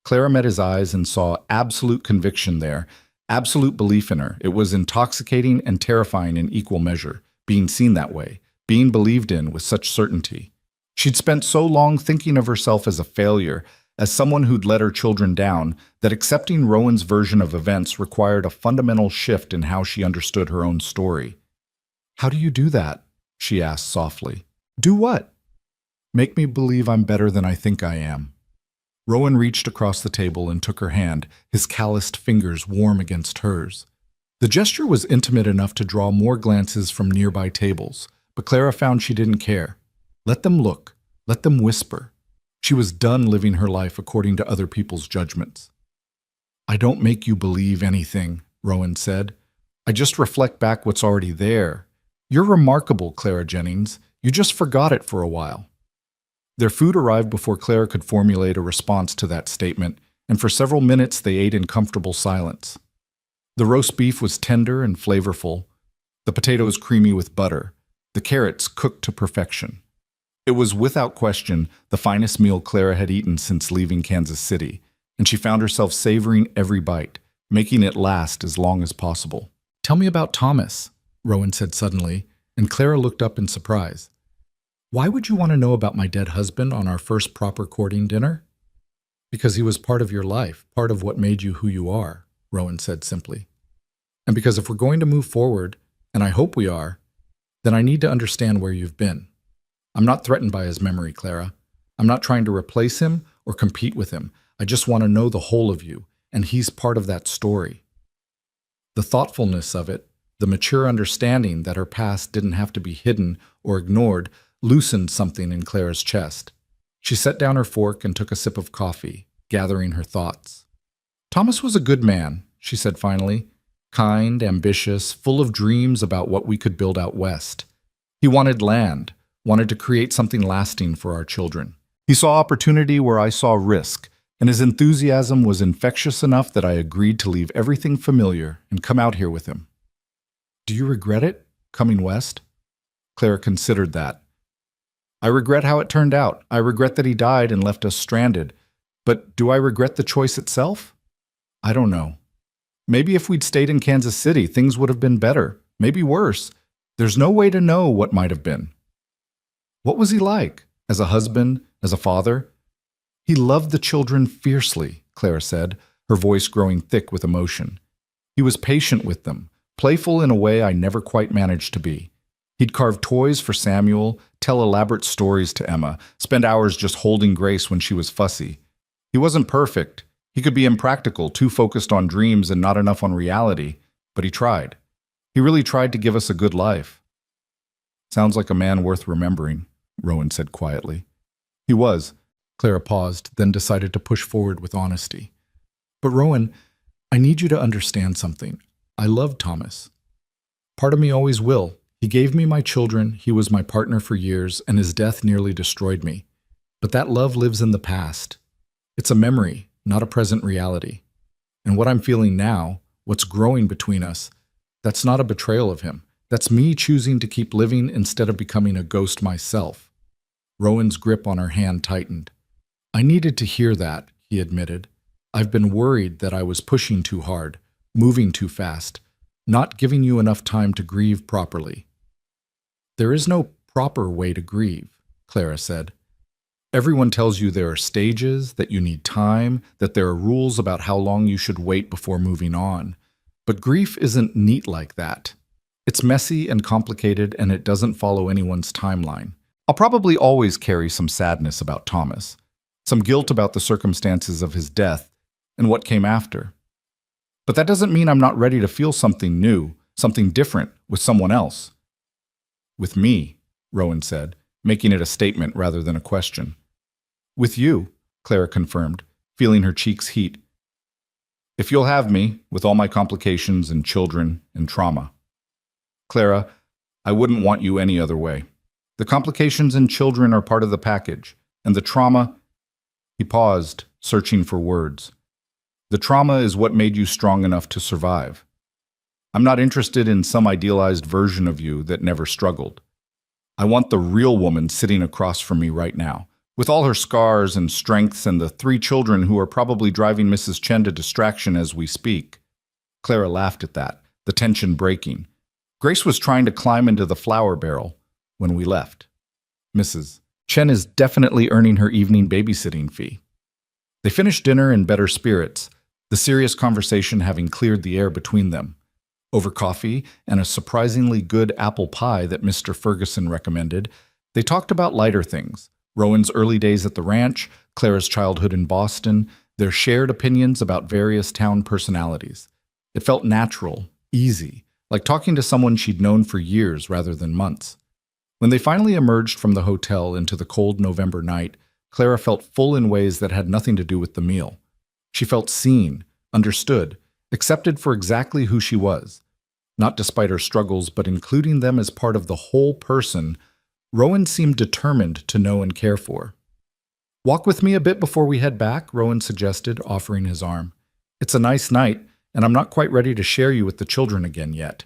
Clara met his eyes and saw absolute conviction there, absolute belief in her. It was intoxicating and terrifying in equal measure, being seen that way, being believed in with such certainty. She'd spent so long thinking of herself as a failure, as someone who'd let her children down, that accepting Rowan's version of events required a fundamental shift in how she understood her own story. "How do you do that?" she asked softly. "Do what?" "Make me believe I'm better than I think I am." Rowan reached across the table and took her hand, his calloused fingers warm against hers. The gesture was intimate enough to draw more glances from nearby tables, but Clara found she didn't care. Let them look, let them whisper. She was done living her life according to other people's judgments. "I don't make you believe anything," Rowan said. "I just reflect back what's already there. You're remarkable, Clara Jennings. You just forgot it for a while." Their food arrived before Clara could formulate a response to that statement, and for several minutes they ate in comfortable silence. The roast beef was tender and flavorful, the potatoes creamy with butter, the carrots cooked to perfection. It was without question the finest meal Clara had eaten since leaving Kansas City, and she found herself savoring every bite, making it last as long as possible. "Tell me about Thomas," Rowan said suddenly, and Clara looked up in surprise. "Why would you want to know about my dead husband on our first proper courting dinner?" "Because he was part of your life, part of what made you who you are," Rowan said simply. "And because if we're going to move forward, and I hope we are, then I need to understand where you've been. I'm not threatened by his memory, Clara. I'm not trying to replace him or compete with him. I just want to know the whole of you, and he's part of that story." The thoughtfulness of it, the mature understanding that her past didn't have to be hidden or ignored, loosened something in Clara's chest. She set down her fork and took a sip of coffee, gathering her thoughts. "Thomas was a good man," she said finally. "Kind, ambitious, full of dreams about what we could build out west. He wanted land, wanted to create something lasting for our children. He saw opportunity where I saw risk, and his enthusiasm was infectious enough that I agreed to leave everything familiar and come out here with him. Do you regret it, coming west? Clara considered that. I regret how it turned out. I regret that he died and left us stranded. But do I regret the choice itself? I don't know. Maybe if we'd stayed in Kansas City, things would have been better, maybe worse. There's no way to know what might have been. What was he like? As a husband? As a father? He loved the children fiercely, Clara said, her voice growing thick with emotion. He was patient with them, playful in a way I never quite managed to be. He'd carve toys for Samuel, tell elaborate stories to Emma, spend hours just holding Grace when she was fussy. He wasn't perfect. He could be impractical, too focused on dreams and not enough on reality, but he tried. He really tried to give us a good life. Sounds like a man worth remembering, Rowan said quietly. He was. Clara paused, then decided to push forward with honesty. But Rowan, I need you to understand something. I love Thomas. Part of me always will. He gave me my children, he was my partner for years, and his death nearly destroyed me. But that love lives in the past. It's a memory, not a present reality. And what I'm feeling now, what's growing between us, that's not a betrayal of him. That's me choosing to keep living instead of becoming a ghost myself. Rowan's grip on her hand tightened. I needed to hear that, he admitted. I've been worried that I was pushing too hard, moving too fast, not giving you enough time to grieve properly. There is no proper way to grieve, Clara said. Everyone tells you there are stages, that you need time, that there are rules about how long you should wait before moving on. But grief isn't neat like that. It's messy and complicated, and it doesn't follow anyone's timeline. I'll probably always carry some sadness about Thomas, some guilt about the circumstances of his death and what came after. But that doesn't mean I'm not ready to feel something new, something different with someone else. With me, Rowan said, making it a statement rather than a question. With you, Clara confirmed, feeling her cheeks heat. If you'll have me, with all my complications and children and trauma. Clara, I wouldn't want you any other way. The complications and children are part of the package, and the trauma... He paused, searching for words. The trauma is what made you strong enough to survive. I'm not interested in some idealized version of you that never struggled. I want the real woman sitting across from me right now, with all her scars and strengths and the 3 children who are probably driving Mrs. Chen to distraction as we speak. Clara laughed at that, the tension breaking. Grace was trying to climb into the flour barrel when we left. Mrs. Chen is definitely earning her evening babysitting fee. They finished dinner in better spirits, the serious conversation having cleared the air between them. Over coffee and a surprisingly good apple pie that Mr. Ferguson recommended, they talked about lighter things. Rowan's early days at the ranch, Clara's childhood in Boston, their shared opinions about various town personalities. It felt natural, easy, like talking to someone she'd known for years rather than months. When they finally emerged from the hotel into the cold November night, Clara felt full in ways that had nothing to do with the meal. She felt seen, understood, accepted for exactly who she was. Not despite her struggles, but including them as part of the whole person, Rowan seemed determined to know and care for. Walk with me a bit before we head back, Rowan suggested, offering his arm. It's a nice night, and I'm not quite ready to share you with the children again yet.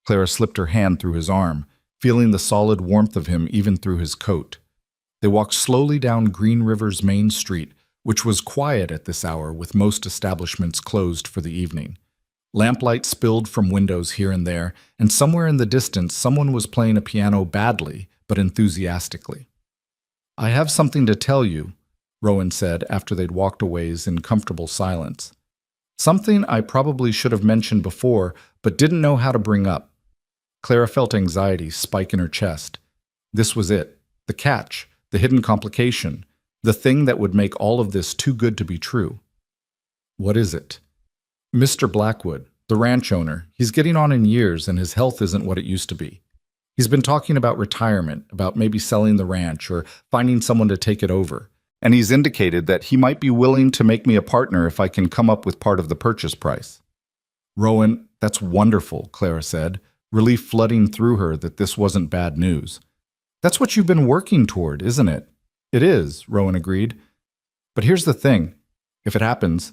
Clara slipped her hand through his arm, feeling the solid warmth of him even through his coat. They walked slowly down Green River's main street, which was quiet at this hour with most establishments closed for the evening. Lamplight spilled from windows here and there, and somewhere in the distance someone was playing a piano badly, but enthusiastically. I have something to tell you, Rowan said after they'd walked a ways in comfortable silence. Something I probably should have mentioned before, but didn't know how to bring up. Clara felt anxiety spike in her chest. This was it, the catch, the hidden complication, the thing that would make all of this too good to be true. What is it? Mr. Blackwood, the ranch owner, he's getting on in years and his health isn't what it used to be. He's been talking about retirement, about maybe selling the ranch or finding someone to take it over. And he's indicated that he might be willing to make me a partner if I can come up with part of the purchase price. Rowan, that's wonderful, Clara said, relief flooding through her that this wasn't bad news. That's what you've been working toward, isn't it? It is, Rowan agreed. But here's the thing. If it happens,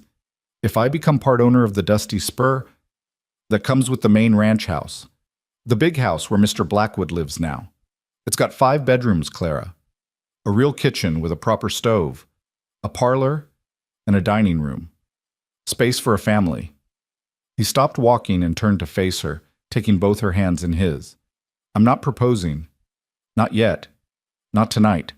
if I become part owner of the dusty spur that comes with the main ranch house, the big house where Mr. Blackwood lives now, it's got 5 bedrooms, Clara. A real kitchen with a proper stove, a parlor, and a dining room. Space for a family. He stopped walking and turned to face her, taking both her hands in his. I'm not proposing. Not yet. Not tonight.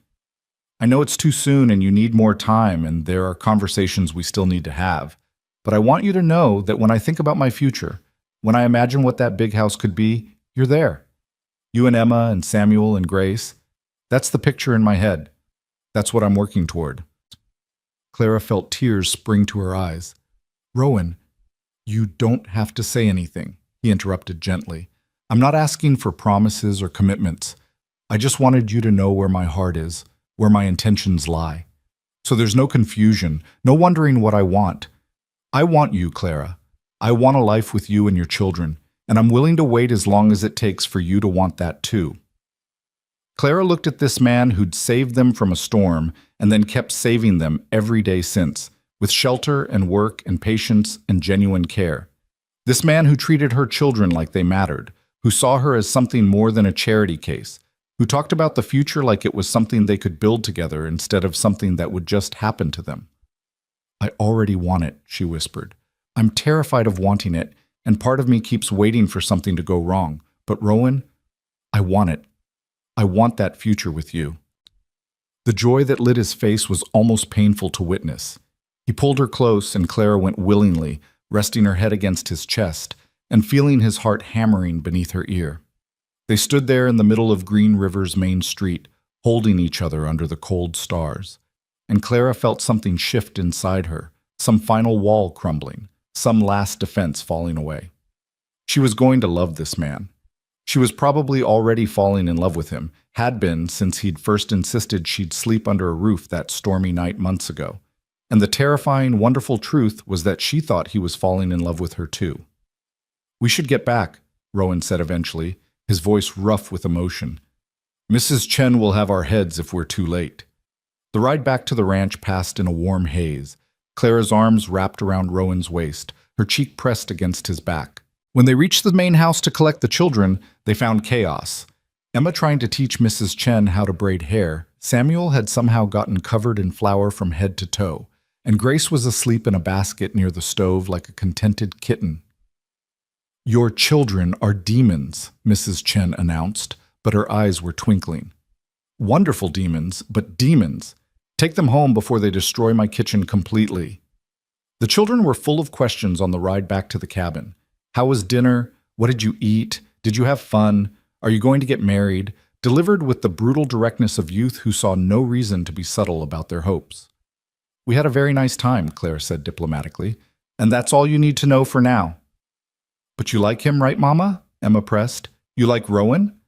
I know it's too soon and you need more time and there are conversations we still need to have. But I want you to know that when I think about my future, when I imagine what that big house could be, you're there. You and Emma and Samuel and Grace. That's the picture in my head. That's what I'm working toward. Clara felt tears spring to her eyes. Rowan, you don't have to say anything, he interrupted gently. I'm not asking for promises or commitments. I just wanted you to know where my heart is, where my intentions lie. So there's no confusion, no wondering what I want. I want you, Clara. I want a life with you and your children, and I'm willing to wait as long as it takes for you to want that too. Clara looked at this man who'd saved them from a storm and then kept saving them every day since, with shelter and work and patience and genuine care. This man who treated her children like they mattered, who saw her as something more than a charity case, who talked about the future like it was something they could build together instead of something that would just happen to them. I already want it, she whispered. I'm terrified of wanting it, and part of me keeps waiting for something to go wrong. But Rowan, I want it. I want that future with you. The joy that lit his face was almost painful to witness. He pulled her close, and Clara went willingly, resting her head against his chest and feeling his heart hammering beneath her ear. They stood there in the middle of Green River's main street, holding each other under the cold stars. And Clara felt something shift inside her, some final wall crumbling, some last defense falling away. She was going to love this man. She was probably already falling in love with him, had been since he'd first insisted she'd sleep under a roof that stormy night months ago. And the terrifying, wonderful truth was that she thought he was falling in love with her too. We should get back, Rowan said eventually, his voice rough with emotion. Mrs. Chen will have our heads if we're too late. The ride back to the ranch passed in a warm haze. Clara's arms wrapped around Rowan's waist, her cheek pressed against his back. When they reached the main house to collect the children, they found chaos. Emma trying to teach Mrs. Chen how to braid hair, Samuel had somehow gotten covered in flour from head to toe, and Grace was asleep in a basket near the stove like a contented kitten. Your children are demons, Mrs. Chen announced, but her eyes were twinkling. Wonderful demons, but demons. Take them home before they destroy my kitchen completely. The children were full of questions on the ride back to the cabin. How was dinner? What did you eat? Did you have fun? Are you going to get married? Delivered with the brutal directness of youth who saw no reason to be subtle about their hopes. We had a very nice time, Claire said diplomatically, and that's all you need to know for now. But you like him, right, Mama? Emma pressed. You like Rowan?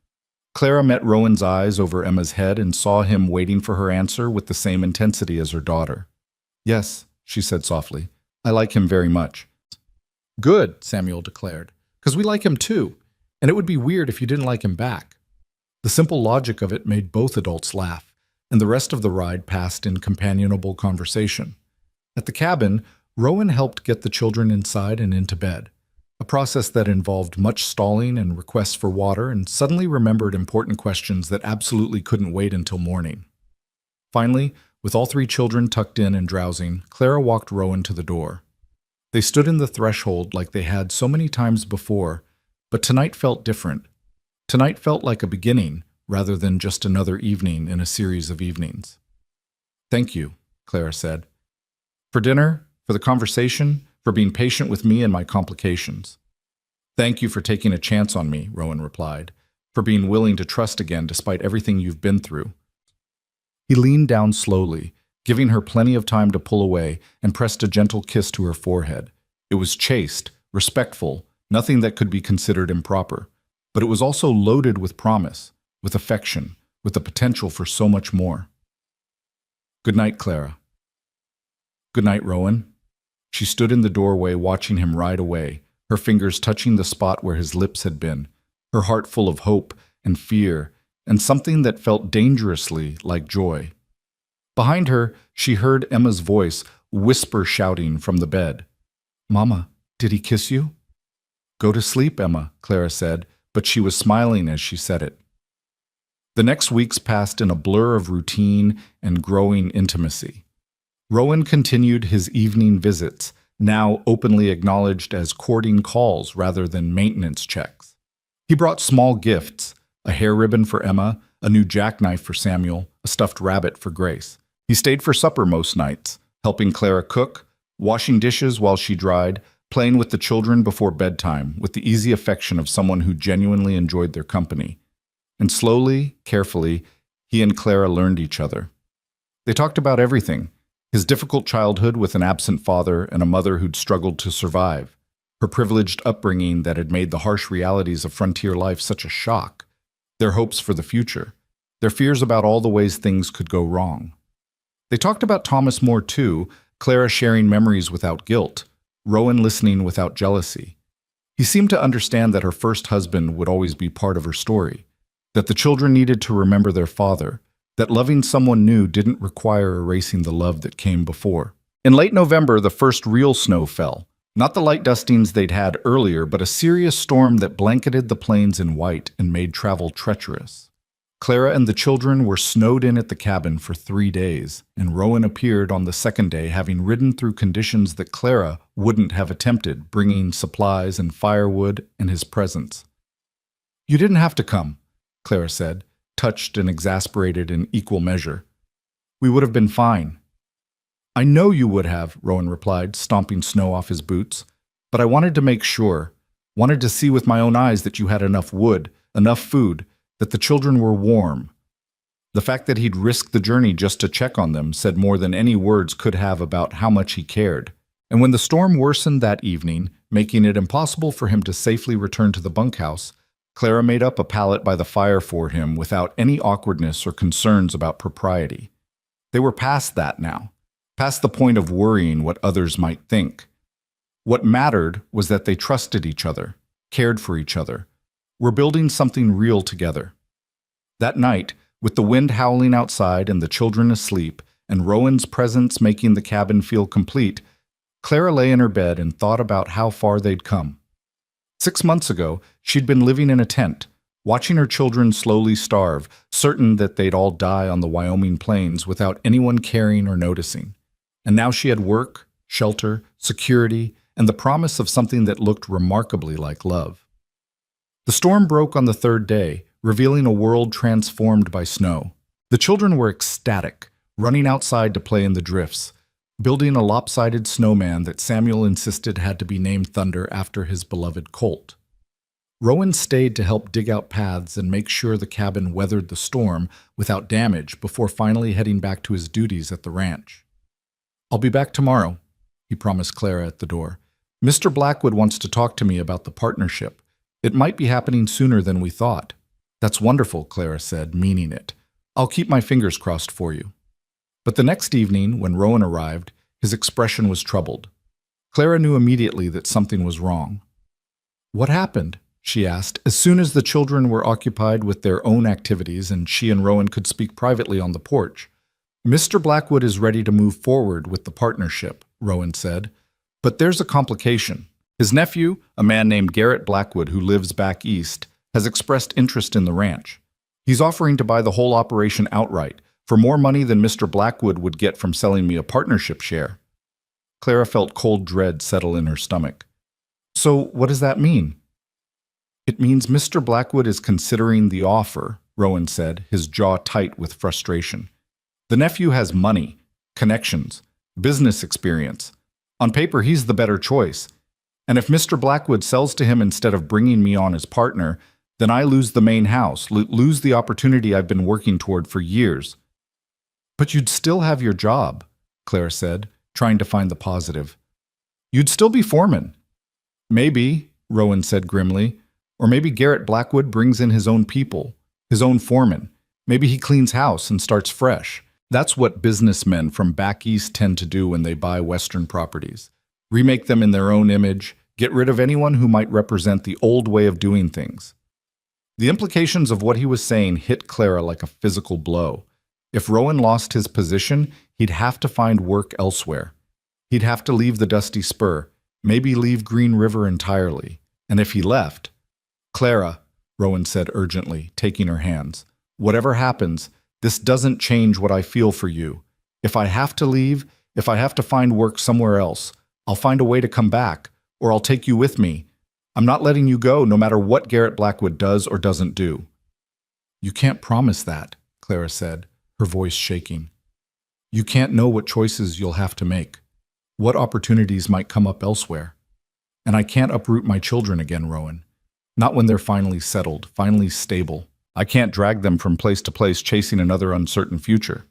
Clara met Rowan's eyes over Emma's head and saw him waiting for her answer with the same intensity as her daughter. Yes, she said softly. I like him very much. Good, Samuel declared, because we like him too, and it would be weird if you didn't like him back. The simple logic of it made both adults laugh, and the rest of the ride passed in companionable conversation. At the cabin, Rowan helped get the children inside and into bed, a process that involved much stalling and requests for water, and suddenly remembered important questions that absolutely couldn't wait until morning. Finally, with all 3 children tucked in and drowsing, Clara walked Rowan to the door. They stood in the threshold like they had so many times before, but tonight felt different. Tonight felt like a beginning, rather than just another evening in a series of evenings. Thank you, Clara said. For dinner, for the conversation, for being patient with me and my complications. Thank you for taking a chance on me, Rowan replied, for being willing to trust again despite everything you've been through. He leaned down slowly, giving her plenty of time to pull away, and pressed a gentle kiss to her forehead. It was chaste, respectful, nothing that could be considered improper, but it was also loaded with promise, with affection, with the potential for so much more. Good night, Clara. Good night, Rowan. She stood in the doorway watching him ride away, her fingers touching the spot where his lips had been, her heart full of hope and fear and something that felt dangerously like joy. Behind her, she heard Emma's voice whisper shouting from the bed. "Mama, did he kiss you?" "Go to sleep, Emma," Clara said, but she was smiling as she said it. The next weeks passed in a blur of routine and growing intimacy. Rowan continued his evening visits, now openly acknowledged as courting calls rather than maintenance checks. He brought small gifts, a hair ribbon for Emma, a new jackknife for Samuel, a stuffed rabbit for Grace. He stayed for supper most nights, helping Clara cook, washing dishes while she dried, playing with the children before bedtime with the easy affection of someone who genuinely enjoyed their company. And slowly, carefully, he and Clara learned each other. They talked about everything: his difficult childhood with an absent father and a mother who'd struggled to survive, her privileged upbringing that had made the harsh realities of frontier life such a shock, their hopes for the future, their fears about all the ways things could go wrong. They talked about Thomas more too, Clara sharing memories without guilt, Rowan listening without jealousy. He seemed to understand that her first husband would always be part of her story, that the children needed to remember their father, that loving someone new didn't require erasing the love that came before. In late November, the first real snow fell. Not the light dustings they'd had earlier, but a serious storm that blanketed the plains in white and made travel treacherous. Clara and the children were snowed in at the cabin for 3 days, and Rowan appeared on the second day, having ridden through conditions that Clara wouldn't have attempted, bringing supplies and firewood and his presence. "You didn't have to come," Clara said, touched and exasperated in equal measure. "We would have been fine." "I know you would have," Rowan replied, stomping snow off his boots. "But I wanted to make sure, wanted to see with my own eyes that you had enough wood, enough food, that the children were warm." The fact that he'd risked the journey just to check on them said more than any words could have about how much he cared. And when the storm worsened that evening, making it impossible for him to safely return to the bunkhouse, Clara made up a pallet by the fire for him without any awkwardness or concerns about propriety. They were past that now, past the point of worrying what others might think. What mattered was that they trusted each other, cared for each other, were building something real together. That night, with the wind howling outside and the children asleep, and Rowan's presence making the cabin feel complete, Clara lay in her bed and thought about how far they'd come. 6 months ago, she'd been living in a tent, watching her children slowly starve, certain that they'd all die on the Wyoming plains without anyone caring or noticing. And now she had work, shelter, security, and the promise of something that looked remarkably like love. The storm broke on the third day, revealing a world transformed by snow. The children were ecstatic, running outside to play in the drifts, building a lopsided snowman that Samuel insisted had to be named Thunder after his beloved colt. Rowan stayed to help dig out paths and make sure the cabin weathered the storm without damage before finally heading back to his duties at the ranch. "I'll be back tomorrow," he promised Clara at the door. "Mr. Blackwood wants to talk to me about the partnership. It might be happening sooner than we thought." "That's wonderful," Clara said, meaning it. "I'll keep my fingers crossed for you." But the next evening, when Rowan arrived, his expression was troubled. Clara knew immediately that something was wrong. "What happened?" she asked, as soon as the children were occupied with their own activities and she and Rowan could speak privately on the porch. "Mr. Blackwood is ready to move forward with the partnership," Rowan said. "But there's a complication. His nephew, a man named Garrett Blackwood who lives back east, has expressed interest in the ranch. He's offering to buy the whole operation outright, for more money than Mr. Blackwood would get from selling me a partnership share." Clara felt cold dread settle in her stomach. "So what does that mean?" "It means Mr. Blackwood is considering the offer," Rowan said, his jaw tight with frustration. "The nephew has money, connections, business experience. On paper, he's the better choice. And if Mr. Blackwood sells to him instead of bringing me on as partner, then I lose the main house, lose the opportunity I've been working toward for years." "But you'd still have your job," Clara said, trying to find the positive. "You'd still be foreman." "Maybe," Rowan said grimly. "Or maybe Garrett Blackwood brings in his own people, his own foreman. Maybe he cleans house and starts fresh. That's what businessmen from back east tend to do when they buy Western properties. Remake them in their own image, get rid of anyone who might represent the old way of doing things." The implications of what he was saying hit Clara like a physical blow. If Rowan lost his position, he'd have to find work elsewhere. He'd have to leave the dusty spur, maybe leave Green River entirely. And if he left— Clara, Rowan said urgently, taking her hands, whatever happens, this doesn't change what I feel for you. If I have to leave, if I have to find work somewhere else, I'll find a way to come back, or I'll take you with me. I'm not letting you go no matter what Garrett Blackwood does or doesn't do. You can't promise that, Clara said, her voice shaking. You can't know what choices you'll have to make, what opportunities might come up elsewhere. And I can't uproot my children again, Rowan. Not when they're finally settled, finally stable. I can't drag them from place to place chasing another uncertain future.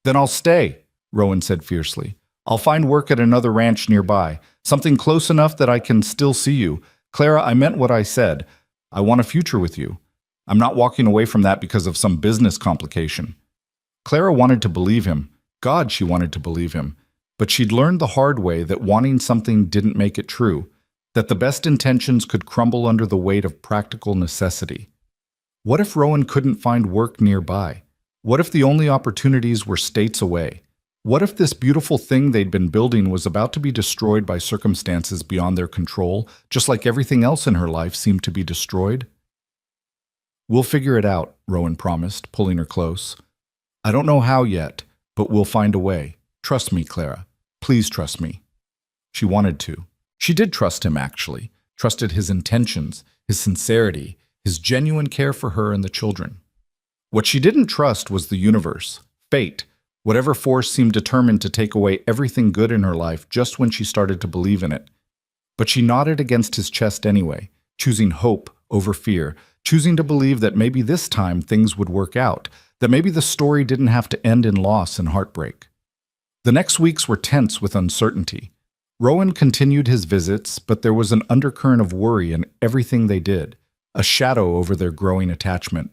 Then I'll stay, Rowan said fiercely. I'll find work at another ranch nearby, something close enough that I can still see you. Clara, I meant what I said. I want a future with you. I'm not walking away from that because of some business complication. Clara wanted to believe him. God, she wanted to believe him. But she'd learned the hard way that wanting something didn't make it true, that the best intentions could crumble under the weight of practical necessity. What if Rowan couldn't find work nearby? What if the only opportunities were states away? What if this beautiful thing they'd been building was about to be destroyed by circumstances beyond their control, just like everything else in her life seemed to be destroyed? We'll figure it out, Rowan promised, pulling her close. I don't know how yet, but we'll find a way. Trust me, Clara. Please trust me. She wanted to. She did trust him, actually. Trusted his intentions, his sincerity, his genuine care for her and the children. What she didn't trust was the universe, fate, whatever force seemed determined to take away everything good in her life just when she started to believe in it. But she nodded against his chest anyway, choosing hope over fear, choosing to believe that maybe this time things would work out, that maybe the story didn't have to end in loss and heartbreak. The next weeks were tense with uncertainty. Rowan continued his visits, but there was an undercurrent of worry in everything they did, a shadow over their growing attachment.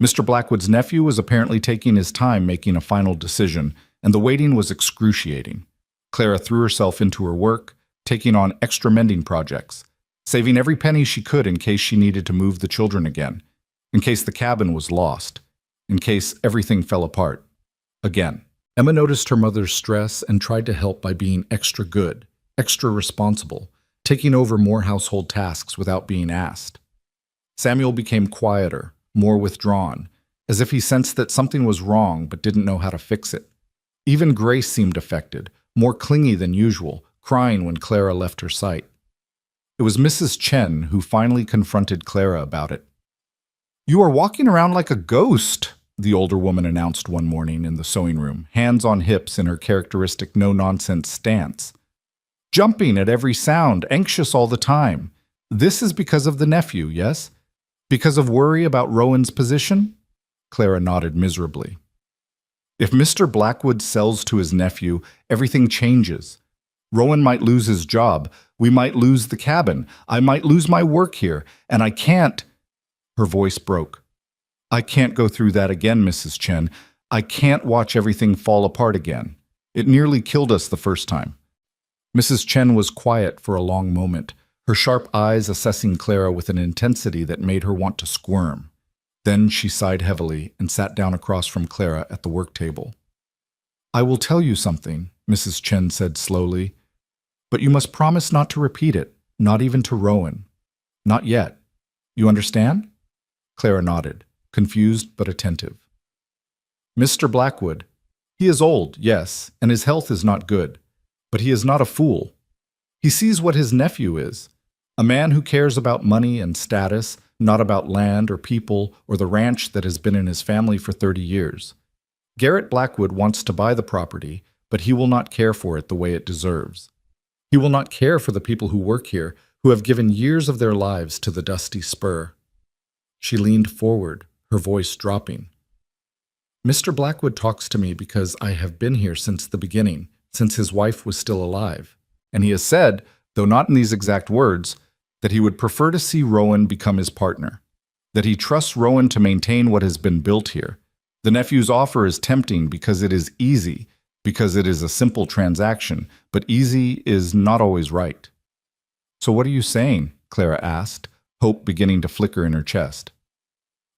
Mr. Blackwood's nephew was apparently taking his time making a final decision, and the waiting was excruciating. Clara threw herself into her work, taking on extra mending projects, saving every penny she could in case she needed to move the children again, in case the cabin was lost, in case everything fell apart. Again. Emma noticed her mother's stress and tried to help by being extra good, extra responsible, taking over more household tasks without being asked. Samuel became quieter, more withdrawn, as if he sensed that something was wrong but didn't know how to fix it. Even Grace seemed affected, more clingy than usual, crying when Clara left her sight. It was Mrs. Chen who finally confronted Clara about it. "You are walking around like a ghost," the older woman announced one morning in the sewing room, hands on hips in her characteristic no-nonsense stance. "Jumping at every sound, anxious all the time. This is because of the nephew, yes? Because of worry about Rowan's position?" Clara nodded miserably. "If Mr. Blackwood sells to his nephew, everything changes. Rowan might lose his job. We might lose the cabin. I might lose my work here. And I can't—" Her voice broke. "I can't go through that again, Mrs. Chen. I can't watch everything fall apart again. It nearly killed us the first time." Mrs. Chen was quiet for a long moment, her sharp eyes assessing Clara with an intensity that made her want to squirm. Then she sighed heavily and sat down across from Clara at the work table. "I will tell you something," Mrs. Chen said slowly, "but you must promise not to repeat it, not even to Rowan. Not yet. You understand?" Clara nodded, confused but attentive. "Mr. Blackwood, he is old, yes, and his health is not good, but he is not a fool. He sees what his nephew is, a man who cares about money and status, not about land or people or the ranch that has been in his family for 30 years. Garrett Blackwood wants to buy the property, but he will not care for it the way it deserves. He will not care for the people who work here, who have given years of their lives to the dusty spur." She leaned forward, her voice dropping. "Mr. Blackwood talks to me because I have been here since the beginning, since his wife was still alive. And he has said, though not in these exact words, that he would prefer to see Rowan become his partner, that he trusts Rowan to maintain what has been built here. The nephew's offer is tempting because it is easy, because it is a simple transaction, but easy is not always right." "So what are you saying?" Clara asked, hope beginning to flicker in her chest.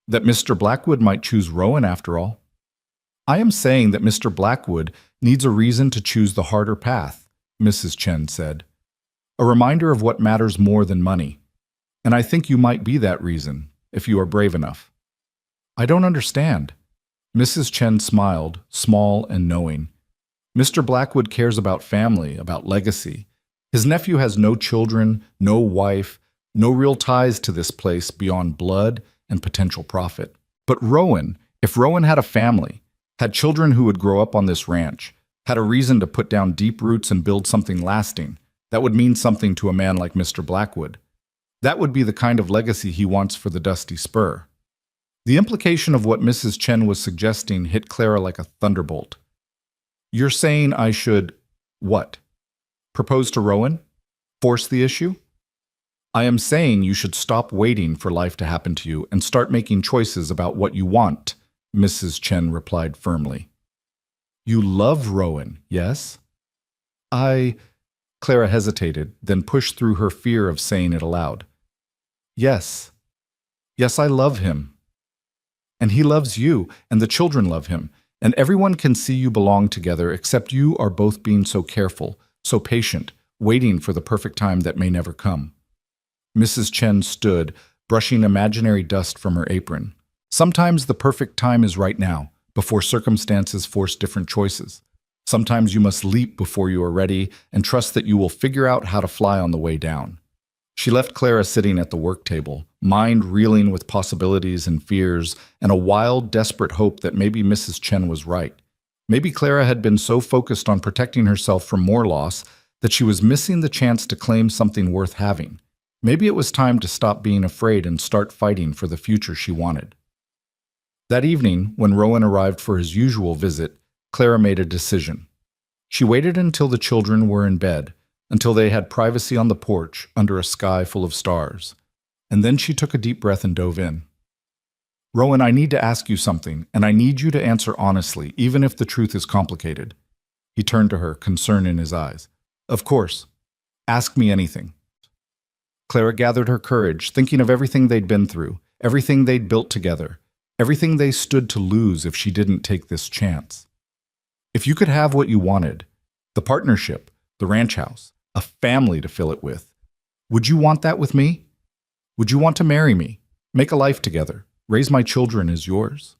"That Mr. Blackwood might choose Rowan after all." I am saying that Mr. Blackwood needs a reason to choose the harder path, Mrs. Chen said. A reminder of what matters more than money. And I think you might be that reason, if you are brave enough. I don't understand. Mrs. Chen smiled, small and knowing. Mr. Blackwood cares about family, about legacy. His nephew has no children, no wife, no real ties to this place beyond blood and potential profit. But Rowan, if Rowan had a family, had children who would grow up on this ranch, had a reason to put down deep roots and build something lasting, that would mean something to a man like Mr. Blackwood. That would be the kind of legacy he wants for the Dusty Spur. The implication of what Mrs. Chen was suggesting hit Clara like a thunderbolt. You're saying I should, what? Propose to Rowan? Force the issue? I am saying you should stop waiting for life to happen to you and start making choices about what you want, Mrs. Chen replied firmly. You love Rowan, yes? Clara hesitated, then pushed through her fear of saying it aloud. Yes. Yes, I love him. And he loves you, and the children love him, and everyone can see you belong together except you are both being so careful, so patient, waiting for the perfect time that may never come. Mrs. Chen stood, brushing imaginary dust from her apron. Sometimes the perfect time is right now, before circumstances force different choices. Sometimes you must leap before you are ready and trust that you will figure out how to fly on the way down. She left Clara sitting at the work table, mind reeling with possibilities and fears, and a wild, desperate hope that maybe Mrs. Chen was right. Maybe Clara had been so focused on protecting herself from more loss that she was missing the chance to claim something worth having. Maybe it was time to stop being afraid and start fighting for the future she wanted. That evening, when Rowan arrived for his usual visit, Clara made a decision. She waited until the children were in bed, until they had privacy on the porch under a sky full of stars. And then she took a deep breath and dove in. Rowan, I need to ask you something, and I need you to answer honestly, even if the truth is complicated. He turned to her, concern in his eyes. Of course. Ask me anything. Clara gathered her courage, thinking of everything they'd been through, everything they'd built together, everything they stood to lose if she didn't take this chance. If you could have what you wanted, the partnership, the ranch house, a family to fill it with, would you want that with me? Would you want to marry me, make a life together, raise my children as yours?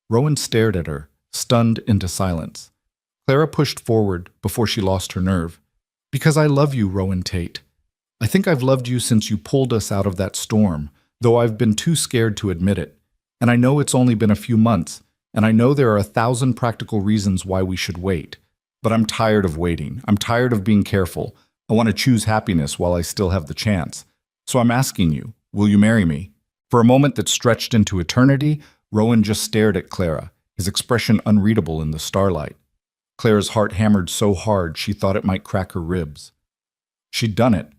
Rowan stared at her, stunned into silence. Clara pushed forward before she lost her nerve. Because I love you, Rowan Tate. I think I've loved you since you pulled us out of that storm, though I've been too scared to admit it. And I know it's only been a few months, and I know there are 1,000 practical reasons why we should wait. But I'm tired of waiting. I'm tired of being careful. I want to choose happiness while I still have the chance. So I'm asking you, will you marry me? For a moment that stretched into eternity, Rowan just stared at Clara, his expression unreadable in the starlight. Clara's heart hammered so hard she thought it might crack her ribs. She'd done it.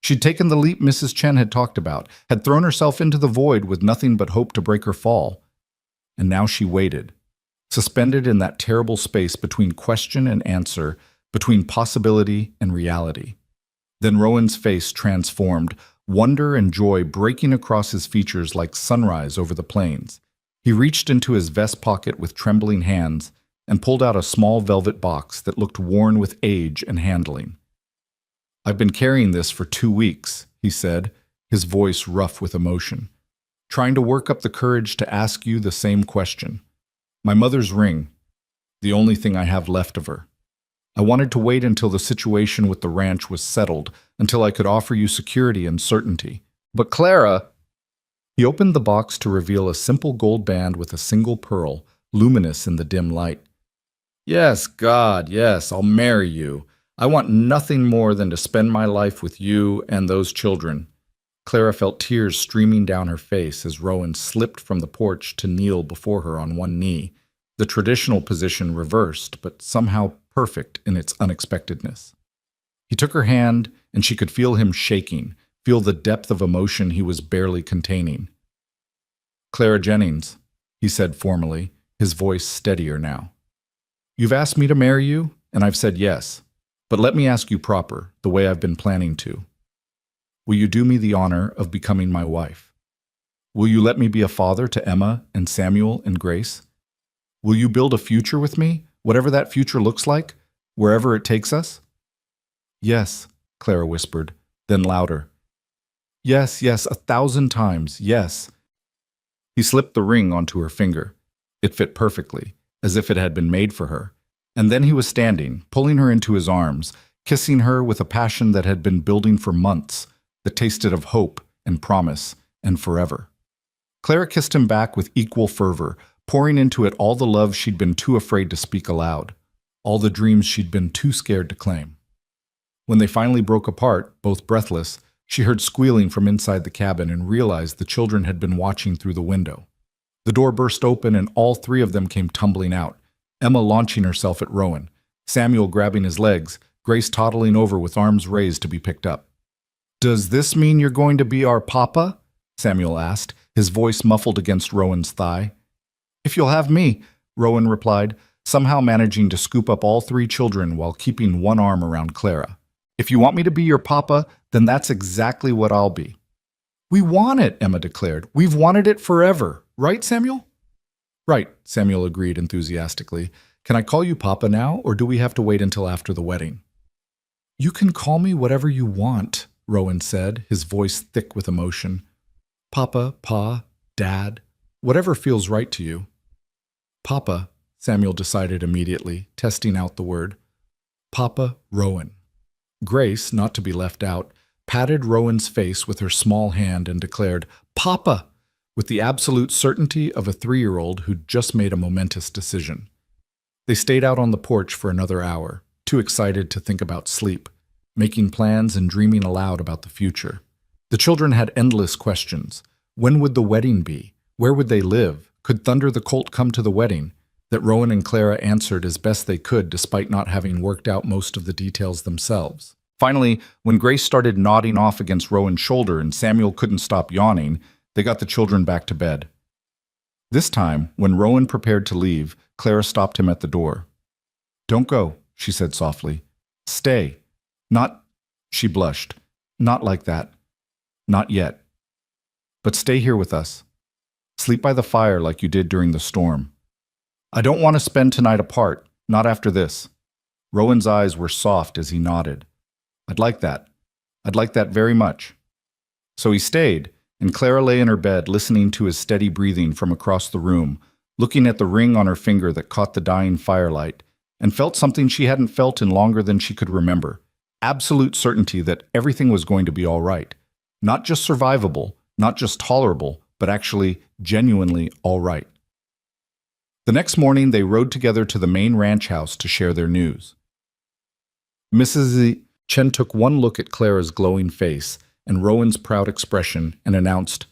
She'd taken the leap Mrs. Chen had talked about, had thrown herself into the void with nothing but hope to break her fall. And now she waited, suspended in that terrible space between question and answer, between possibility and reality. Then Rowan's face transformed, wonder and joy breaking across his features like sunrise over the plains. He reached into his vest pocket with trembling hands and pulled out a small velvet box that looked worn with age and handling. I've been carrying this for 2 weeks, he said, his voice rough with emotion, trying to work up the courage to ask you the same question. My mother's ring, the only thing I have left of her. I wanted to wait until the situation with the ranch was settled, until I could offer you security and certainty. But Clara... He opened the box to reveal a simple gold band with a single pearl, luminous in the dim light. Yes, God, yes, I'll marry you. I want nothing more than to spend my life with you and those children. Clara felt tears streaming down her face as Rowan slipped from the porch to kneel before her on one knee, the traditional position reversed, but somehow perfect in its unexpectedness. He took her hand, and she could feel him shaking, feel the depth of emotion he was barely containing. Clara Jennings, he said formally, his voice steadier now. You've asked me to marry you, and I've said yes, but let me ask you proper, the way I've been planning to. Will you do me the honor of becoming my wife? Will you let me be a father to Emma and Samuel and Grace? Will you build a future with me, whatever that future looks like, wherever it takes us?" "Yes," Clara whispered, then louder. "Yes, yes, 1,000 times, yes." He slipped the ring onto her finger. It fit perfectly, as if it had been made for her. And then he was standing, pulling her into his arms, kissing her with a passion that had been building for months, that tasted of hope and promise and forever. Clara kissed him back with equal fervor, pouring into it all the love she'd been too afraid to speak aloud, all the dreams she'd been too scared to claim. When they finally broke apart, both breathless, she heard squealing from inside the cabin and realized the children had been watching through the window. The door burst open and all three of them came tumbling out, Emma launching herself at Rowan, Samuel grabbing his legs, Grace toddling over with arms raised to be picked up. "Does this mean you're going to be our papa?" Samuel asked, his voice muffled against Rowan's thigh. "If you'll have me," Rowan replied, somehow managing to scoop up all three children while keeping one arm around Clara. "If you want me to be your papa, then that's exactly what I'll be." "We want it," Emma declared. "We've wanted it forever. Right, Samuel?" "Right," Samuel agreed enthusiastically. "Can I call you Papa now, or do we have to wait until after the wedding?" "You can call me whatever you want," Rowan said, his voice thick with emotion. "Papa, Pa, Dad, whatever feels right to you." "Papa," Samuel decided immediately, testing out the word. "Papa Rowan." Grace, not to be left out, patted Rowan's face with her small hand and declared, "Papa," with the absolute certainty of a 3-year-old who'd just made a momentous decision. They stayed out on the porch for another hour, too excited to think about sleep, making plans and dreaming aloud about the future. The children had endless questions. When would the wedding be? Where would they live? Could Thunder the Colt come to the wedding? That Rowan and Clara answered as best they could despite not having worked out most of the details themselves. Finally, when Grace started nodding off against Rowan's shoulder and Samuel couldn't stop yawning, they got the children back to bed. This time, when Rowan prepared to leave, Clara stopped him at the door. "Don't go," she said softly. "Stay. Not," she blushed, "not like that. Not yet. But stay here with us. Sleep by the fire like you did during the storm. I don't want to spend tonight apart, not after this." Rowan's eyes were soft as he nodded. "I'd like that. I'd like that very much." So he stayed, and Clara lay in her bed listening to his steady breathing from across the room, looking at the ring on her finger that caught the dying firelight, and felt something she hadn't felt in longer than she could remember. Absolute certainty that everything was going to be all right. Not just survivable, not just tolerable, but actually genuinely all right. The next morning, they rode together to the main ranch house to share their news. Mrs. Chen took one look at Clara's glowing face and Rowan's proud expression and announced,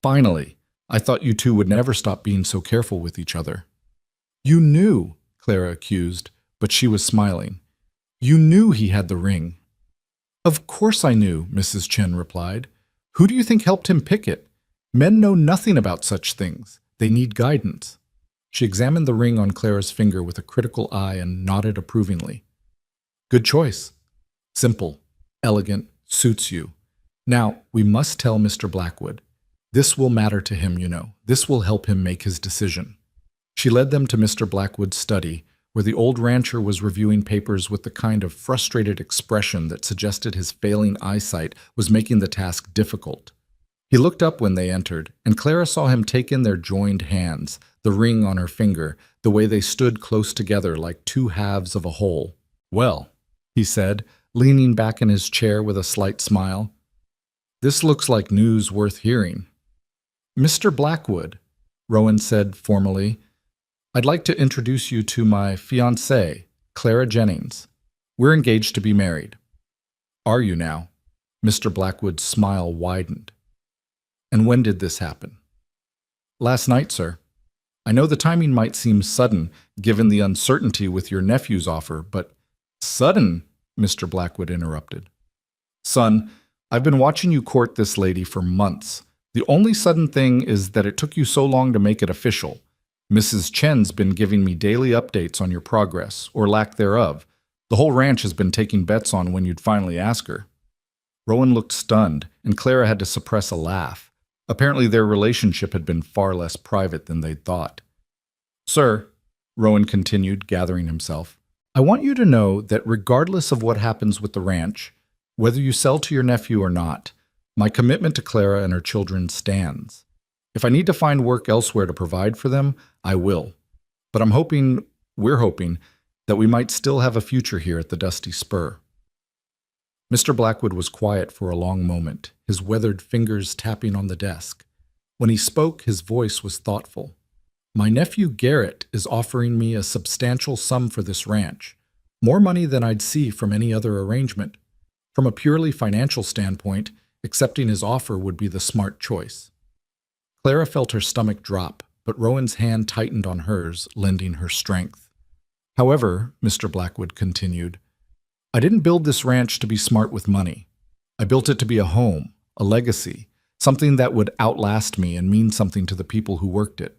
"Finally, I thought you two would never stop being so careful with each other." "You knew," Clara accused, but she was smiling. "You knew he had the ring." "Of course I knew," Mrs. Chen replied. "Who do you think helped him pick it? Men know nothing about such things. They need guidance." She examined the ring on Clara's finger with a critical eye and nodded approvingly. "Good choice. Simple, elegant, suits you. Now, we must tell Mr. Blackwood. This will matter to him, you know. This will help him make his decision." She led them to Mr. Blackwood's study, where the old rancher was reviewing papers with the kind of frustrated expression that suggested his failing eyesight was making the task difficult. He looked up when they entered, and Clara saw him take in their joined hands, the ring on her finger, the way they stood close together like two halves of a whole. "Well," he said, leaning back in his chair with a slight smile, "this looks like news worth hearing." "Mr. Blackwood," Rowan said formally, "I'd like to introduce you to my fiancée, Clara Jennings. We're engaged to be married." "Are you now?" Mr. Blackwood's smile widened. "And when did this happen?" "Last night, sir. I know the timing might seem sudden, given the uncertainty with your nephew's offer, but—" "Sudden?" Mr. Blackwood interrupted. "Son, I've been watching you court this lady for months. The only sudden thing is that it took you so long to make it official. Mrs. Chen's been giving me daily updates on your progress, or lack thereof. The whole ranch has been taking bets on when you'd finally ask her." Rowan looked stunned, and Clara had to suppress a laugh. Apparently their relationship had been far less private than they'd thought. "Sir," Rowan continued, gathering himself. I want you to know that regardless of what happens with the ranch, whether you sell to your nephew or not, my commitment to Clara and her children stands. If I need to find work elsewhere to provide for them, I will. But we're hoping, that we might still have a future here at the Dusty Spur. Mr. Blackwood was quiet for a long moment, his weathered fingers tapping on the desk. When he spoke, his voice was thoughtful. My nephew Garrett is offering me a substantial sum for this ranch, more money than I'd see from any other arrangement. From a purely financial standpoint, accepting his offer would be the smart choice. Clara felt her stomach drop, but Rowan's hand tightened on hers, lending her strength. However, Mr. Blackwood continued, I didn't build this ranch to be smart with money. I built it to be a home, a legacy, something that would outlast me and mean something to the people who worked it.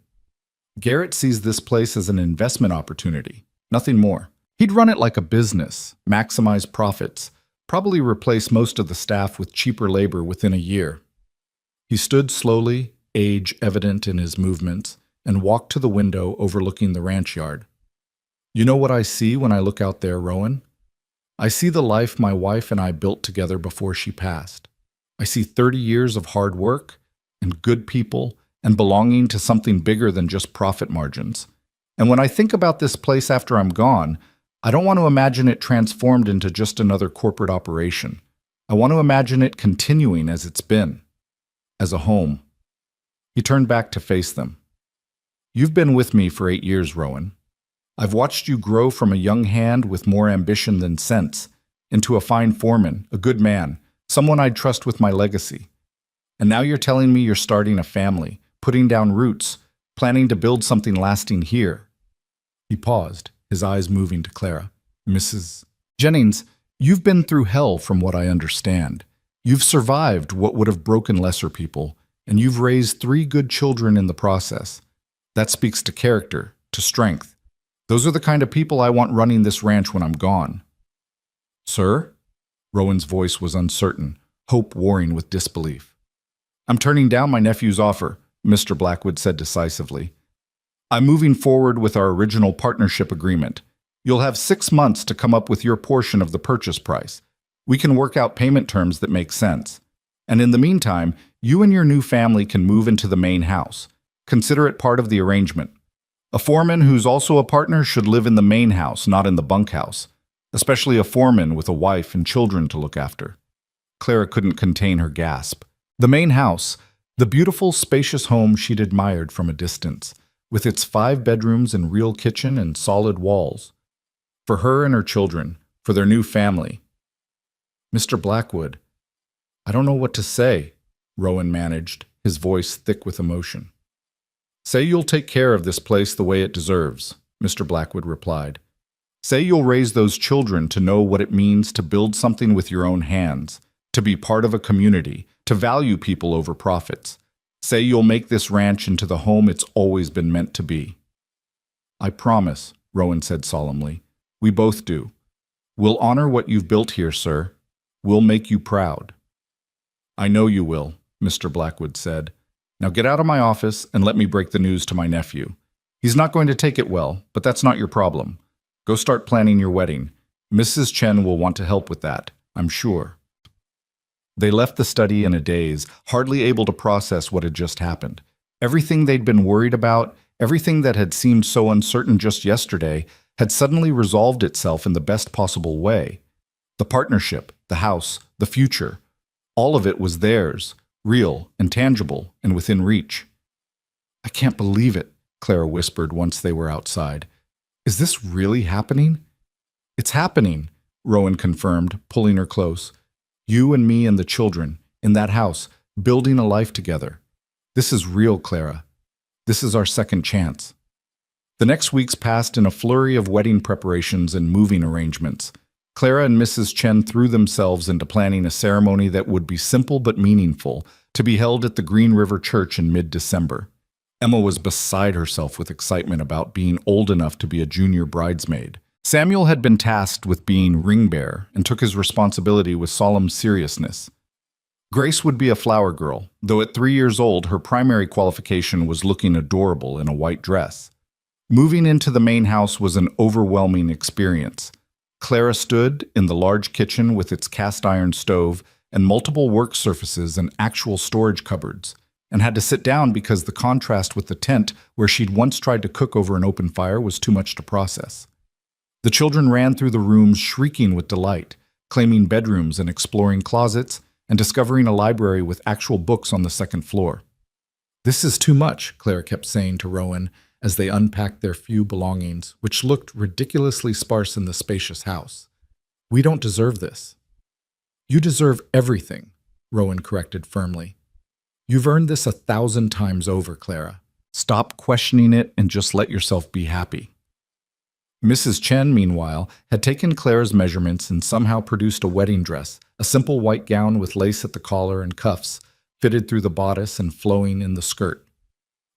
Garrett sees this place as an investment opportunity, nothing more. He'd run it like a business, maximize profits, probably replace most of the staff with cheaper labor within a year. He stood slowly, age evident in his movements, and walked to the window overlooking the ranch yard. You know what I see when I look out there, Rowan? I see the life my wife and I built together before she passed. I see 30 years of hard work and good people and belonging to something bigger than just profit margins. And when I think about this place after I'm gone, I don't want to imagine it transformed into just another corporate operation. I want to imagine it continuing as it's been, as a home. He turned back to face them. You've been with me for 8 years, Rowan. I've watched you grow from a young hand with more ambition than sense into a fine foreman, a good man, someone I'd trust with my legacy. And now you're telling me you're starting a family, putting down roots, planning to build something lasting here. He paused, his eyes moving to Clara. Mrs. Jennings, you've been through hell from what I understand. You've survived what would have broken lesser people, and you've raised 3 good children in the process. That speaks to character, to strength. Those are the kind of people I want running this ranch when I'm gone. Sir? Rowan's voice was uncertain, hope warring with disbelief. I'm turning down my nephew's offer, Mr. Blackwood said decisively. I'm moving forward with our original partnership agreement. You'll have 6 months to come up with your portion of the purchase price. We can work out payment terms that make sense. And in the meantime, you and your new family can move into the main house. Consider it part of the arrangement. A foreman who's also a partner should live in the main house, not in the bunkhouse, especially a foreman with a wife and children to look after. Clara couldn't contain her gasp. The main house, the beautiful, spacious home she'd admired from a distance, with its 5 bedrooms and real kitchen and solid walls. For her and her children, for their new family. Mr. Blackwood, I don't know what to say, Rowan managed, his voice thick with emotion. Say you'll take care of this place the way it deserves, Mr. Blackwood replied. Say you'll raise those children to know what it means to build something with your own hands, to be part of a community, to value people over profits. Say you'll make this ranch into the home it's always been meant to be. I promise, Rowan said solemnly. We both do. We'll honor what you've built here, sir. We'll make you proud. I know you will, Mr. Blackwood said. Now get out of my office and let me break the news to my nephew. He's not going to take it well, but that's not your problem. Go start planning your wedding. Mrs. Chen will want to help with that, I'm sure. They left the study in a daze, hardly able to process what had just happened. Everything they'd been worried about, everything that had seemed so uncertain just yesterday, had suddenly resolved itself in the best possible way. The partnership, the house, the future, all of it was theirs, real and tangible and within reach. I can't believe it, Clara whispered once they were outside. Is this really happening? It's happening, Rowan confirmed, pulling her close. You and me and the children, in that house, building a life together. This is real, Clara. This is our second chance. The next weeks passed in a flurry of wedding preparations and moving arrangements. Clara and Mrs. Chen threw themselves into planning a ceremony that would be simple but meaningful, to be held at the Green River Church in mid-December. Emma was beside herself with excitement about being old enough to be a junior bridesmaid. Samuel had been tasked with being ring bearer and took his responsibility with solemn seriousness. Grace would be a flower girl, though at 3 years old her primary qualification was looking adorable in a white dress. Moving into the main house was an overwhelming experience. Clara stood in the large kitchen with its cast iron stove and multiple work surfaces and actual storage cupboards, and had to sit down because the contrast with the tent where she'd once tried to cook over an open fire was too much to process. The children ran through the rooms shrieking with delight, claiming bedrooms and exploring closets, and discovering a library with actual books on the second floor. "This is too much," Clara kept saying to Rowan as they unpacked their few belongings, which looked ridiculously sparse in the spacious house. "We don't deserve this." "You deserve everything," Rowan corrected firmly. "You've earned this 1,000 times over, Clara. Stop questioning it and just let yourself be happy." Mrs. Chen, meanwhile, had taken Clara's measurements and somehow produced a wedding dress, a simple white gown with lace at the collar and cuffs, fitted through the bodice and flowing in the skirt.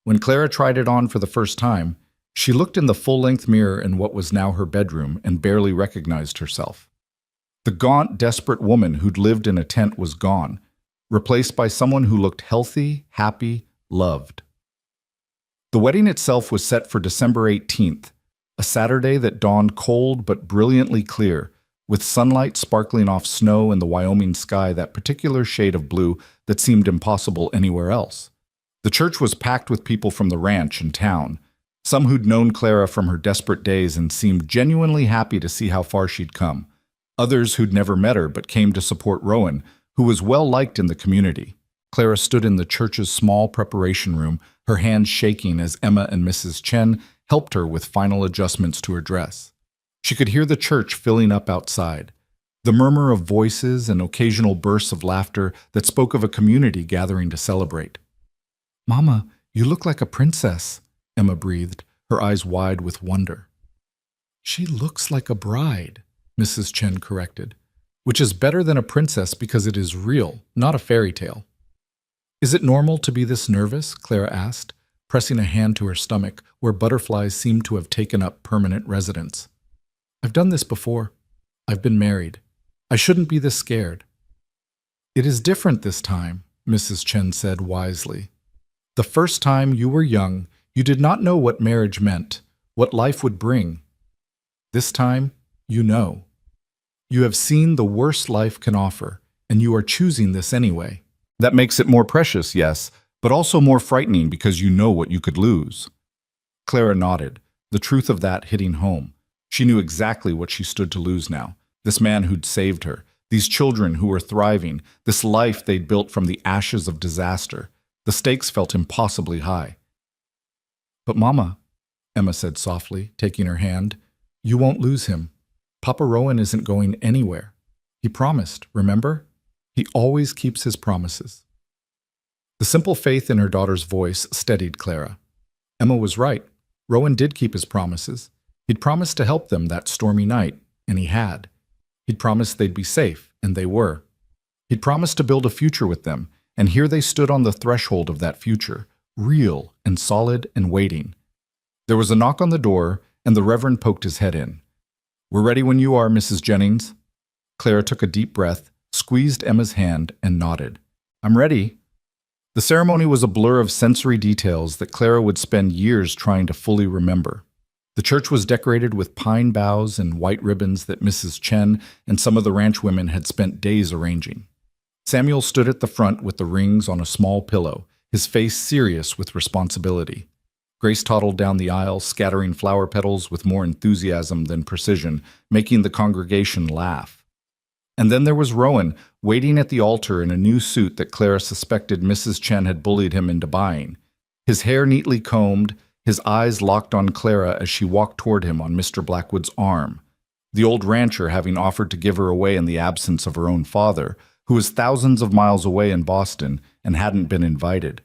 When Clara tried it on for the first time, she looked in the full-length mirror in what was now her bedroom and barely recognized herself. The gaunt, desperate woman who'd lived in a tent was gone, replaced by someone who looked healthy, happy, loved. The wedding itself was set for December 18th, a Saturday that dawned cold but brilliantly clear, with sunlight sparkling off snow and the Wyoming sky that particular shade of blue that seemed impossible anywhere else. The church was packed with people from the ranch and town, some who'd known Clara from her desperate days and seemed genuinely happy to see how far she'd come, others who'd never met her but came to support Rowan, who was well-liked in the community. Clara stood in the church's small preparation room, her hands shaking as Emma and Mrs. Chen helped her with final adjustments to her dress. She could hear the church filling up outside, the murmur of voices and occasional bursts of laughter that spoke of a community gathering to celebrate. "Mama, you look like a princess," Emma breathed, her eyes wide with wonder. "She looks like a bride," Mrs. Chen corrected, "which is better than a princess because it is real, not a fairy tale." "Is it normal to be this nervous?" Clara asked, pressing a hand to her stomach where butterflies seemed to have taken up permanent residence. "I've done this before. I've been married. I shouldn't be this scared." "It is different this time," Mrs. Chen said wisely. "The first time you were young, you did not know what marriage meant, what life would bring. This time, you know. You have seen the worst life can offer, and you are choosing this anyway. That makes it more precious, yes, but also more frightening because you know what you could lose." Clara nodded, the truth of that hitting home. She knew exactly what she stood to lose now. This man who'd saved her, these children who were thriving, this life they'd built from the ashes of disaster. The stakes felt impossibly high. "But Mama," Emma said softly, taking her hand, "you won't lose him. Papa Rowan isn't going anywhere. He promised, remember? He always keeps his promises." The simple faith in her daughter's voice steadied Clara. Emma was right. Rowan did keep his promises. He'd promised to help them that stormy night, and he had. He'd promised they'd be safe, and they were. He'd promised to build a future with them, and here they stood on the threshold of that future, real and solid and waiting. There was a knock on the door, and the Reverend poked his head in. "We're ready when you are, Mrs. Jennings." Clara took a deep breath, squeezed Emma's hand, and nodded. "I'm ready." The ceremony was a blur of sensory details that Clara would spend years trying to fully remember. The church was decorated with pine boughs and white ribbons that Mrs. Chen and some of the ranch women had spent days arranging. Samuel stood at the front with the rings on a small pillow, his face serious with responsibility. Grace toddled down the aisle, scattering flower petals with more enthusiasm than precision, making the congregation laugh. And then there was Rowan, waiting at the altar in a new suit that Clara suspected Mrs. Chen had bullied him into buying. His hair neatly combed, his eyes locked on Clara as she walked toward him on Mr. Blackwood's arm, the old rancher having offered to give her away in the absence of her own father, who was thousands of miles away in Boston and hadn't been invited.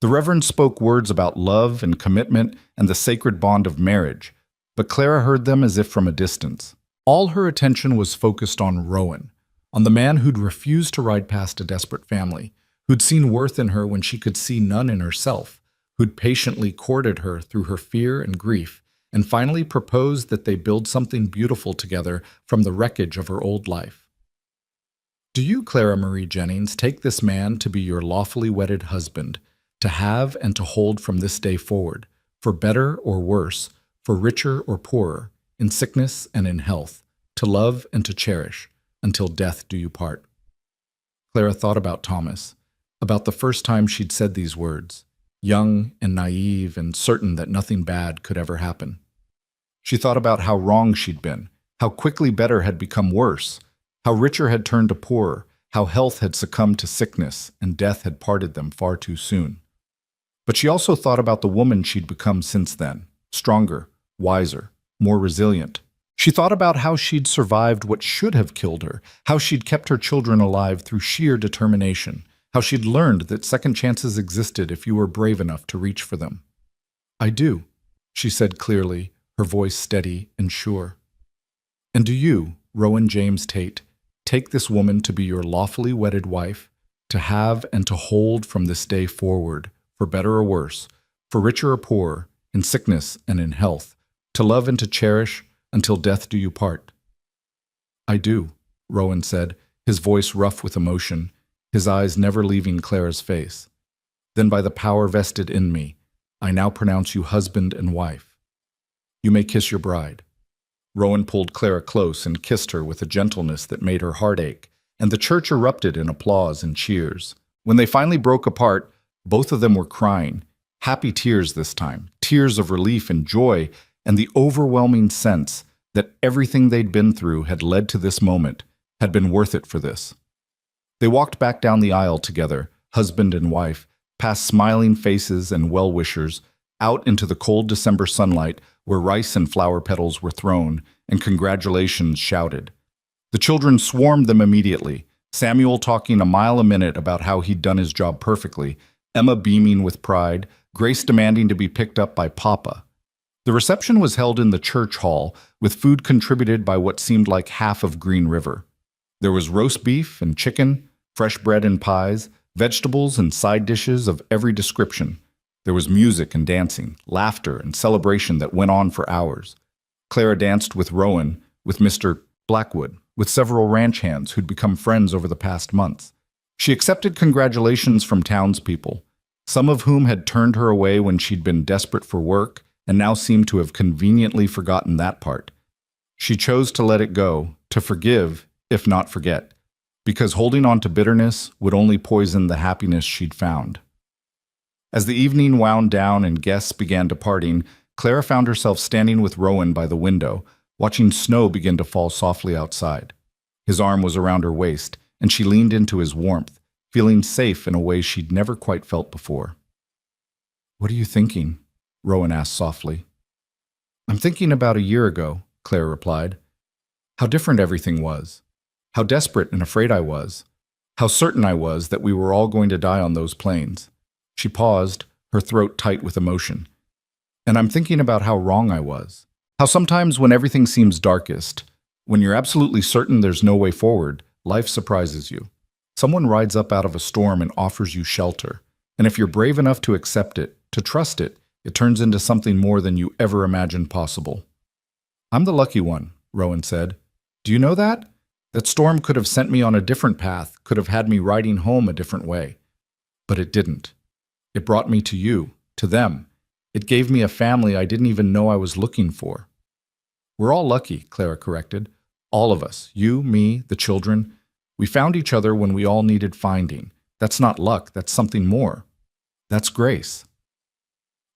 The Reverend spoke words about love and commitment and the sacred bond of marriage, but Clara heard them as if from a distance. All her attention was focused on Rowan, on the man who'd refused to ride past a desperate family, who'd seen worth in her when she could see none in herself, who'd patiently courted her through her fear and grief, and finally proposed that they build something beautiful together from the wreckage of her old life. "Do you, Clara Marie Jennings, take this man to be your lawfully wedded husband, to have and to hold from this day forward, for better or worse, for richer or poorer, in sickness and in health, to love and to cherish, until death do you part. Clara thought about Thomas, about the first time she'd said these words, young and naive and certain that nothing bad could ever happen. She thought about how wrong she'd been, how quickly better had become worse, how richer had turned to poorer, how health had succumbed to sickness and death had parted them far too soon. But she also thought about the woman she'd become since then, stronger, wiser, more resilient. She thought about how she'd survived what should have killed her, how she'd kept her children alive through sheer determination, how she'd learned that second chances existed if you were brave enough to reach for them. "I do," she said clearly, her voice steady and sure. "And do you, Rowan James Tate, take this woman to be your lawfully wedded wife, to have and to hold from this day forward, for better or worse, for richer or poorer, in sickness and in health, to love and to cherish, until death do you part?" "I do," Rowan said, his voice rough with emotion, his eyes never leaving Clara's face. "Then by the power vested in me, I now pronounce you husband and wife. You may kiss your bride." Rowan pulled Clara close and kissed her with a gentleness that made her heart ache, and the church erupted in applause and cheers. When they finally broke apart, both of them were crying, happy tears this time, tears of relief and joy, and the overwhelming sense that everything they'd been through had led to this moment, had been worth it for this. They walked back down the aisle together, husband and wife, past smiling faces and well-wishers, out into the cold December sunlight where rice and flower petals were thrown and congratulations shouted. The children swarmed them immediately, Samuel talking a mile a minute about how he'd done his job perfectly, Emma beaming with pride, Grace demanding to be picked up by Papa. The reception was held in the church hall, with food contributed by what seemed like half of Green River. There was roast beef and chicken, fresh bread and pies, vegetables and side dishes of every description. There was music and dancing, laughter and celebration that went on for hours. Clara danced with Rowan, with Mr. Blackwood, with several ranch hands who'd become friends over the past months. She accepted congratulations from townspeople, some of whom had turned her away when she'd been desperate for work and now seemed to have conveniently forgotten that part. She chose to let it go, to forgive, if not forget, because holding on to bitterness would only poison the happiness she'd found. As the evening wound down and guests began departing, Clara found herself standing with Rowan by the window, watching snow begin to fall softly outside. His arm was around her waist, and she leaned into his warmth, feeling safe in a way she'd never quite felt before. "What are you thinking?" Rowan asked softly. "I'm thinking about a year ago," Clara replied. "How different everything was. How desperate and afraid I was. How certain I was that we were all going to die on those plains." She paused, her throat tight with emotion. "And I'm thinking about how wrong I was. How sometimes when everything seems darkest, when you're absolutely certain there's no way forward, life surprises you. Someone rides up out of a storm and offers you shelter. And if you're brave enough to accept it, to trust it, it turns into something more than you ever imagined possible." "I'm the lucky one," Rowan said. "Do you know that? That storm could have sent me on a different path, could have had me riding home a different way. But it didn't. It brought me to you, to them. It gave me a family I didn't even know I was looking for." "We're all lucky," Clara corrected. "All of us, you, me, the children. We found each other when we all needed finding. That's not luck, that's something more. That's grace."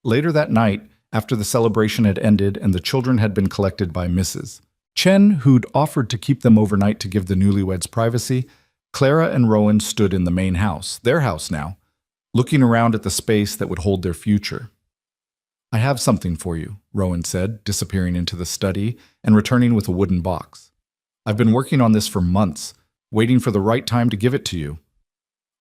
Later that night, after the celebration had ended and the children had been collected by Mrs. Chen, who'd offered to keep them overnight to give the newlyweds privacy, Clara and Rowan stood in the main house, their house now, looking around at the space that would hold their future. "I have something for you," Rowan said, disappearing into the study and returning with a wooden box. "I've been working on this for months, waiting for the right time to give it to you."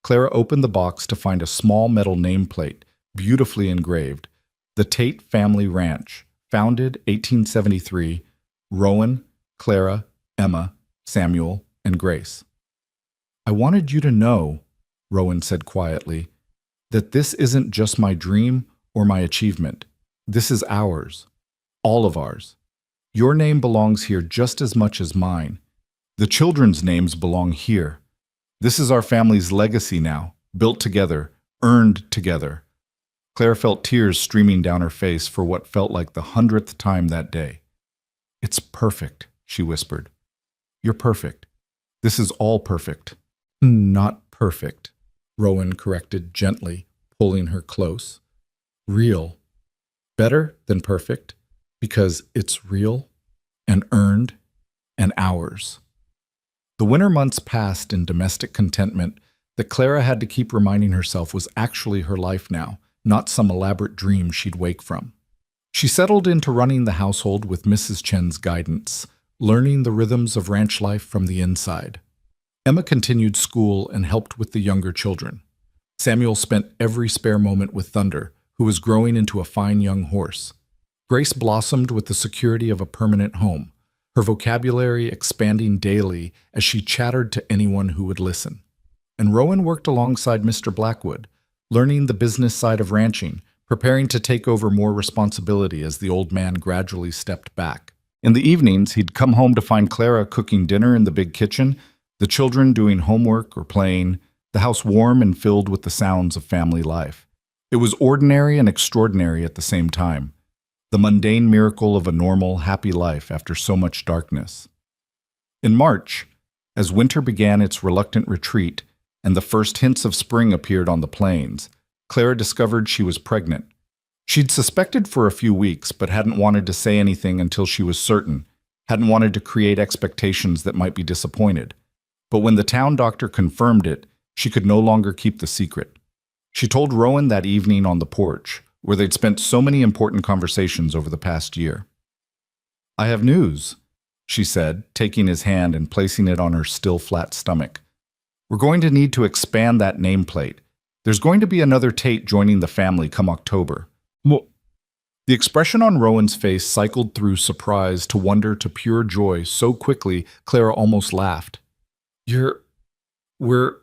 Clara opened the box to find a small metal nameplate, beautifully engraved, "The Tate Family Ranch, founded 1873, Rowan, Clara, Emma, Samuel, and Grace." "I wanted you to know," Rowan said quietly, "that this isn't just my dream or my achievement. This is ours, all of ours. Your name belongs here just as much as mine. The children's names belong here. This is our family's legacy now, built together, earned together. Claire felt tears streaming down her face for what felt like the 100th time that day. "It's perfect," she whispered. "You're perfect. This is all perfect." "Not perfect," Rowan corrected gently, pulling her close. "Real. Better than perfect, because it's real and earned and ours." The winter months passed in domestic contentment that Clara had to keep reminding herself was actually her life now, not some elaborate dream she'd wake from. She settled into running the household with Mrs. Chen's guidance, learning the rhythms of ranch life from the inside. Emma continued school and helped with the younger children. Samuel spent every spare moment with Thunder, who was growing into a fine young horse. Grace blossomed with the security of a permanent home, her vocabulary expanding daily as she chattered to anyone who would listen. And Rowan worked alongside Mr. Blackwood, learning the business side of ranching, preparing to take over more responsibility as the old man gradually stepped back. In the evenings, he'd come home to find Clara cooking dinner in the big kitchen, the children doing homework or playing, the house warm and filled with the sounds of family life. It was ordinary and extraordinary at the same time, the mundane miracle of a normal, happy life after so much darkness. In March, as winter began its reluctant retreat and the first hints of spring appeared on the plains, Clara discovered she was pregnant. She'd suspected for a few weeks, but hadn't wanted to say anything until she was certain, hadn't wanted to create expectations that might be disappointed. But when the town doctor confirmed it, she could no longer keep the secret. She told Rowan that evening on the porch, where they'd spent so many important conversations over the past year. "I have news," she said, taking his hand and placing it on her still flat stomach. "We're going to need to expand that nameplate. There's going to be another Tate joining the family come October." The expression on Rowan's face cycled through surprise to wonder to pure joy so quickly Clara almost laughed. We're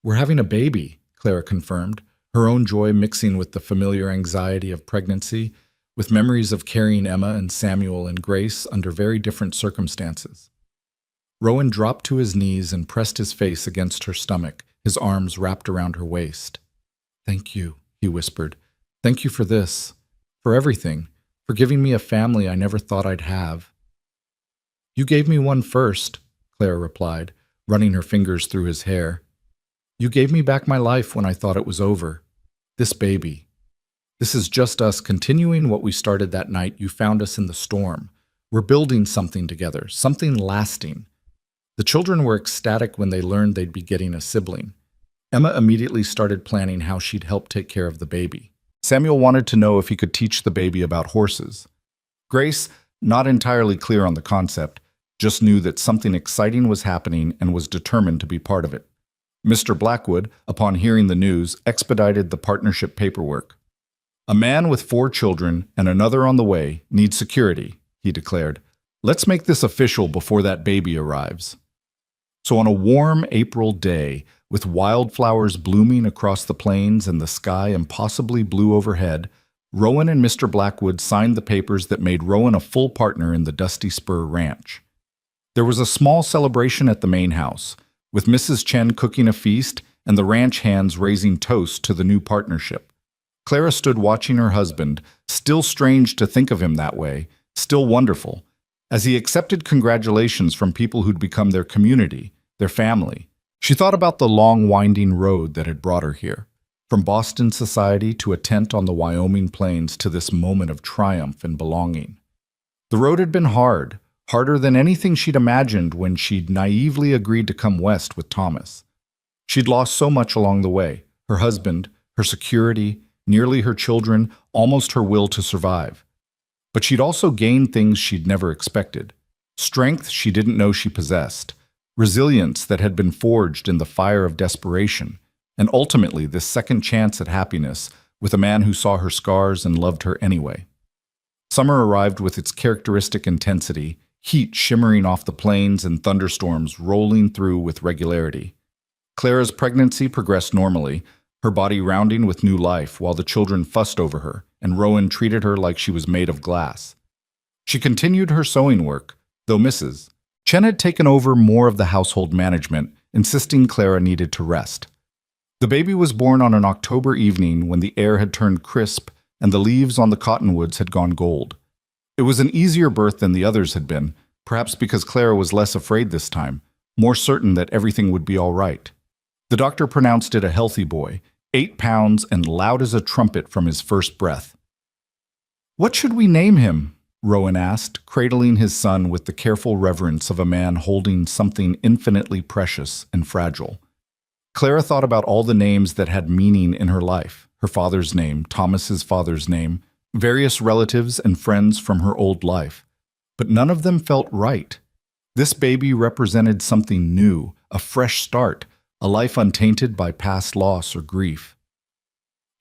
having a baby," Clara confirmed, her own joy mixing with the familiar anxiety of pregnancy, with memories of carrying Emma and Samuel and Grace under very different circumstances. Rowan dropped to his knees and pressed his face against her stomach, his arms wrapped around her waist. "Thank you," he whispered. "Thank you for this, for everything, for giving me a family I never thought I'd have." "You gave me one first," Clara replied, running her fingers through his hair. "You gave me back my life when I thought it was over. This baby. This is just us continuing what we started that night you found us in the storm. We're building something together, something lasting." The children were ecstatic when they learned they'd be getting a sibling. Emma immediately started planning how she'd help take care of the baby. Samuel wanted to know if he could teach the baby about horses. Grace, not entirely clear on the concept, just knew that something exciting was happening and was determined to be part of it. Mr. Blackwood, upon hearing the news, expedited the partnership paperwork. "A man with 4 children and another on the way needs security," he declared. "Let's make this official before that baby arrives." So on a warm April day, with wildflowers blooming across the plains and the sky impossibly blue overhead, Rowan and Mr. Blackwood signed the papers that made Rowan a full partner in the Dusty Spur Ranch. There was a small celebration at the main house, with Mrs. Chen cooking a feast and the ranch hands raising toasts to the new partnership. Clara stood watching her husband, still strange to think of him that way, still wonderful, as he accepted congratulations from people who'd become their community, their family. She thought about the long, winding road that had brought her here, from Boston society to a tent on the Wyoming plains to this moment of triumph and belonging. The road had been hard, harder than anything she'd imagined when she'd naively agreed to come west with Thomas. She'd lost so much along the way, her husband, her security, nearly her children, almost her will to survive. But she'd also gained things she'd never expected, strength she didn't know she possessed, resilience that had been forged in the fire of desperation, and ultimately this second chance at happiness with a man who saw her scars and loved her anyway. Summer arrived with its characteristic intensity, heat shimmering off the plains and thunderstorms rolling through with regularity. Clara's pregnancy progressed normally, her body rounding with new life while the children fussed over her, and Rowan treated her like she was made of glass. She continued her sewing work, though Mrs. Chen had taken over more of the household management, insisting Clara needed to rest. The baby was born on an October evening when the air had turned crisp and the leaves on the cottonwoods had gone gold. It was an easier birth than the others had been, perhaps because Clara was less afraid this time, more certain that everything would be all right. The doctor pronounced it a healthy boy, 8 pounds and loud as a trumpet from his first breath. "What should we name him?" Rowan asked, cradling his son with the careful reverence of a man holding something infinitely precious and fragile. Clara thought about all the names that had meaning in her life, her father's name, Thomas's father's name, various relatives and friends from her old life. But none of them felt right. This baby represented something new, a fresh start, a life untainted by past loss or grief.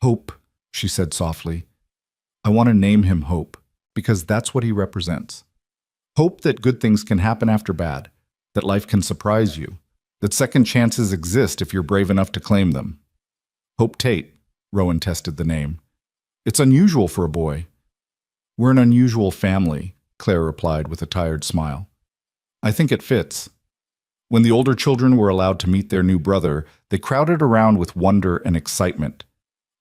"Hope," she said softly. "I want to name him Hope, because that's what he represents. Hope that good things can happen after bad, that life can surprise you, that second chances exist if you're brave enough to claim them." "Hope Tate," Rowan tested the name. "It's unusual for a boy." "We're an unusual family," Claire replied with a tired smile. "I think it fits." When the older children were allowed to meet their new brother, they crowded around with wonder and excitement.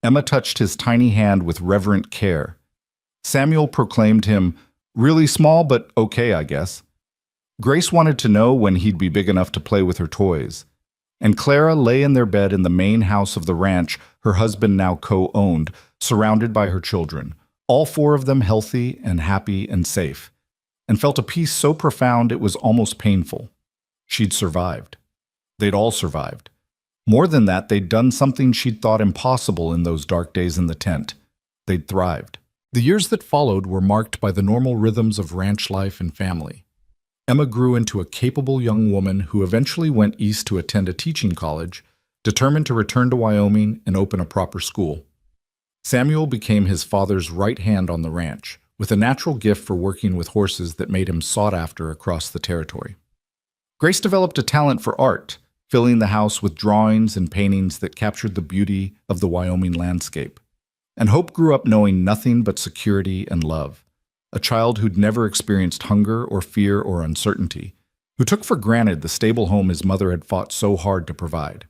Emma touched his tiny hand with reverent care. Samuel proclaimed him, "Really small, but okay, I guess." Grace wanted to know when he'd be big enough to play with her toys. And Clara lay in their bed in the main house of the ranch her husband now co-owned, surrounded by her children, all 4 of them healthy and happy and safe, and felt a peace so profound it was almost painful. She'd survived. They'd all survived. More than that, they'd done something she'd thought impossible in those dark days in the tent. They'd thrived. The years that followed were marked by the normal rhythms of ranch life and family. Emma grew into a capable young woman who eventually went east to attend a teaching college, determined to return to Wyoming and open a proper school. Samuel became his father's right hand on the ranch, with a natural gift for working with horses that made him sought after across the territory. Grace developed a talent for art, filling the house with drawings and paintings that captured the beauty of the Wyoming landscape. And Hope grew up knowing nothing but security and love, a child who'd never experienced hunger or fear or uncertainty, who took for granted the stable home his mother had fought so hard to provide.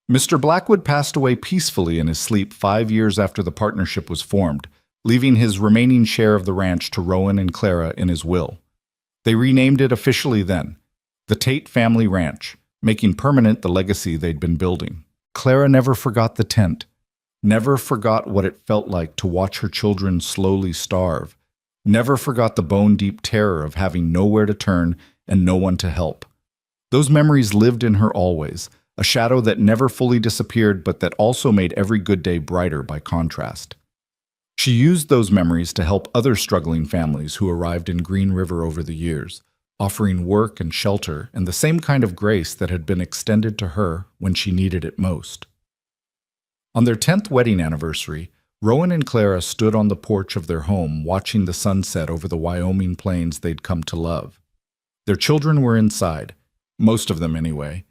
Mr. Blackwood passed away peacefully in his sleep 5 years after the partnership was formed, leaving his remaining share of the ranch to Rowan and Clara in his will. They renamed it officially then, the Tate Family Ranch, making permanent the legacy they'd been building. Clara never forgot the tent, never forgot what it felt like to watch her children slowly starve, never forgot the bone-deep terror of having nowhere to turn and no one to help. Those memories lived in her always, a shadow that never fully disappeared but that also made every good day brighter by contrast. She used those memories to help other struggling families who arrived in Green River over the years, offering work and shelter and the same kind of grace that had been extended to her when she needed it most. On their 10th wedding anniversary, Rowan and Clara stood on the porch of their home watching the sunset over the Wyoming plains they'd come to love. Their children were inside, most of them anyway,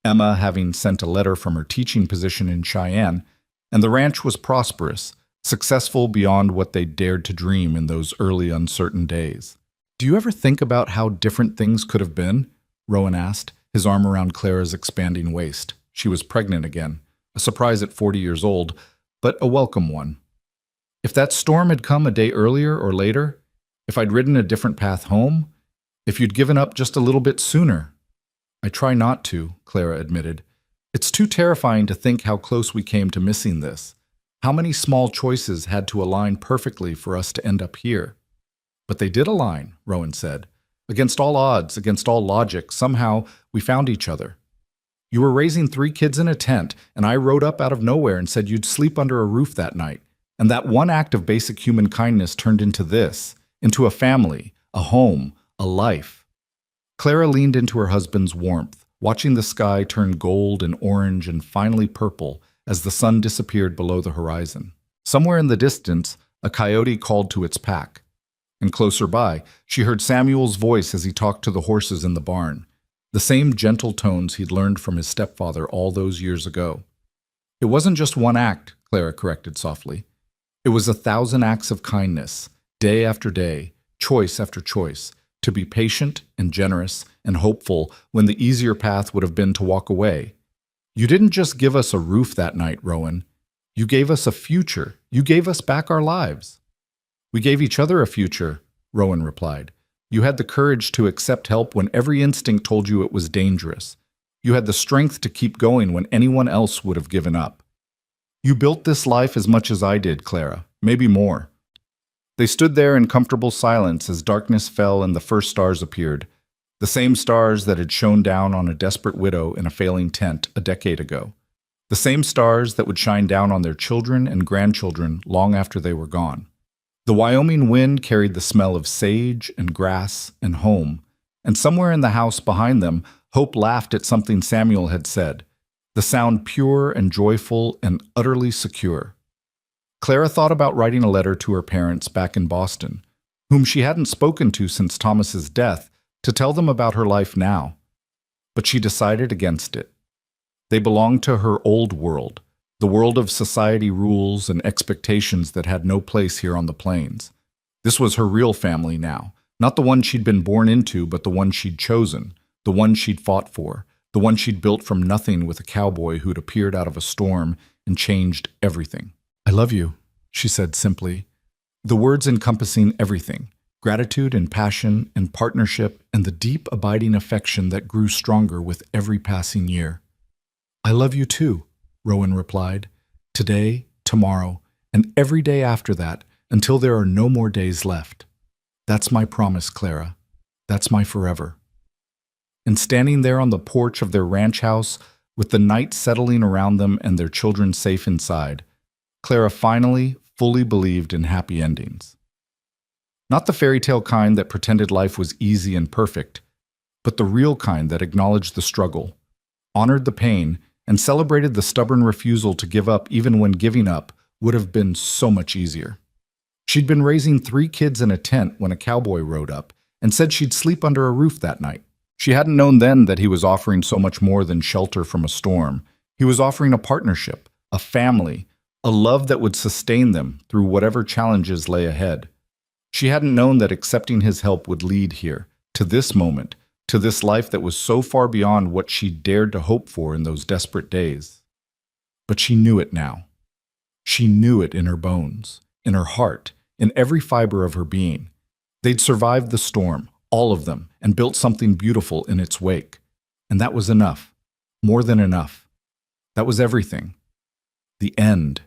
Emma having sent a letter from her teaching position in Cheyenne, and the ranch was prosperous, successful beyond what they'd dared to dream in those early uncertain days. "Do you ever think about how different things could have been?" Rowan asked, his arm around Clara's expanding waist. She was pregnant again, a surprise at 40 years old, but a welcome one. "If that storm had come a day earlier or later, if I'd ridden a different path home, if you'd given up just a little bit sooner." "I try not to," Clara admitted. "It's too terrifying to think how close we came to missing this. How many small choices had to align perfectly for us to end up here." "But they did align," Rowan said. "Against all odds, against all logic, somehow we found each other. You were raising 3 kids in a tent, and I rode up out of nowhere and said you'd sleep under a roof that night. And that one act of basic human kindness turned into this, into a family, a home, a life." Clara leaned into her husband's warmth, watching the sky turn gold and orange and finally purple as the sun disappeared below the horizon. Somewhere in the distance, a coyote called to its pack. And closer by, she heard Samuel's voice as he talked to the horses in the barn, the same gentle tones he'd learned from his stepfather all those years ago. "It wasn't just one act," Clara corrected softly. "It was 1,000 acts of kindness, day after day, choice after choice, to be patient and generous and hopeful when the easier path would have been to walk away. You didn't just give us a roof that night, Rowan. You gave us a future. You gave us back our lives. We gave each other a future, Rowan replied. You had the courage to accept help when every instinct told you it was dangerous. You had the strength to keep going when anyone else would have given up. You built this life as much as I did, Clara, maybe more. They stood there in comfortable silence as darkness fell and the first stars appeared, the same stars that had shone down on a desperate widow in a failing tent a decade ago, the same stars that would shine down on their children and grandchildren long after they were gone. The Wyoming wind carried the smell of sage and grass and home, and somewhere in the house behind them, Hope laughed at something Samuel had said, the sound pure and joyful and utterly secure. Clara thought about writing a letter to her parents back in Boston, whom she hadn't spoken to since Thomas's death, to tell them about her life now. But she decided against it. They belonged to her old world, the world of society rules and expectations that had no place here on the plains. This was her real family now, not the one she'd been born into, but the one she'd chosen, the one she'd fought for, the one she'd built from nothing with a cowboy who'd appeared out of a storm and changed everything. I love you, she said simply, the words encompassing everything, gratitude and passion and partnership and the deep abiding affection that grew stronger with every passing year. I love you too, Rowan replied, today, tomorrow, and every day after that until there are no more days left. That's my promise, Clara. That's my forever. And standing there on the porch of their ranch house, with the night settling around them and their children safe inside, Clara finally, fully believed in happy endings. Not the fairy tale kind that pretended life was easy and perfect, but the real kind that acknowledged the struggle, honored the pain, and celebrated the stubborn refusal to give up even when giving up would have been so much easier. She'd been raising 3 kids in a tent when a cowboy rode up and said she'd sleep under a roof that night. She hadn't known then that he was offering so much more than shelter from a storm. He was offering a partnership, a family, a love that would sustain them through whatever challenges lay ahead. She hadn't known that accepting his help would lead here, to this moment, to this life that was so far beyond what she dared to hope for in those desperate days. But she knew it now. She knew it in her bones, in her heart, in every fiber of her being. They'd survived the storm, all of them, and built something beautiful in its wake. And that was enough. More than enough. That was everything. The end.